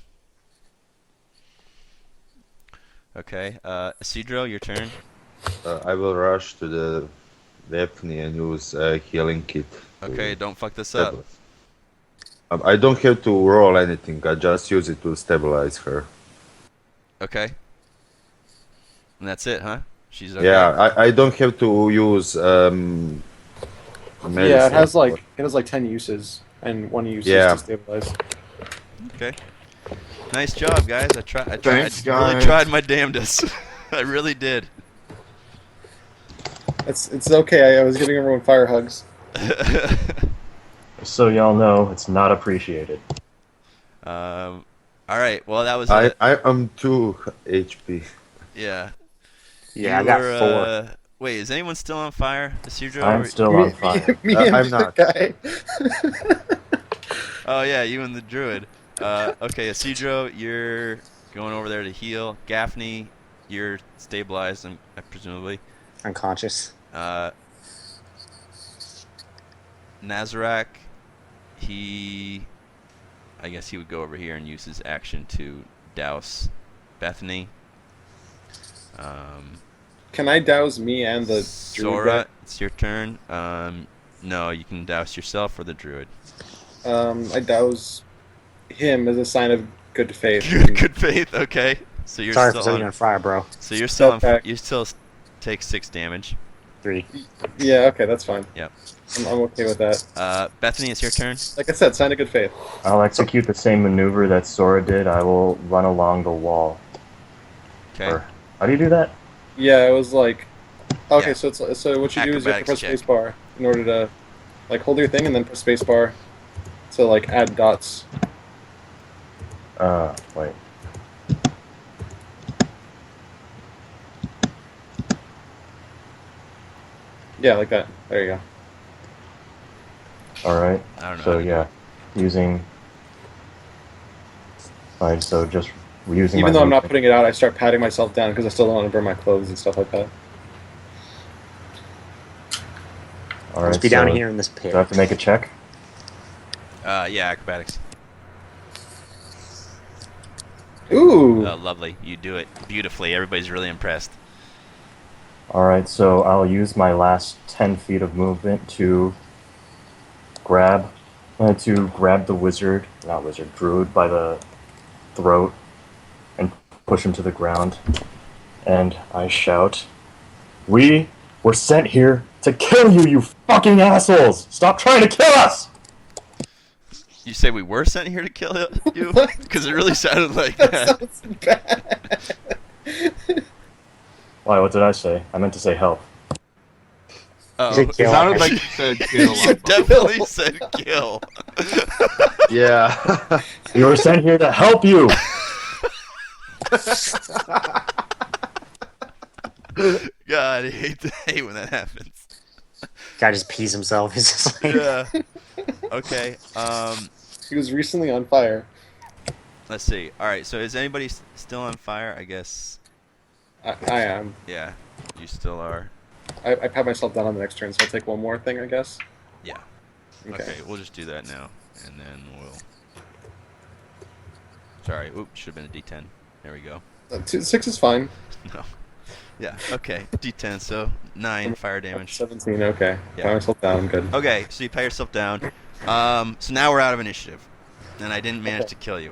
Okay, Isidro, your turn. I will rush to the Daphne and use a healing kit. Okay, don't fuck this up. I don't have to roll anything. I just use it to stabilize her. Okay. And that's it, huh? She's okay. Yeah, I don't have to use Yeah, medicine. it has like 10 uses, and one use Yeah. is to stabilize. Okay. Nice job, guys. I Thanks, really guys. tried my damnedest. I really did. It's okay. I was giving everyone fire hugs. So y'all know, it's not appreciated. All right. Well, that was I it. am 2 HP. Yeah. Yeah, I You got were, 4. Wait, is anyone still on fire? Isidro? I'm or- still on fire. Me I'm and not. the guy. Oh yeah, you and the druid. Okay, Isidro, you're going over there to heal. Gaffney, you're stabilized, presumably. Unconscious. Nazarak, I guess he would go over here and use his action to douse Bethany. Can I douse me and the druid Sora, it's your turn. No, you can douse yourself or the druid. guy? I douse him as a sign of good faith. Good faith. Okay, so you're Sorry for still setting you on. on fire, bro. So you're still on. Okay. You still take 6 damage. 3. Yeah, okay, that's fine. Yep. I'm okay with that. Bethany, it's your turn. Like I said, sign of good faith. I'll execute the same maneuver that Sora did. I will run along the wall. Okay. Or, how do you do that? Yeah, it was like. Okay, Yeah. so what you do is you have to Acrobatics press check. spacebar in order to, like, hold your thing and then press spacebar to like add dots. Wait. Yeah, like that. There you go. Alright. I don't know. So yeah, using. Alright, so just using Even my though I'm not movement. putting it out, I start patting myself down because I still don't want to burn my clothes and stuff like that. Alright, Let's be so down here in this pit. do I have to make a check? Yeah, acrobatics. Ooh. Lovely. You do it beautifully. Everybody's really impressed. Alright, so I'll use my last 10 feet of movement to grab the druid by the throat and push him to the ground. And I shout, "We were sent here to kill you, you fucking assholes! Stop trying to kill us!" You say we were sent here to kill you? Because it really sounded like that. Sounds bad. Why, what did I say? I meant to say help. Oh, You It kill. sounded like you said kill. you definitely said kill. Yeah. We were sent here to help you! God, I hate when that happens. Guy just pees himself. He's just like, Yeah. Okay. He was recently on fire. Let's see. All right. So is anybody still on fire? I guess. I am. Yeah. You still are. I pat myself down on the next turn, so I'll take one more thing, I guess. Yeah. Okay. We'll just do that now, and then we'll. Sorry. Oops. Should have been a D10. There we go. 6 is fine. No. Yeah. Okay. D10. So 9 fire damage. 17, okay. Yeah. Pat myself down, I'm good. Okay. So you pat yourself down. So now we're out of initiative, and I didn't manage to kill you.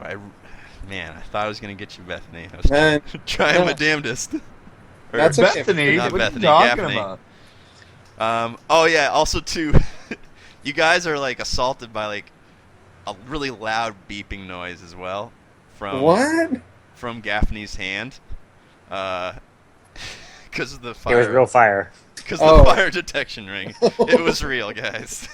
Man, I thought I was gonna get you, Bethany. I was Man, trying no. my damnedest. Or- That's okay. Bethany, Not what Bethany, are you talking Gaffney. about? Oh yeah. Also too, you guys are like assaulted by like a really loud beeping noise as well What? from Gaffney's hand. Because of the it fire. was real fire. Because Oh. the fire detection ring. It was real, guys.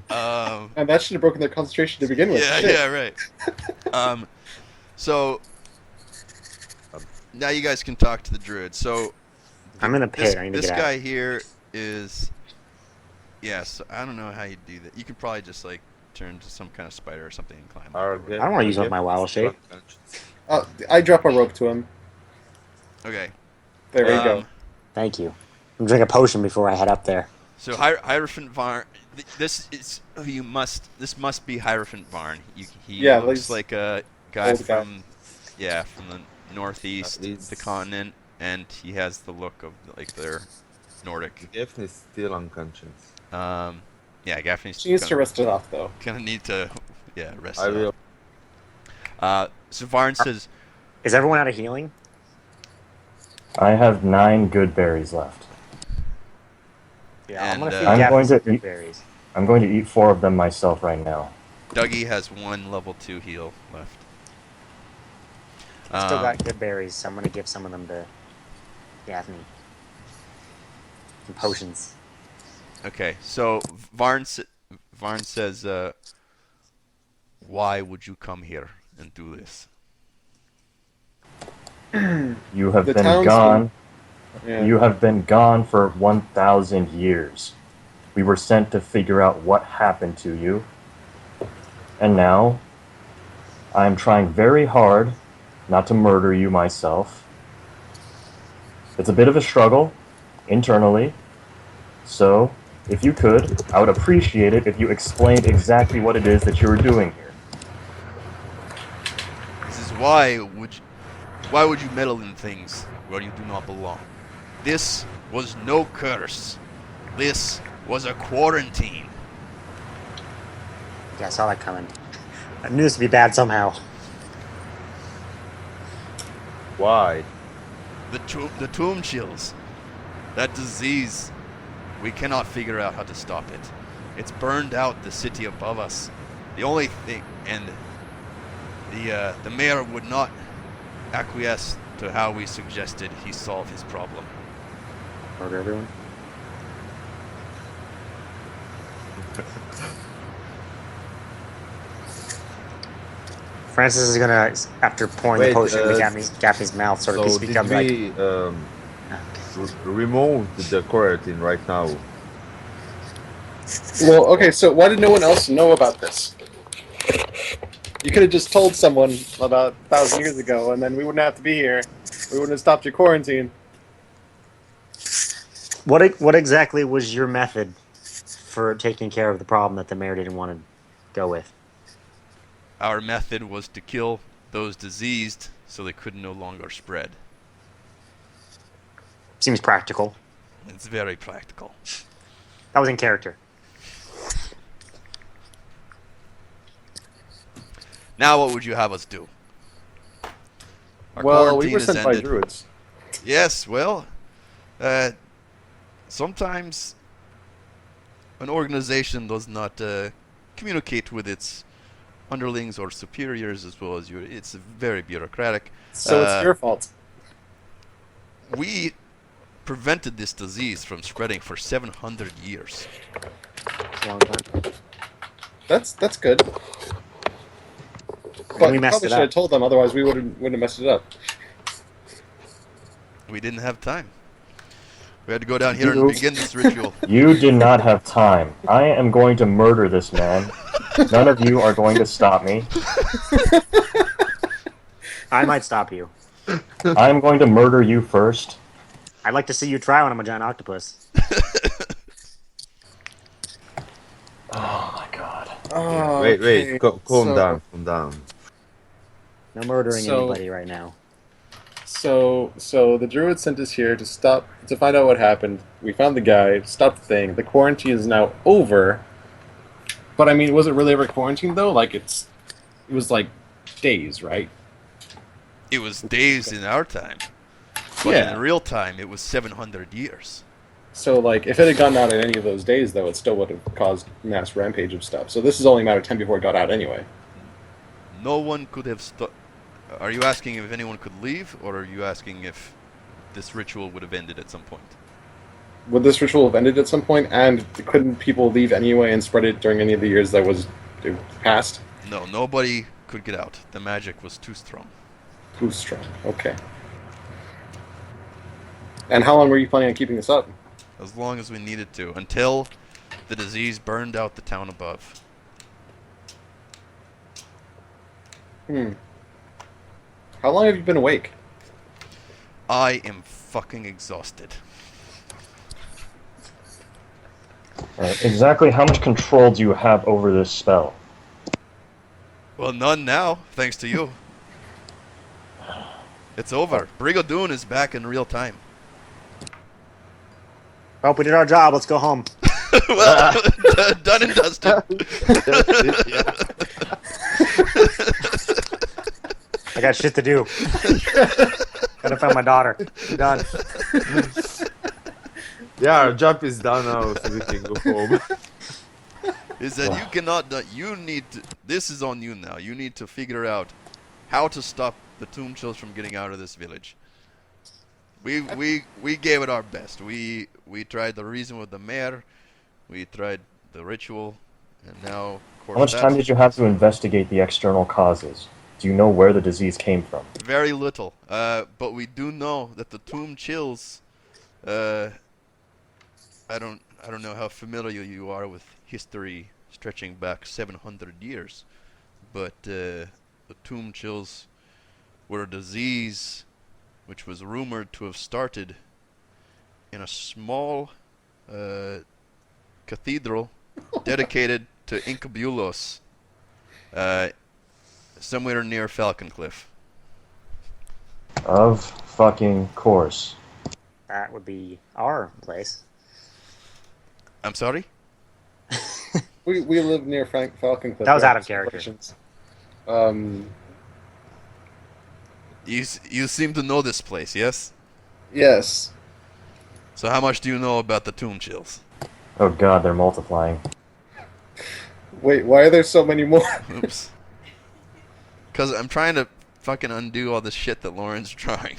And that should have broken their concentration to begin with. Yeah, Shit. yeah, right. So now you guys can talk to the druid. So I'm in a pit. I need to this get guy out. here is. Yes, I don't know how you do that. You could probably just like turn to some kind of spider or something and climb. I I don't want to use up my wow shape. I drop a rope to him. Okay. There we go. Thank you. I'm drink a potion before I head up there. So Hierophant Varn, this must be Hierophant Varn. He Yeah, looks like a guy old guy. from the northeast, the continent, and he has the look of like their Nordic. Gaffney's still unconscious. Yeah, Gaffney's She needs to rest it off, though. gonna need to rest. I it will. off. So Varn says, Is everyone out of healing? I have 9 good berries left. Yeah, And, I'm gonna feed I'm Gaffney going to some eat- berries. I'm going to eat 4 of them myself right now. Dougie has 1 level 2 heal left. Still got good berries, so I'm gonna give some of them to Gaffney. Some potions. Okay, so Varn says, why would you come here and do this? You have The been townsmen- gone. Yeah. You have been gone for 1,000 years. We were sent to figure out what happened to you. And now, I'm trying very hard not to murder you myself. It's a bit of a struggle, internally. So, if you could, I would appreciate it if you explained exactly what it is that you were doing here. This is why would you meddle in things where you do not belong? This was no curse. This was a quarantine. Yeah, I saw that coming. I knew this would be bad somehow. Why? The tomb chills. That disease, we cannot figure out how to stop it. It's burned out the city above us. The only thing, and the mayor would not acquiesce to how we suggested he solve his problem. Murder everyone. Francis is gonna, after pouring the Wait, potion into Gaffney's mouth, sort of So become did like. we remove the quarantine right now? Well, okay, so why did no one else know about this? You could have just told someone about 1,000 years ago, and then we wouldn't have to be here. We wouldn't have stopped your quarantine. What exactly was your method for taking care of the problem that the mayor didn't want to go with? Our method was to kill those diseased so they could no longer spread. Seems practical. It's very practical. That was in character. Now what would you have us do? Our Well, we quarantine were is sent by ended. druids. Yes, well, sometimes an organization does not communicate with its underlings or superiors as well as you. It's very bureaucratic. So it's your fault. We prevented this disease from spreading for 700 years. It's a long time. That's good. And But we we messed probably it should have up. told them, otherwise we wouldn't have messed it up. We didn't have time. We had to go down here and begin this ritual. You did not have time. I am going to murder this man. None of you are going to stop me. I might stop you. I'm going to murder you first. I'd like to see you try when I'm a giant octopus. Oh my god. Oh, Wait, calm down, calm down. No murdering So- anybody right now. So the druid sent us here to find out what happened. We found the guy, stopped the thing. The quarantine is now over. But I mean, was it really ever quarantine though? Like it was like days, right? It was days in our time. But Yeah. in real time, it was 700 years. So like, if it had gone out in any of those days though, it still would have caused mass rampage of stuff. So this is only a matter of time before it got out anyway. No one could have stopped. Are you asking if anyone could leave, or are you asking if this ritual would have ended at some point? Would this ritual have ended at some point, and couldn't people leave anyway and spread it during any of the years that was passed? No, nobody could get out. The magic was too strong. Too strong. Okay. And how long were you planning on keeping this up? As long as we needed to, until the disease burned out the town above. How long have you been awake? I am fucking exhausted. Exactly how much control do you have over this spell? Well, none now, thanks to you. It's over. Brigadoon is back in real time. Well, we did our job. Let's go home. Well, done and dusted. I got shit to do. Gotta find my daughter. I'm done. Yeah, our job is done now, so we can go home. Is that you cannot, you need to, this is on you now. You need to figure out how to stop the tomb chills from getting out of this village. We gave it our best. We tried the reason with the mayor. We tried the ritual, and now, of course, How much time did you have to investigate the external causes? Do you know where the disease came from? Very little. But we do know that the tomb chills. I don't know how familiar you are with history stretching back 700 years, but the tomb chills were a disease which was rumored to have started in a small cathedral dedicated to Incabulos, somewhere near Falcon Cliff. Of fucking course. That would be our place. I'm sorry? We live near Falcon Cliff. That was out of character. You seem to know this place, yes? Yes. So how much do you know about the tomb chills? Oh god, they're multiplying. Wait, why are there so many more? Oops. Because I'm trying to fucking undo all the shit that Lauren's trying.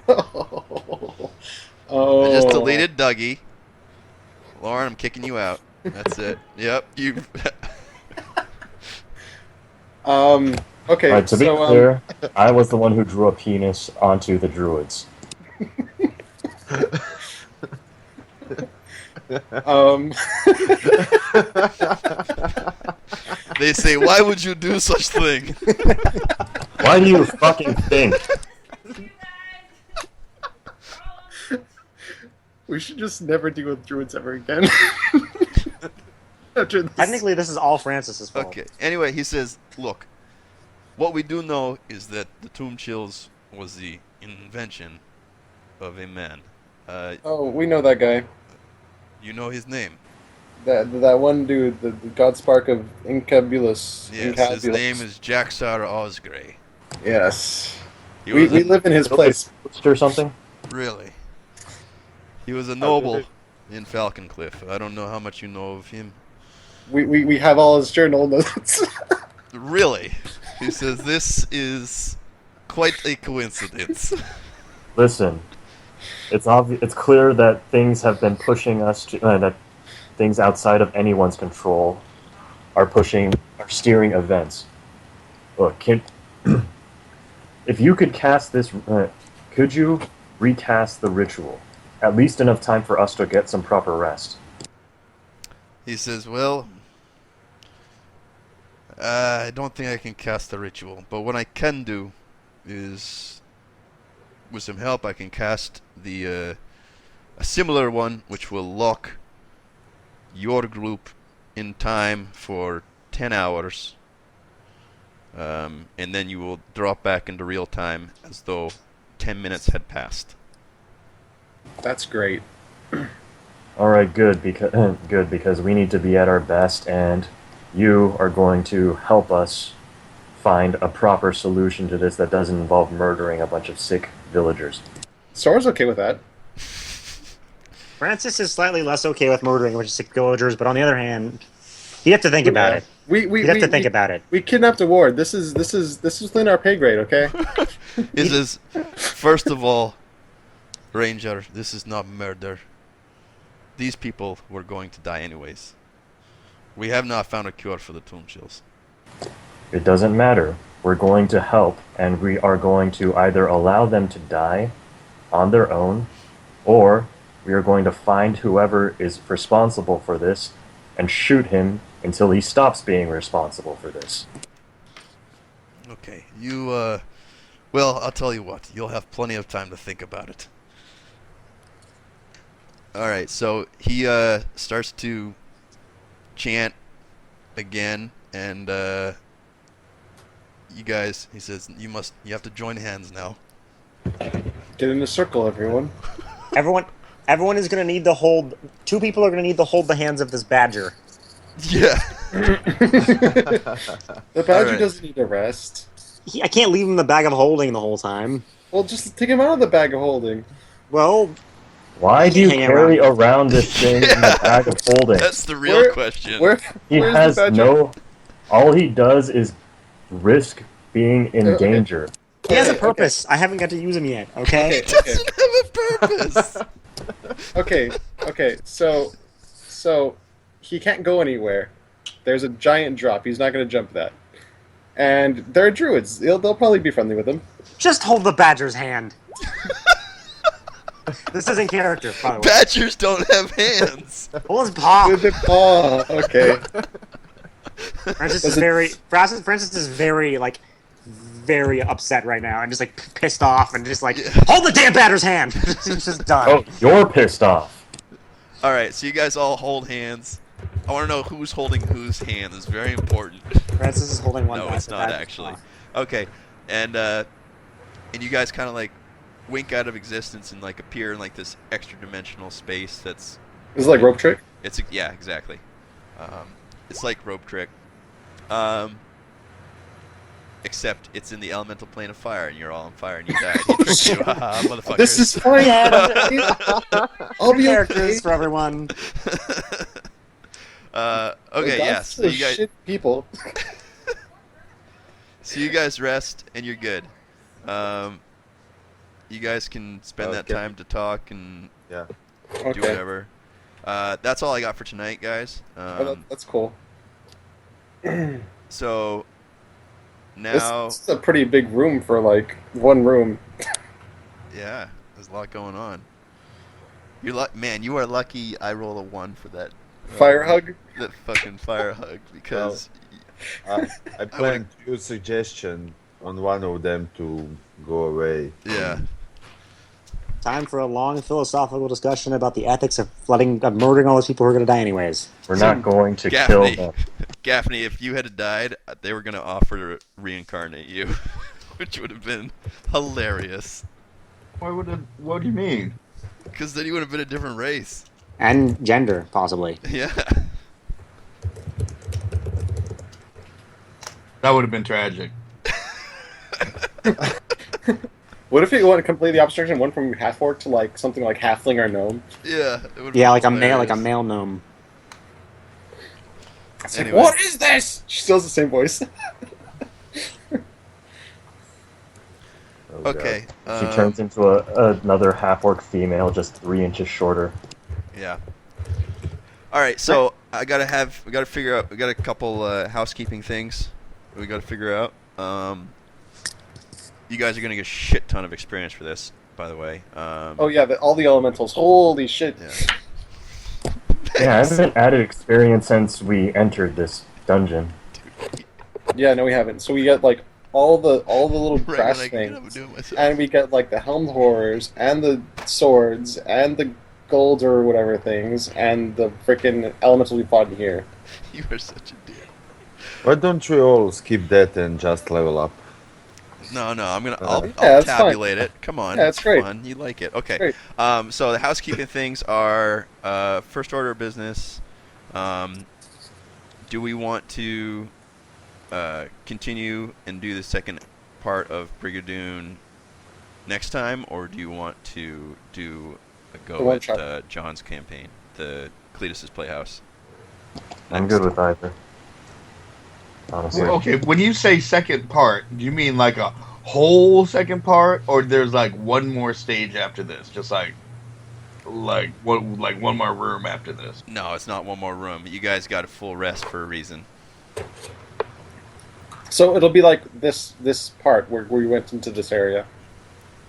Oh. I just deleted Dougie. Lauren, I'm kicking you out. That's it. Yep, you. Okay. Alright, to be so, clear, I was the one who drew a penis onto the druids. They say, why would you do such thing? Why do you fucking think? we should just never deal with druids ever again. After this. Technically, this is all Francis's fault. Okay. Anyway, he says, look, What we do know is that the tomb chills was the invention of a man. Oh, we know that guy. You know his name. That one dude, the Godspark of Incabulus. Yes, his name is Jaxar Osgray. Yes. He We was a- live in his place. Or something. Really? He was a noble in Falconcliff. I don't know how much you know of him. We have all his journal notes. Really? He says this is quite a coincidence. Listen, it's obvious. It's clear that things have been pushing us to that things outside of anyone's control are steering events. Look, if you could cast this, could you recast the ritual? At least enough time for us to get some proper rest. He says, well, I don't think I can cast the ritual, but what I can do is, with some help, I can cast a similar one, which will lock your group in time for 10 hours, and then you will drop back into real time as though 10 minutes had passed. That's great. All right, good because we need to be at our best, and you are going to help us find a proper solution to this that doesn't involve murdering a bunch of sick villagers. Sora's okay with that. Francis is slightly less okay with murdering a bunch of sick villagers, but on the other hand, you have to think about it. We You have to think about it. We kidnapped a ward. This is within our pay grade, okay? He says, first of all, Ranger, this is not murder. These people were going to die anyways. We have not found a cure for the tomb chills. It doesn't matter. We're going to help, and we are going to either allow them to die on their own, or we are going to find whoever is responsible for this and shoot him until he stops being responsible for this. Okay, well, I'll tell you what. You'll have plenty of time to think about it. Alright, so he starts to chant again, and you guys, he says, you have to join hands now. Get in a circle, everyone. Everyone is going to need to hold. 2 people are going to need to hold the hands of this badger. Yeah. The badger Alright. doesn't need a rest. I can't leave him in the bag of holding the whole time. Well, just take him out of the bag of holding. Well, Why do you Hang carry around this thing in the bag of holding? That's the real question. Where's Has the badger? no. All he does is risk being in Okay. danger. he has a purpose. I haven't got to use him yet, okay? Doesn't have a purpose. Okay. So he can't go anywhere. There's a giant drop. He's not going to jump that. And they're druids. They'll probably be friendly with him. Just hold the badger's hand. This isn't character, by the way. Badgers don't have hands. Hold his paw. With the paw. Okay. Francis is very upset right now and just like pissed off and just like hold the damn badger's hand. He's just done. Oh, you're pissed off. Alright, so you guys all hold hands. I want to know who's holding whose hand. It's very important. Francis is holding one. No, back, it's the not badger's actually. paw. Okay, and you guys kind of like wink out of existence and like appear in like this extra dimensional space that's. This is like rope trick. Yeah, exactly. It's like rope trick. Except it's in the elemental plane of fire, and you're all on fire, and you died. He tricked you, haha, motherfuckers. This is fine. I'll be Characters okay. for everyone. Okay, yeah. That's So the you guys, shit people. so you guys rest, and you're good. You guys can spend that Okay. time to talk and Yeah. do Okay. whatever. That's all I got for tonight, guys. That's cool. So now, This is a pretty big room for like one room. yeah, there's a lot going on. Man, you are lucky. I roll a 1 for that. Fire hug. That fucking fire hug because I plan to use suggestion on one of them to go away. yeah. Time for a long philosophical discussion about the ethics of murdering all those people who are going to die anyways. We're not going to kill Gaffney, them. Gaffney, if you had died, they were gonna offer to reincarnate you, which would have been hilarious. Why would it? What do you mean? Because then you would have been a different race. And gender, possibly. Yeah. That would have been tragic. What if it went completely opposite direction, went from half orc to like something like halfling or gnome? Yeah. It would Yeah, like a male gnome. It's Anyway. like, what is this? She still has the same voice. Oh, God. Okay. She turns into another half-orc female, just 3 inches shorter. Yeah. All right. So we gotta figure out. We got a couple housekeeping things we gotta figure out. You guys are gonna get a shit ton of experience for this, by the way. Oh yeah, all the elementals. Holy shit! Yeah. Yeah, I haven't added experience since we entered this dungeon. Yeah, no, we haven't. So we get like all the little Right, brass like, I'm things, doing myself. and we get like the helmed horrors, and the swords, and the gold or whatever things, and the freaking elementals we fought in here. You are such a dick. Why don't we all skip that and just level up? No, I'll Yeah, I'll that's fine. tabulate it. Come on, Yeah, it's great. fun. You like it? Okay. Great. So the housekeeping things are first order of business. Do we want to continue and do the second part of Brigadoon next time, or do you want to do a The go one at shot. John's campaign, the Cletus's Playhouse? I'm Next. good with either. Honestly. Well, okay, when you say second part, do you mean like a whole second part, or there's like one more stage after this, just like one more room after this? No, it's not one more room. You guys got a full rest for a reason. So it'll be like this part where we went into this area.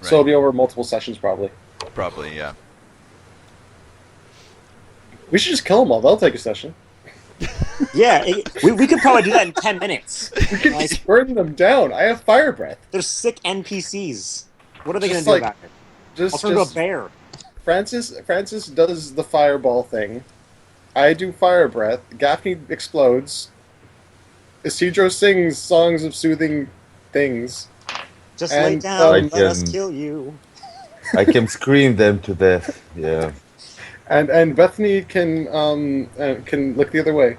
Right. So it'll be over multiple sessions probably. Probably, yeah. We should just kill them all. They'll take a session. Yeah, we could probably do that in 10 minutes. We can Like, just burn them down. I have fire breath. they're sick NPCs. What are they going Just to do like- about it? Just, I'll turn into a just bear. Francis does the fireball thing. I do fire breath. Gaffney explodes. Isidro sings songs of soothing things. Just lay And, down and like, let us kill you. I can scream them to death. Yeah. And Bethany can look the other way.